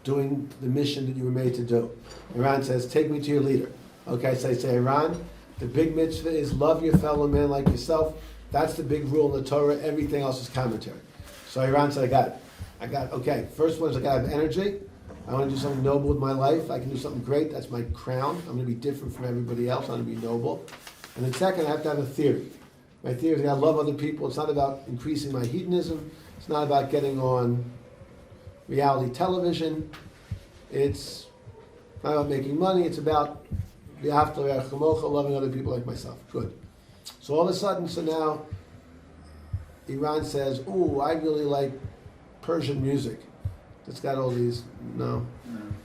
[SPEAKER 1] doing the mission that you were made to do. Iran says, take me to your leader. Okay, so I say, Iran, the big mitzvah is love your fellow man like yourself. That's the big rule in the Torah. Everything else is commentary. So Iran said, I got it. Okay, first one is I got to have energy. I want to do something noble with my life. I can do something great. That's my crown. I'm going to be different from everybody else. I'm going to be noble. And then second, I have to have a theory. My theory is I got to love other people. It's not about increasing my hedonism. It's not about getting on reality television. It's not about making money. It's about loving other people like myself. Good. So all of a sudden, now Iran says, ooh, I really like Persian music. It's got all these, no.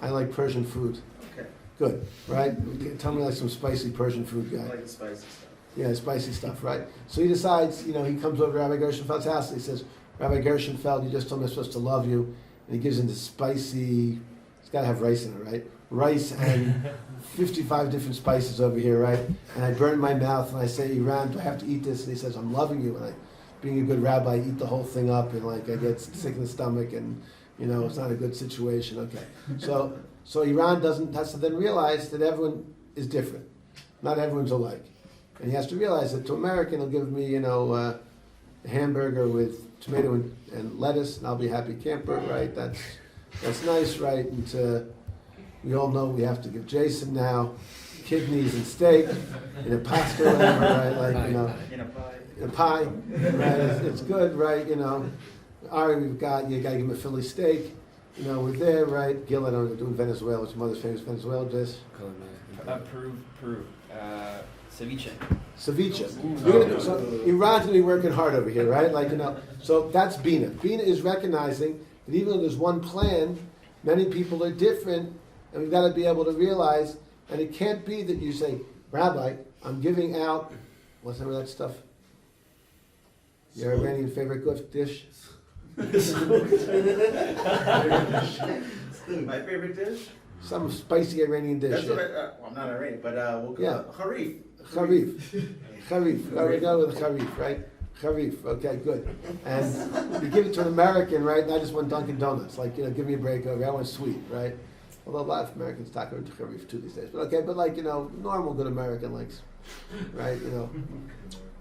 [SPEAKER 1] I like Persian food.
[SPEAKER 22] Okay.
[SPEAKER 1] Good, right? Tell me like some spicy Persian food guy.
[SPEAKER 22] I like the spicy stuff.
[SPEAKER 1] Yeah, spicy stuff, right? So he decides, he comes over to Rabbi Gershenfeld's house and he says, Rabbi Gershenfeld, you just told me I'm supposed to love you. And he gives him this spicy, it's got to have rice in it, right? Rice and 55 different spices over here, right? And I burn my mouth and I say, Iran, do I have to eat this? And he says, I'm loving you. And I, being a good rabbi, eat the whole thing up and I get sick in the stomach and, it's not a good situation. Okay. So Iran has to then realize that everyone is different. Not everyone's alike. And he has to realize that to American, he'll give me, a hamburger with tomato and lettuce, and I'll be a happy camper, right? That's nice, right? And we all know we have to give Jason now kidneys and steak in a pasta, or whatever, right? In a pie, right? It's good, right? Ari, you got to give him a Philly steak. We're there, right? Gil, I don't know, doing Venezuela, which mother's famous Venezuela dish.
[SPEAKER 13] Peru. Ceviche.
[SPEAKER 1] Ceviche. So Iran's going to be working hard over here, right? So that's Bina. Bina is recognizing that even though there's one plan, many people are different, and we've got to be able to realize, and it can't be that you say, Rabbi, I'm giving out, what's the name of that stuff? Your Iranian favorite dish?
[SPEAKER 22] My favorite dish?
[SPEAKER 1] Some spicy Iranian dish.
[SPEAKER 22] That's what I'm not Iranian, but we'll go Harif.
[SPEAKER 1] Harif. We go with Harif, right? Harif. Okay, good. And you give it to an American, right? And I just want Dunkin' Donuts. Give me a break over. I want sweet, right? Although a lot of Americans talk about Harif too these days. But normal good American likes, right?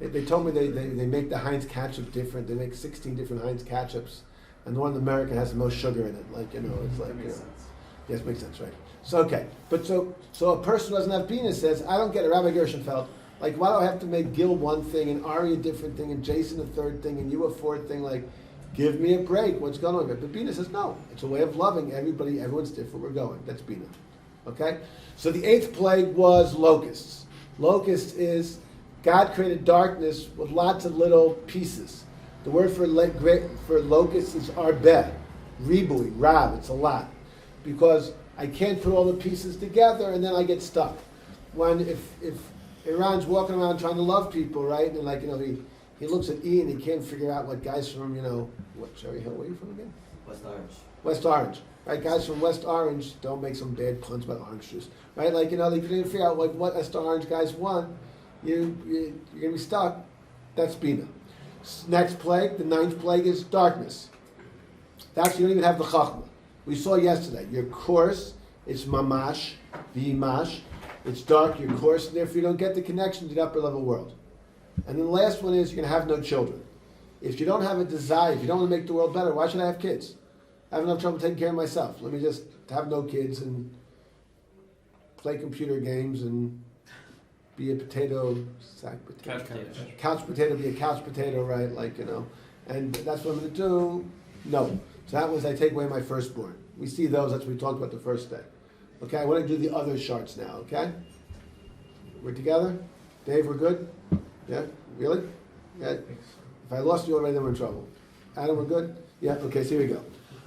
[SPEAKER 1] They told me they make the Heinz ketchup different. They make 16 different Heinz ketchups, and the one in America has the most sugar in it. It's like, yes, makes sense, right? So okay, but so a person who doesn't have Bina says, I don't get it, Rabbi Gershenfeld. Why do I have to make Gil one thing and Ari a different thing and Jason a third thing and you a fourth thing? Give me a break. What's going on? But Bina says, no. It's a way of loving everybody. Everyone's different. We're going. That's Bina. Okay? So the 8th plague was locusts. Locusts is God created darkness with lots of little pieces. The word for locusts is arbeh, ribui, rab. It's a lot. Because I can't put all the pieces together and then I get stuck. If Iran's walking around trying to love people, right? And he looks at E and he can't figure out what guys from, what, Cherry Hill, where are you from again?
[SPEAKER 7] West Orange.
[SPEAKER 1] West Orange. Right, guys from West Orange, don't make some bad puns about orange juice. Right, they couldn't figure out what West Orange guys want. You're going to be stuck. That's Bina. Next plague, the 9th plague is darkness. That's, you don't even have the Chachma. We saw yesterday, your course, it's mamash, v'imash. It's dark, your course, and therefore you don't get the connection to the upper level world. And then the last one is you're going to have no children. If you don't have a desire, if you don't want to make the world better, why should I have kids? I have enough trouble taking care of myself. Let me just have no kids and play computer games and be a couch potato, be a couch potato, right? And that's what I'm going to do. No. So that was, I take away my firstborn. We see those, that's what we talked about the first day. Okay, I want to do the other charts now, okay? We're together? Dave, we're good? Yeah? Really? Yeah? If I lost you already, then we're in trouble. Adam, we're good? Yeah? Okay, so here we go.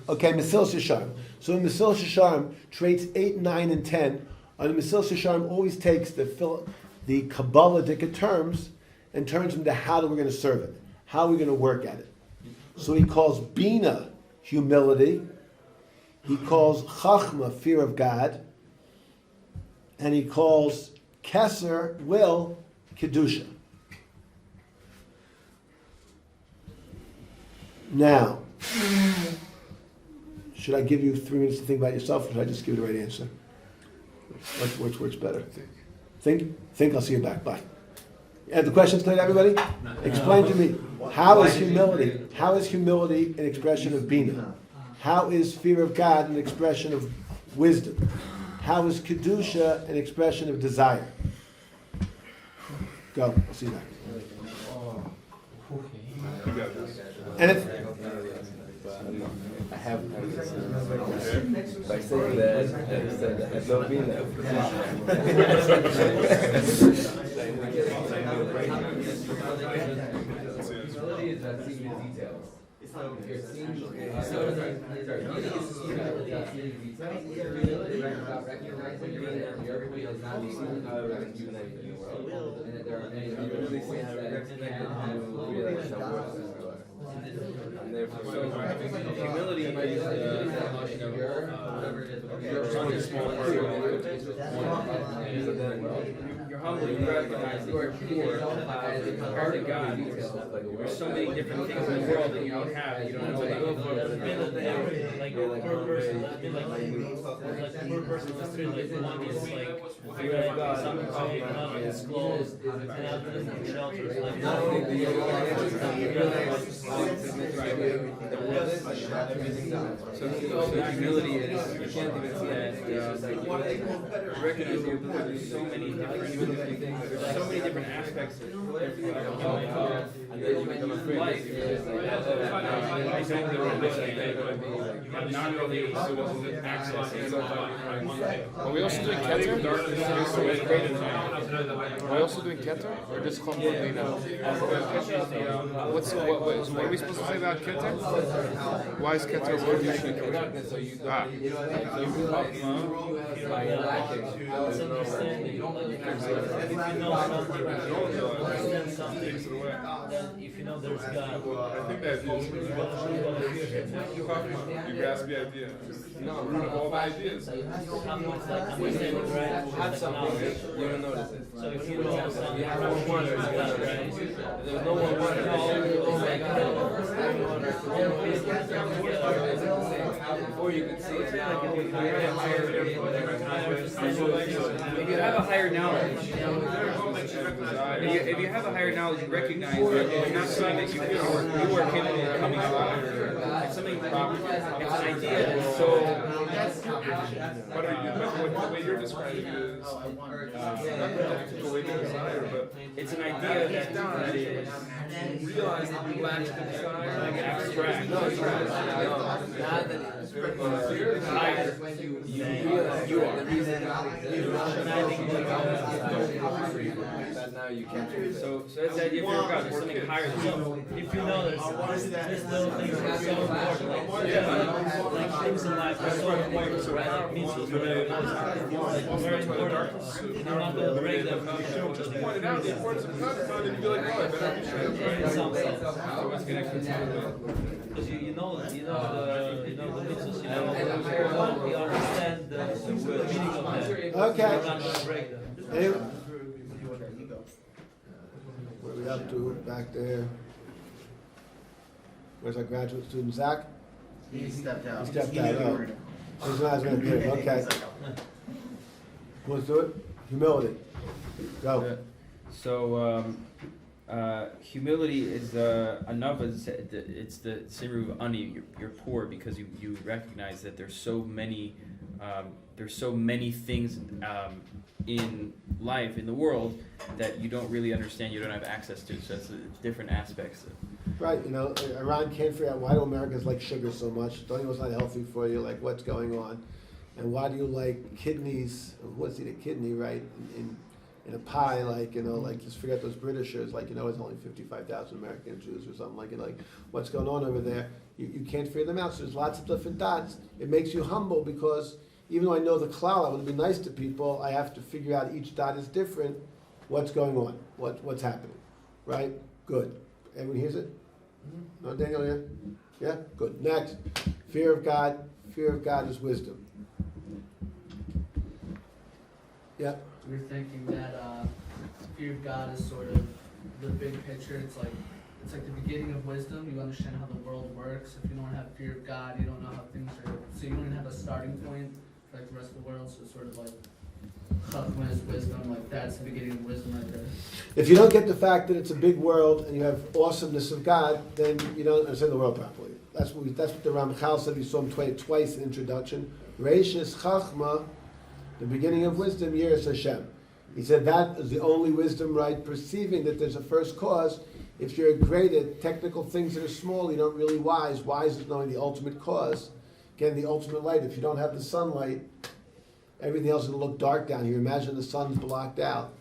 [SPEAKER 1] Okay, Mesilas Yesharim. So in Mesilas Yesharim, traits 8, 9, and 10, and Mesilas Yesharim always takes the Kabbalistic terms and turns them to how we're going to serve it. How are we going to work at it? So he calls Bina humility. He calls Chachma fear of God. And he calls Keser, will, Kedusha. Now, should I give you 3 minutes to think about yourself, or should I just give you the right answer? Which works better? Think? I'll see you back. Bye. And the question's clear to everybody? Explain to me, how is humility an expression of Bina? How is fear of God an expression of wisdom? How is Kedusha an expression of desire? Go, I'll see you back. And
[SPEAKER 10] I have by saying that I have no Bina.
[SPEAKER 13] Humility is you're humble, you recognize that you're poor compared to God. There's so many different things in the world that you don't have, that you don't know what to go for.
[SPEAKER 5] Like the poor person, like the poor person just doing like one is like fear of God, some come in schools and have different shelters.
[SPEAKER 13] So humility is you can't even see that recognize there's so many different aspects of life. You have not really access.
[SPEAKER 16] Are we also doing Keter? Are we also doing Keter? Or just Chachma now? What are we supposed to say about Keter? Why is Keter
[SPEAKER 5] If you know there's God.
[SPEAKER 12] I think that's you grasp the idea. No, all the ideas.
[SPEAKER 10] Have something, you don't notice it.
[SPEAKER 5] So if you know something,
[SPEAKER 10] you have one wonder, there's no one wonder. Oh my God. Before you could see it now,
[SPEAKER 13] if you have a higher knowledge, if you have a higher knowledge, you recognize that it's not something that you are capable of coming up with. It's something, it's an idea that's so
[SPEAKER 12] But the way you're describing it is not the way they desire, but
[SPEAKER 13] It's an idea that is
[SPEAKER 12] you realize that you lack the desire.
[SPEAKER 13] like abstract.
[SPEAKER 12] No, it's not.
[SPEAKER 10] That now you can't do that.
[SPEAKER 13] So that's the idea of fear of God. There's something higher than you.
[SPEAKER 4] If you know there's little things that are so important, like things in life are so important, so that means those are very important. Very important. You're not going to break them.
[SPEAKER 12] Just pointed out the importance of God, and you'd be like, oh, I better be sure.
[SPEAKER 4] Because you know the mitzvahs, you understand the meaning of them.
[SPEAKER 1] Okay.
[SPEAKER 4] You're not going to break them.
[SPEAKER 1] Anyway. What are we up to back there? Where's our graduate student, Zach?
[SPEAKER 19] He stepped out.
[SPEAKER 1] He stepped
[SPEAKER 19] He
[SPEAKER 1] out,
[SPEAKER 19] knew we
[SPEAKER 1] oh.
[SPEAKER 19] were gonna-
[SPEAKER 1] He's not going to do it, okay. Let's do it. Humility. Go.
[SPEAKER 13] So humility is another. It's the siru of ani. You're poor because you recognize that there's so many things in life, in the world, that you don't really understand. You don't have access to. So it's different aspects.
[SPEAKER 1] Right, Iran can't figure out why do Americans like sugar so much. Don't you know it's not healthy for you? Like, what's going on? And why do you like kidneys? What's eat a kidney, right? In a pie, like just forget those Britishers, it's only 55,000 American Jews or something like what's going on over there? You can't figure them out. So there's lots of different dots. It makes you humble because even though I know the klal, I want to be nice to people. I have to figure out each dot is different. What's going on? What's happening? Right? Good. Everyone hears it? No, Daniel, yeah? Yeah? Good. Next. Fear of God. Fear of God is wisdom. Yeah?
[SPEAKER 18] We're thinking that fear of God is sort of the big picture. It's like the beginning of wisdom. You understand how the world works. If you don't have fear of God, you don't know how things are. So you don't even have a starting point for like the rest of the world. So it's sort of like chachma is wisdom. Like that's the beginning of wisdom right there.
[SPEAKER 1] If you don't get the fact that it's a big world and you have awesomeness of God, then you don't understand the world properly. That's what the Ramchal said. We saw him twice in introduction. Reish is chachma. The beginning of wisdom, Yiras Hashem. He said that is the only wisdom, right? Perceiving that there's a first cause. If you're great at technical things that are small, you're not really wise. Wise is knowing the ultimate cause. Again, the ultimate light. If you don't have the sunlight, everything else is going to look dark down here. Imagine the sun's blocked out.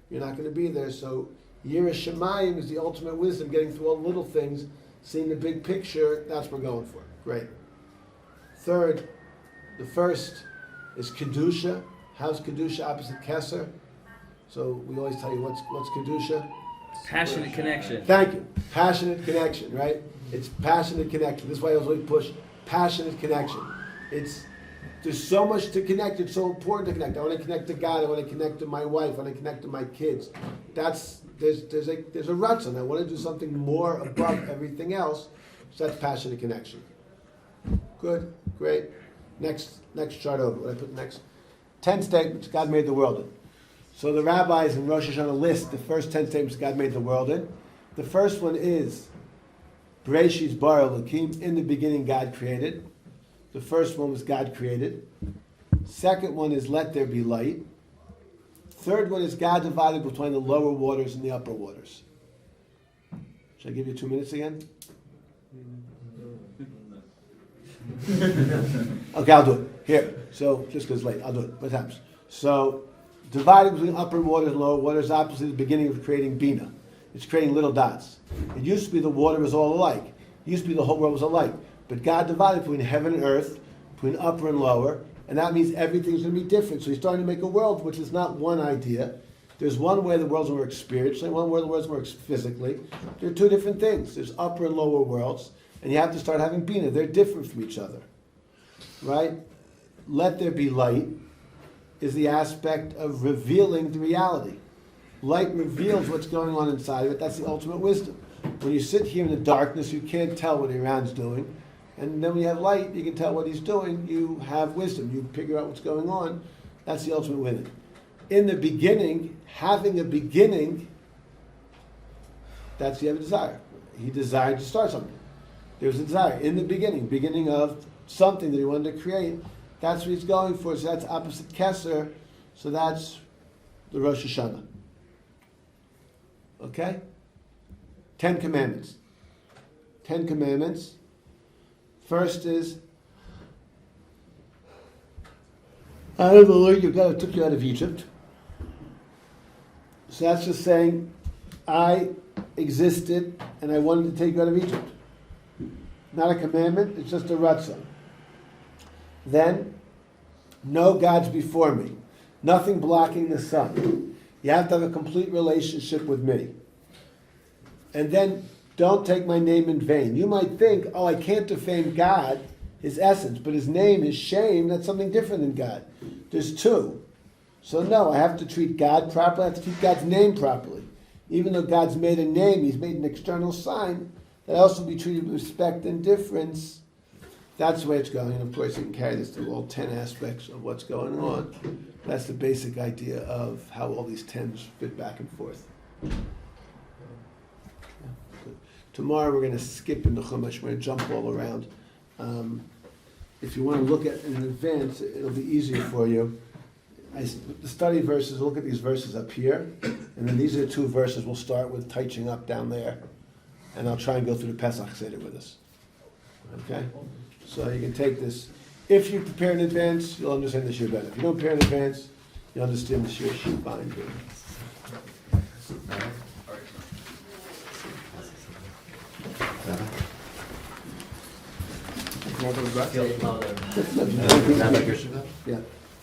[SPEAKER 1] You're not going to be there. So Yiras Shamayim is the ultimate wisdom, getting through all the little things, seeing the big picture. That's what we're going for. Great. Third, the first is Kedusha. How's Kedusha opposite Keser? So we always tell you what's Kedusha?
[SPEAKER 13] Passionate connection.
[SPEAKER 1] Thank you. Passionate connection, right? It's passionate connection. This is why I always push passionate connection. There's so much to connect. It's so important to connect. I want to connect to God. I want to connect to my wife. I want to connect to my kids. There's a rutzon. I want to do something more above everything else. So that's passionate connection. Good, great. Next chart over. What I put next? 10 statements God made the world in. So the rabbis in Rosh Hashanah list the first 10 statements God made the world in. The first one is Bereshis bara Elokim. In the beginning, God created. The first one was God created. Second one is let there be light. Third one is God divided between the lower waters and the upper waters. Should I give you 2 minutes again? Okay, I'll do it. Here. So, just because it's late, I'll do it. What happens? So, divided between upper waters and lower waters, obviously the beginning of creating Bina. It's creating little dots. It used to be the water was all alike. It used to be the whole world was alike. But God divided between heaven and earth, between upper and lower, and that means everything's going to be different. So he's starting to make a world which is not one idea. There's one way the worlds work spiritually, one way the worlds work physically. There are two different things. There's upper and lower worlds, and you have to start having Bina. They're different from each other. Right? Let there be light is the aspect of revealing the reality. Light reveals what's going on inside of it. That's the ultimate wisdom. When you sit here in the darkness, you can't tell what Iran's doing. And then when you have light, you can tell what he's doing. You have wisdom. You figure out what's going on. That's the ultimate winning. In the beginning, having a beginning, that's the other desire. He desired to start something. There was a desire in the beginning of something that he wanted to create. That's what he's going for. So that's opposite Kesser. So that's the Rosh Hashanah. Okay? 10 Commandments. 10 Commandments. First is, I am the Lord your God who took you out of Egypt. So that's just saying, I existed and I wanted to take you out of Egypt. Not a commandment, it's just a ratzon. Then, no gods before me. Nothing blocking the sun. You have to have a complete relationship with me. And then, don't take my name in vain. You might think, oh, I can't defame God, his essence, but his name, his shame, that's something different than God. There's two. So no, I have to treat God properly, I have to treat God's name properly. Even though God's made a name, he's made an external sign, that also be treated with respect and difference. That's the way it's going. And of course, you can carry this to all 10 aspects of what's going on. That's the basic idea of how all these 10s fit back and forth. Tomorrow we're going to skip in the Chumash. We're going to jump all around. If you want to look at it in advance, it'll be easier for you. The study verses, look at these verses up here, and then these are the two verses we'll start with, touching up down there. And I'll try and go through the Pesach Seder with us. Okay? So you can take this. If you prepare in advance, you'll understand the Shir better. If you don't prepare in advance, you'll understand the Shir fine.
[SPEAKER 11] Yeah.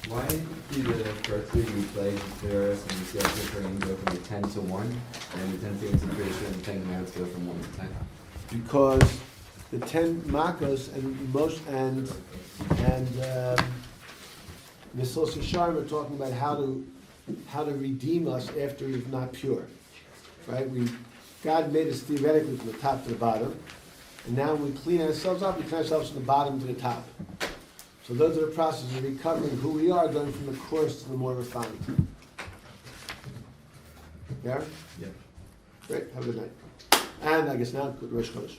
[SPEAKER 11] Why do the first three replays the Pharos and the Sefer Kareem go from the 10 to 1, and the 10 things in tradition and the 10 commandments go from 1 to 10?
[SPEAKER 1] Because the 10 Makos and most and Mesilas Yesharim are talking about how to redeem us after we're not pure, right? God made us theoretically from the top to the bottom, and now when we clean ourselves up, we clean ourselves from the bottom to the top. So those are the processes of recovering who we are, going from the coarse to the more refined. Yeah?
[SPEAKER 11] Yeah.
[SPEAKER 1] Great. Have a good night. And I guess now, good Rosh Chodesh.